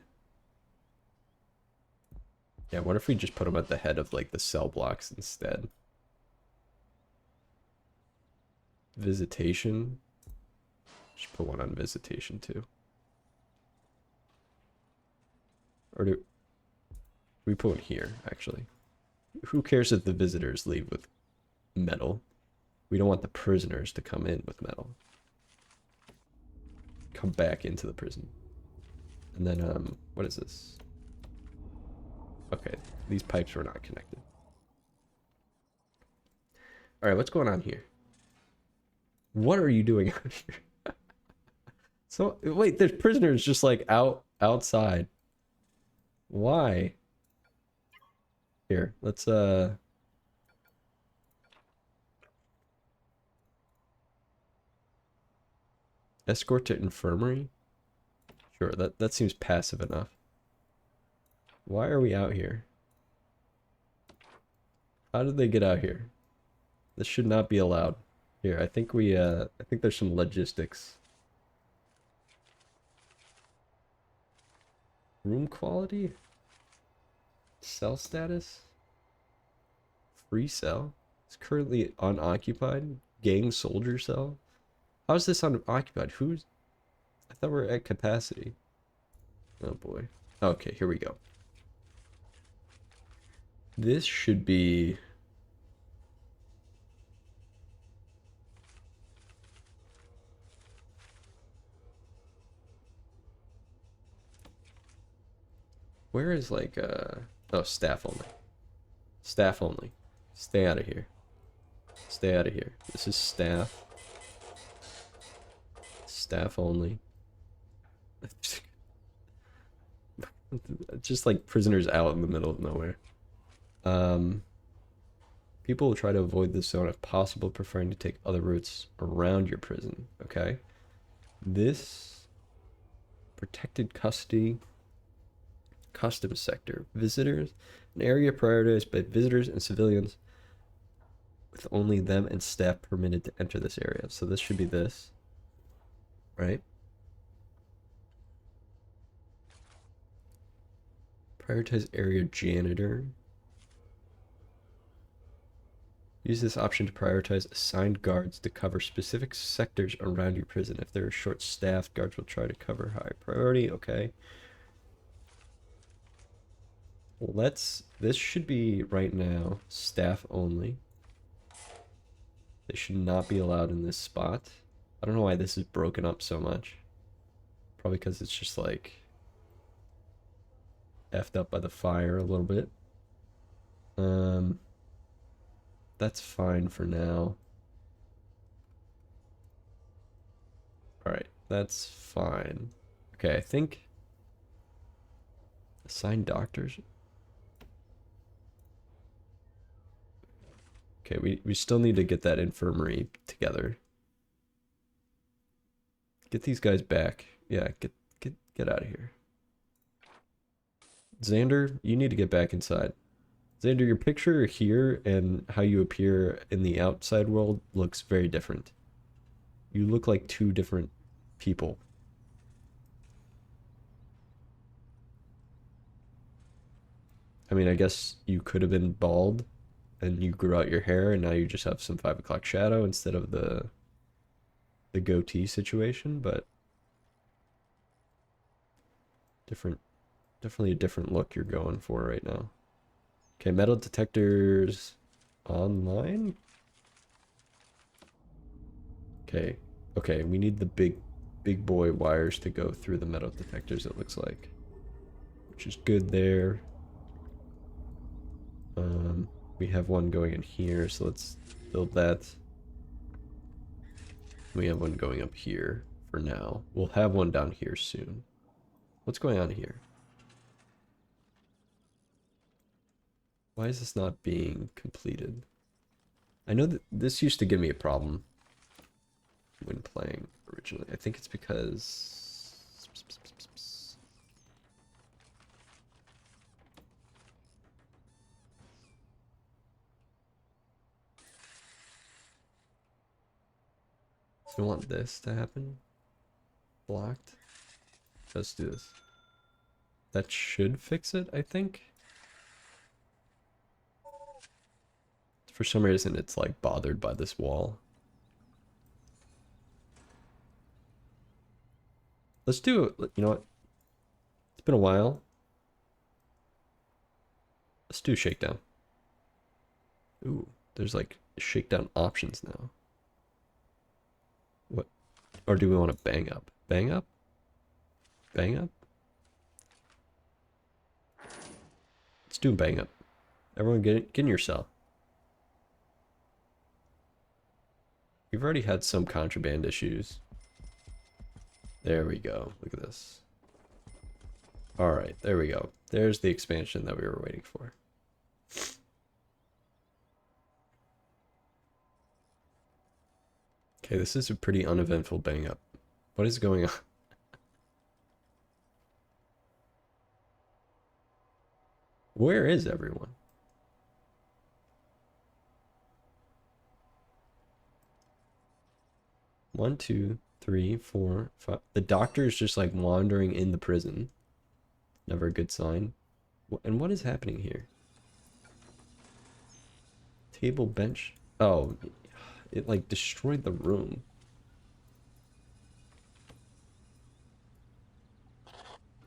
Yeah, what if we just put them at the head of like the cell blocks instead? Visitation. Just put one on visitation too. Or do we put one here, actually? Who cares if the visitors leave with metal? We don't want the prisoners to come in with metal. Come back into the prison. And then, what is this? Okay, these pipes were not connected. Alright, what's going on here? What are you doing out here? So, wait, there's prisoners just like outside. Why? Here, let's escort to infirmary? Sure, that seems passive enough. Why are we out here? How did they get out here? This should not be allowed. Here, I think there's some logistics. Room quality? Cell status? Free cell? It's currently unoccupied. Gang soldier cell? How is this unoccupied? Who's... I thought we were at capacity. Oh boy. Okay, here we go. This should be... Where is like oh, staff only. Staff only. Stay out of here. Stay out of here. This is staff. Staff only. Just like prisoners out in the middle of nowhere. People will try to avoid this zone if possible, preferring to take other routes around your prison. Okay. This protected custody. Customs sector. Visitors. An area prioritized by visitors and civilians with only them and staff permitted to enter this area. So this should be this. Right? Prioritize area janitor. Use this option to prioritize assigned guards to cover specific sectors around your prison. If they're short-staffed, guards will try to cover high priority. Okay. This should be right now staff only. They should not be allowed in this spot. I don't know why this is broken up so much. Probably because it's just like effed up by the fire a little bit. That's fine for now. Alright, that's fine. Okay, I think assign doctors. Okay, we still need to get that infirmary together. Get these guys back. Yeah, get out of here. Xander, you need to get back inside. Xander, your picture here and how you appear in the outside world looks very different. You look like two different people. I mean, I guess you could have been bald and you grew out your hair and now you just have some 5 o'clock shadow instead of the goatee situation, but different, definitely a different look you're going for right now. Okay, metal detectors online. Okay, okay, we need the big boy wires to go through the metal detectors, it looks like, which is good there. We have one going in here, so let's build that. We have one going up here for now. We'll have one down here soon. What's going on here? Why is this not being completed? I know that this used to give me a problem when playing originally. I think it's because... I don't want this to happen. Blocked. Let's do this. That should fix it, I think. For some reason, it's like bothered by this wall. Let's do it. You know what? It's been a while. Let's do a shakedown. Ooh, there's like shakedown options now. What? Or do we want to bang up? Bang up? Bang up? Let's do a bang up. Everyone get in your cell. We've already had some contraband issues. There we go. Look at this. Alright, there we go. There's the expansion that we were waiting for. Okay, this is a pretty uneventful bang up. What is going on? Where is everyone? One, two, three, four, five. The doctor is just like wandering in the prison. Never a good sign. And what is happening here? Table, bench. Oh, it like destroyed the room.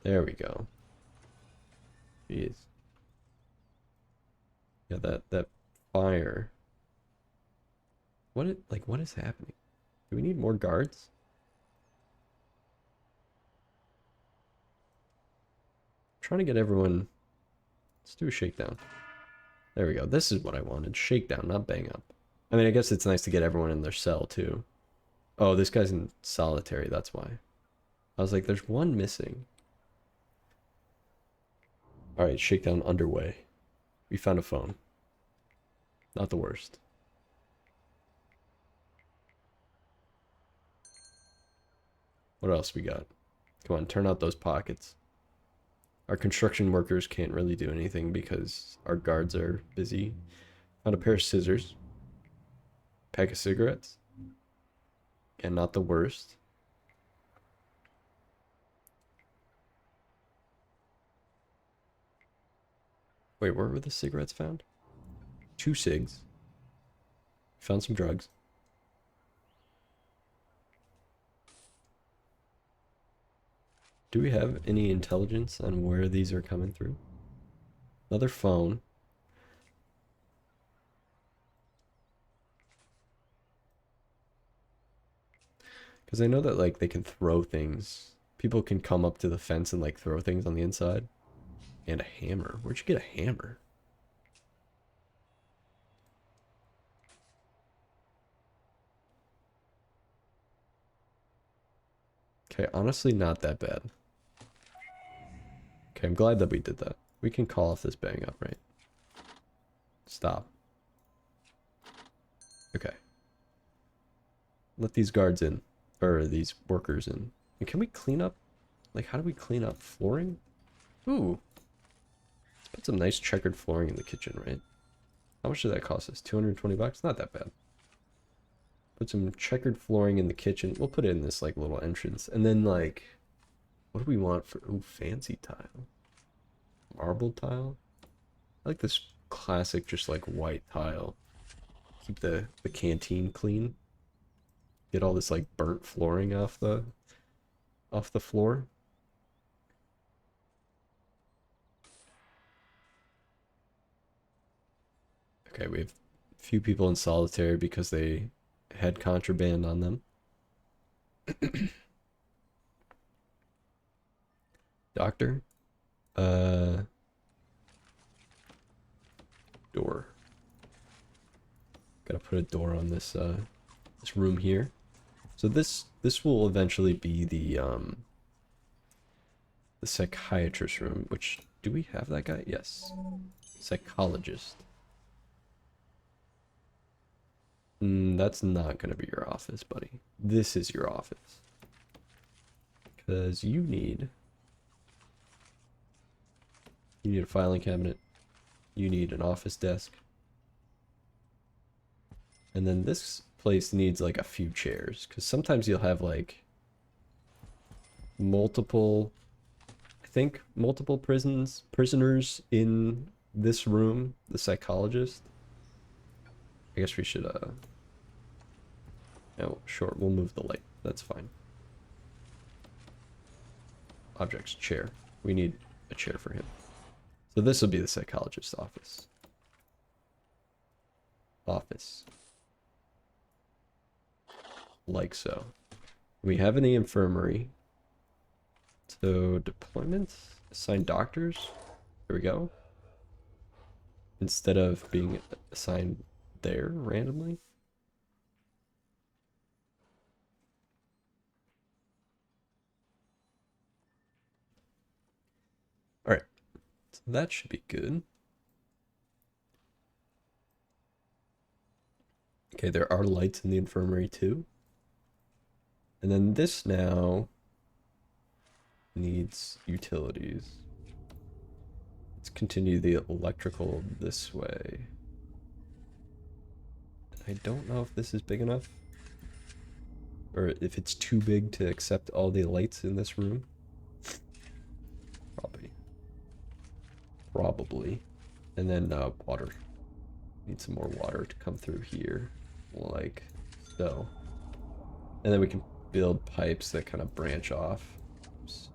There we go. Jeez. Yeah, that fire. What is happening? Do we need more guards? I'm trying to get everyone. Let's do a shakedown. There we go. This is what I wanted. Shakedown, not bang up. I mean, I guess it's nice to get everyone in their cell too. Oh, this guy's in solitary, that's why. I was like, there's one missing. Alright, shakedown underway. We found a phone. Not the worst. What else we got? Come on, turn out those pockets. Our construction workers can't really do anything because our guards are busy. Found a pair of scissors. Pack of cigarettes. And not the worst. Wait, where were the cigarettes found? 2 cigs. Found some drugs. Do we have any intelligence on where these are coming through? Another phone. Because I know that like they can throw things. People can come up to the fence and like throw things on the inside. And a hammer. Where'd you get a hammer? Okay, honestly, not that bad. Okay, I'm glad that we did that. We can call off this bang up, right? Stop. Okay. Let these guards in. Or these workers in. And can we clean up? Like, how do we clean up flooring? Ooh. Let's put some nice checkered flooring in the kitchen, right? How much did that cost us? 220 bucks? Not that bad. Put some checkered flooring in the kitchen. We'll put it in this, like, little entrance. And then, like, what do we want for... Ooh, fancy tile. Marble tile? I like this classic, just, like, white tile. Keep the canteen clean. Get all this, like, burnt flooring off the floor. Okay, we have a few people in solitary because they had contraband on them. Doctor? Door. Gotta put a door on this this room here. So this will eventually be the psychiatrist room, which, do we have that guy? Yes. Psychologist. That's not gonna be your office, buddy. This is your office. Because you need a filing cabinet. You need an office desk. And then this place needs like a few chairs, because sometimes you'll have like multiple, I think multiple prisoners in this room, the psychologist. I guess we should oh, sure, we'll move the light. That's fine. Objects, chair. We need a chair for him. So this will be the psychologist's office. Like so. We have in the infirmary. So deployment, assign doctors. Here we go. Instead of being assigned there randomly. Alright. So that should be good. Okay, there are lights in the infirmary too. And then this now needs utilities. Let's continue the electrical this way. I don't know if this is big enough, or if it's too big to accept all the lights in this room. Probably. And then water. Need some more water to come through here, like so. And then we can build pipes that kind of branch off. Oops.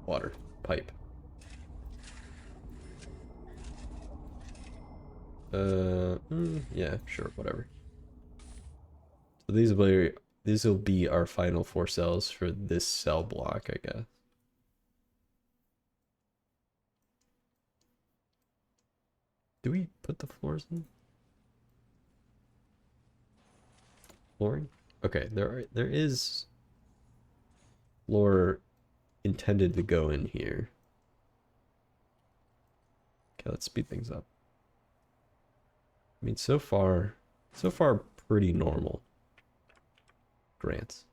Water pipe. Yeah, sure, whatever. So these will be our final 4 cells for this cell block, I guess. Do we put the floors in? Flooring? Okay, there is floor intended to go in here. Okay, let's speed things up. I mean, so far pretty normal. Grants.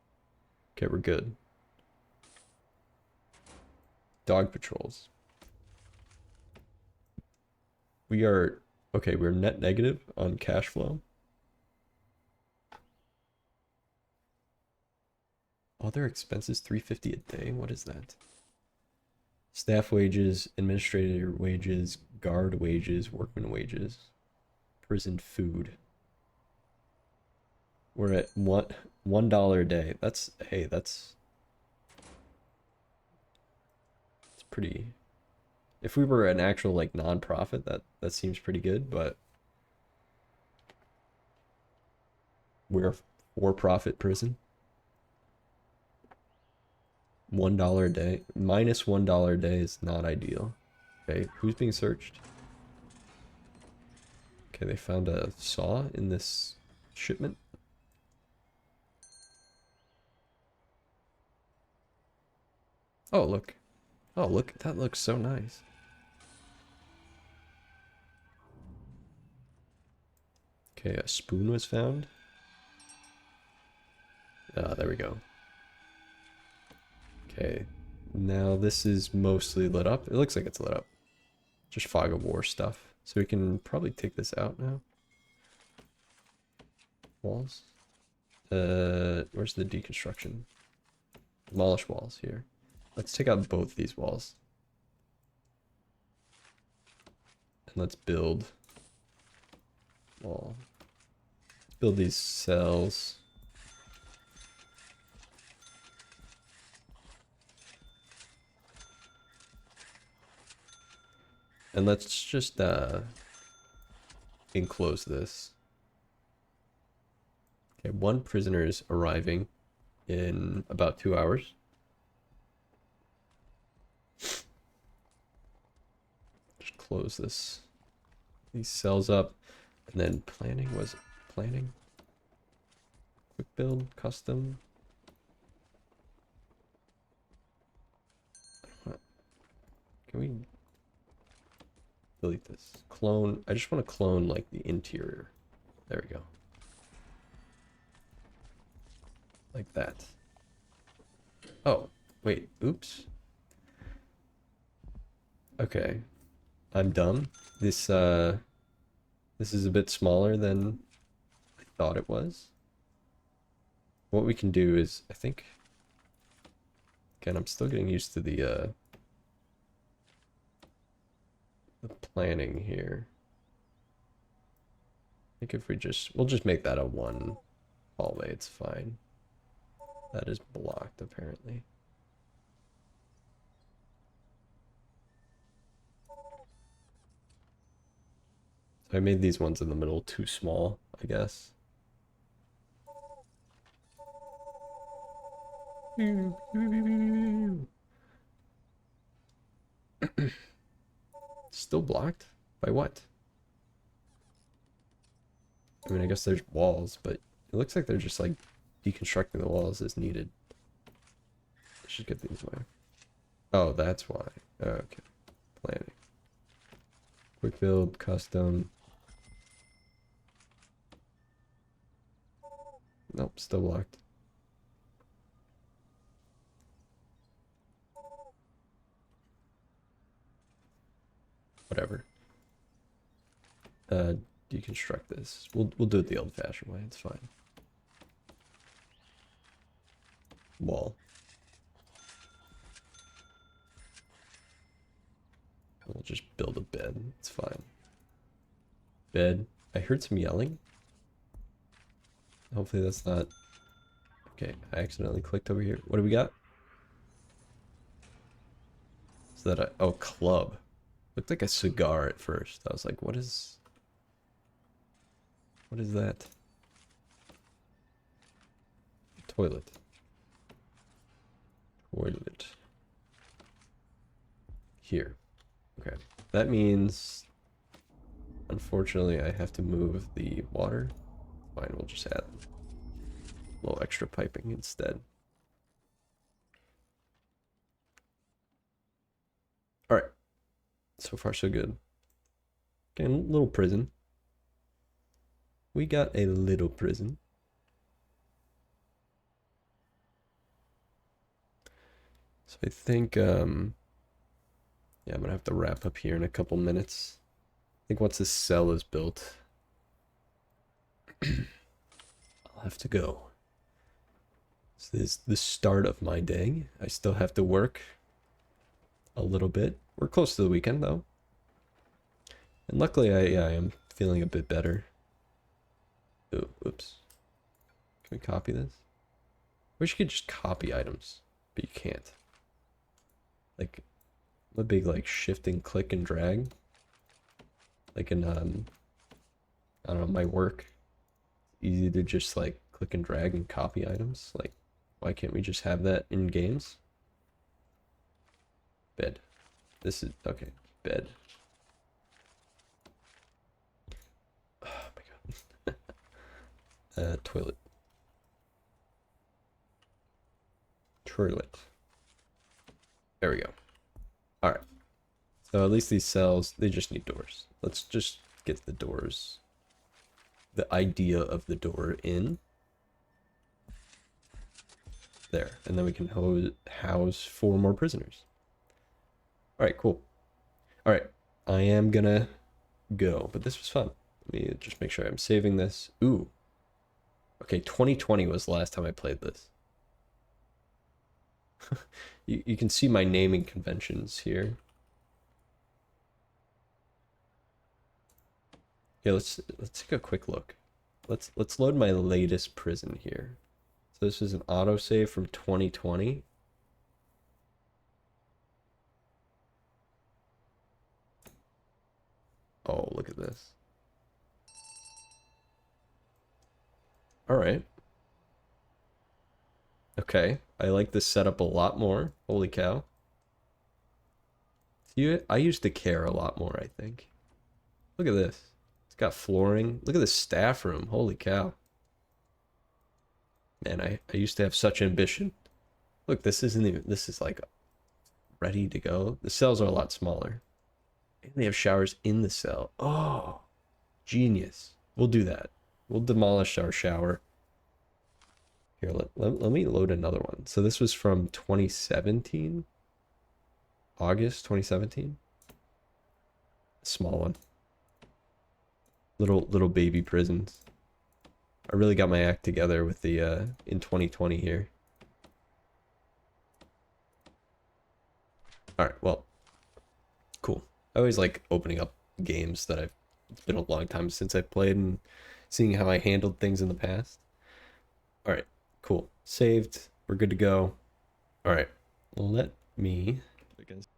Okay, we're good. Dog patrols. We're net negative on cash flow. Other expenses, $350 a day. What is that? Staff wages, administrator wages, guard wages, workman wages, prison food. We're at $1 a day. That's pretty. If we were an actual like non-profit, that seems pretty good, but we're a for-profit prison. $1 a day, minus $1 a day is not ideal. Okay, who's being searched? Okay, they found a saw in this shipment. Oh, look. Oh, look. That looks so nice. Okay, a spoon was found. Ah, there we go. Okay. Now this is mostly lit up. It looks like it's lit up. Just fog of war stuff. So we can probably take this out now. Walls. Where's the deconstruction? Demolish walls here. Let's take out both these walls. And let's build wall. Let's build these cells. And let's just enclose this. Okay, one prisoner is arriving in about 2 hours. Just close these cells up. And then planning was planning. Quick build, custom. Can we delete this? Clone. I just want to clone like the interior. There we go. Like that. Oh, wait. Oops. Okay. I'm dumb. This is a bit smaller than I thought it was. What we can do is, I think, again, I'm still getting used to the planning here. I think if we'll just make that a one hallway, it's fine. That is blocked, apparently. So I made these ones in the middle too small, I guess. Still blocked? By what? I mean, I guess there's walls, but it looks like they're just like deconstructing the walls as needed. I should get these away. Oh, that's why. Okay. Planning. Quick build, custom. Nope, still blocked. Whatever. Deconstruct this. We'll do it the old-fashioned way. It's fine. Wall. We'll just build a bed. It's fine. Bed. I heard some yelling. Hopefully that's not... Okay, I accidentally clicked over here. What do we got? Is that a... Oh, club. Looked like a cigar at first. I was like, what is... What is that? Toilet. Toilet. Here. Okay. That means... Unfortunately, I have to move the water. Fine, we'll just add a little extra piping instead. Alright. So far, so good. Okay, a little prison. We got a little prison. So I think, yeah, I'm gonna have to wrap up here in a couple minutes. I think once this cell is built, I'll have to go. So this is the start of my day. I still have to work a little bit. We're close to the weekend though. And luckily I am feeling a bit better. Oh, oops. Can we copy this? Wish you could just copy items, but you can't. Like a big like shift and click and drag. Like in I don't know, my work. Easy to just like click and drag and copy items. Like, why can't we just have that in games? Bed. This is okay. Bed. Oh my god. Toilet. Toilet. There we go. All right. So at least these cells, they just need doors. Let's just get the doors. The idea of the door in. There. And then we can house 4 more prisoners. All right, cool. All right. I am gonna go, but this was fun. Let me just make sure I'm saving this. Ooh. Okay, 2020 was the last time I played this. You can see my naming conventions here. Yeah, let's take a quick look. Let's load my latest prison here. So this is an autosave from 2020. Oh, look at this. All right. Okay, I like this setup a lot more. Holy cow. I used to care a lot more, I think. Look at this. It's got flooring. Look at the staff room. Holy cow. Man, I used to have such ambition. Look, this isn't even, this is like ready to go. The cells are a lot smaller. And they have showers in the cell. Oh, genius. We'll do that. We'll demolish our shower. Here, let me load another one. So this was from 2017? August 2017? Small one. Little baby prisons. I really got my act together with the in 2020 here. All right, well, cool. I always like opening up games that it's been a long time since I've played and seeing how I handled things in the past. All right, cool. Saved. We're good to go. All right, let me Against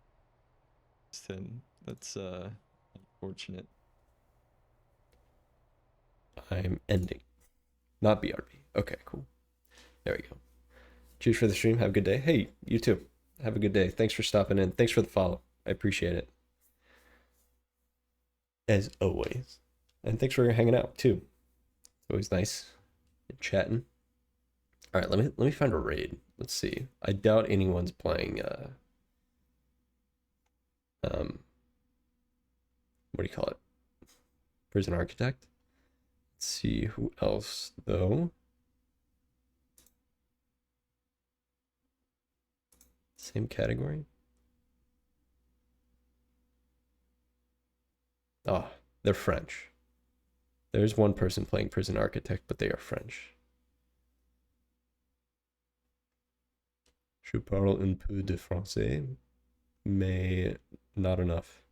him. That's unfortunate. I'm ending. Not BRB. Okay, cool. There we go. Cheers for the stream. Have a good day. Hey, you too. Have a good day. Thanks for stopping in. Thanks for the follow. I appreciate it. As always. And thanks for hanging out too. It's always nice chatting. All right, let me find a raid. Let's see. I doubt anyone's playing what do you call it? Prison Architect. Let's see who else though. Same category. Oh, they're French. There's one person playing Prison Architect, but they are French. Je parle un peu de français, mais not enough.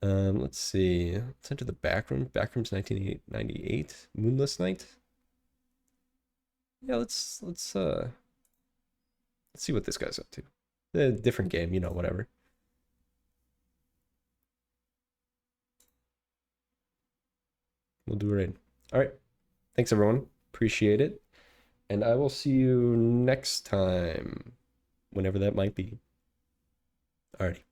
Let's see. Let's enter the backroom. Backroom's 1998. Moonless Night. Yeah, let's see what this guy's up to. A different game, you know, whatever. We'll do a raid. All right. Thanks, everyone. Appreciate it. And I will see you next time, whenever that might be. Alrighty.